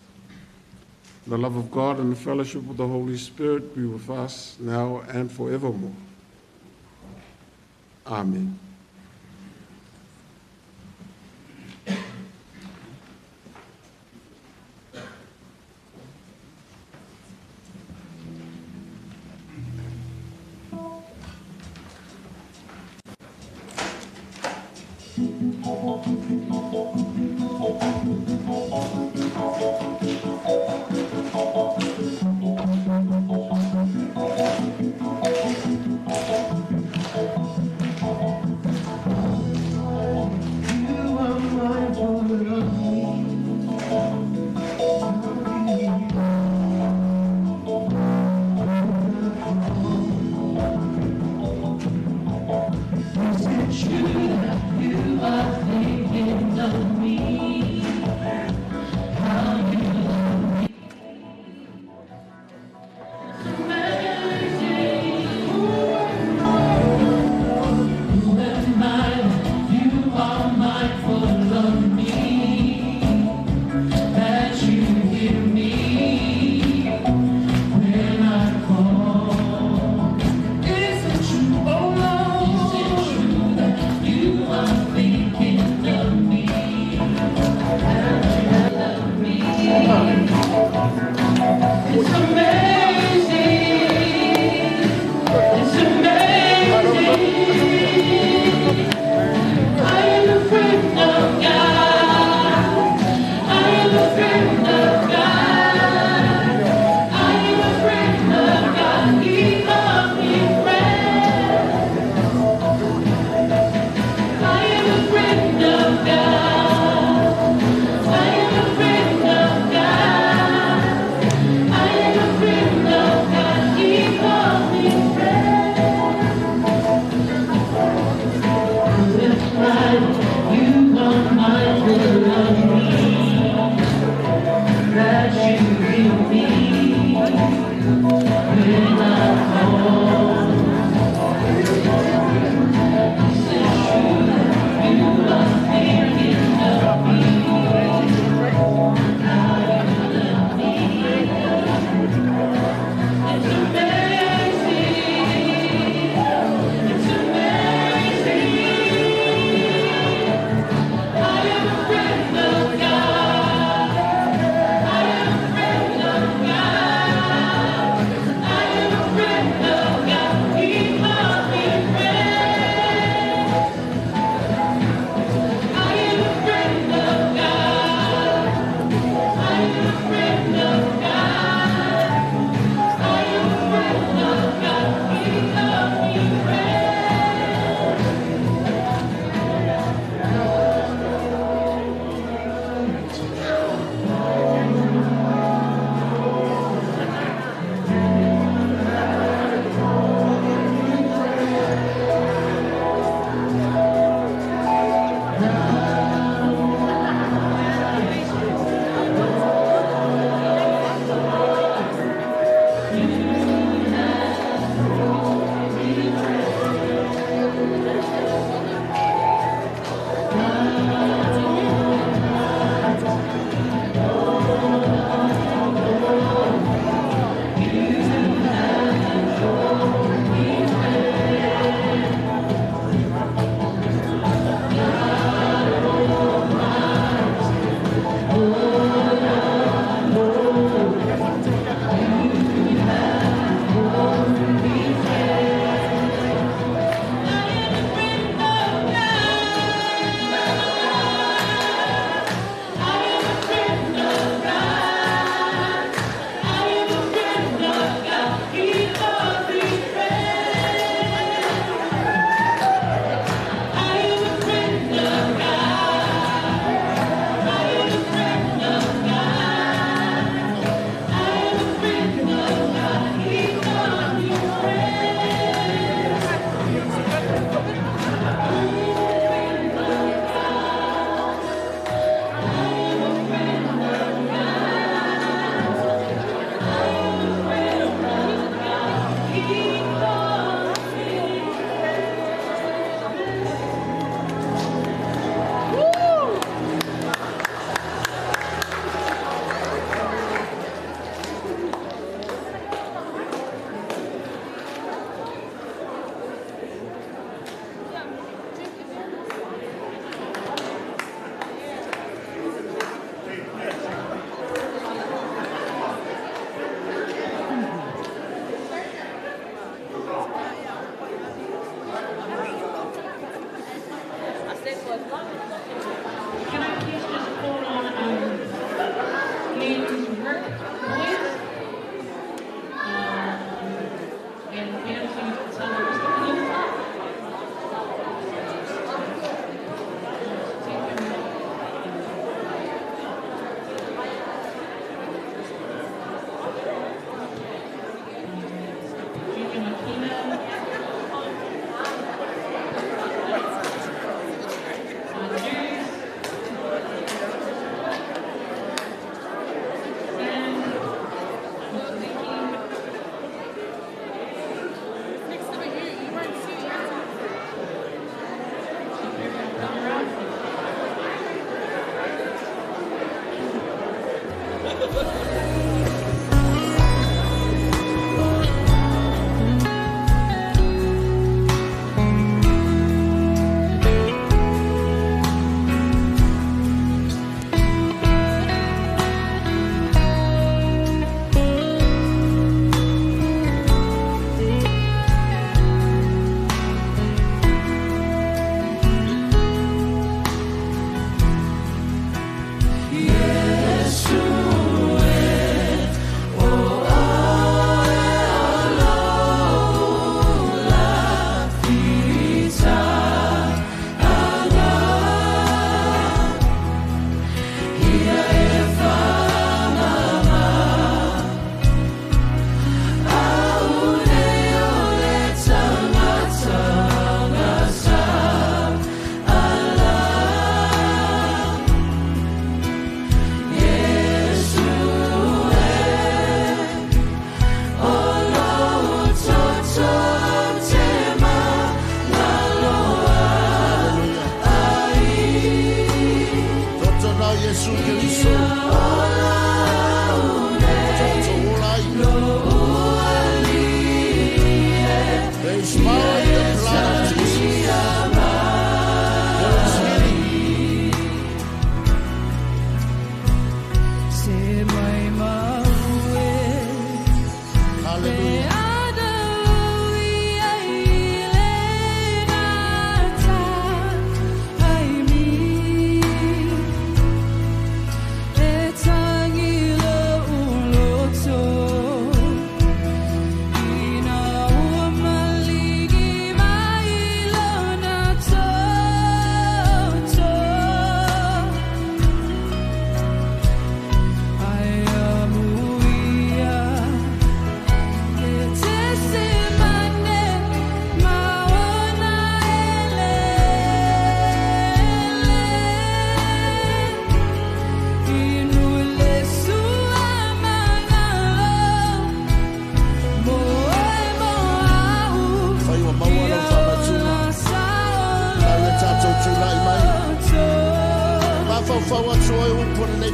the love of God, and the fellowship of the Holy Spirit be with us now and forevermore. Amen. Of God.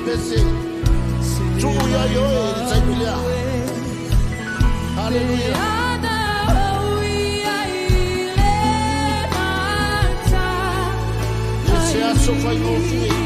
pese. Tu ya yo e tailia. Hallelujah. Se a sofa no fui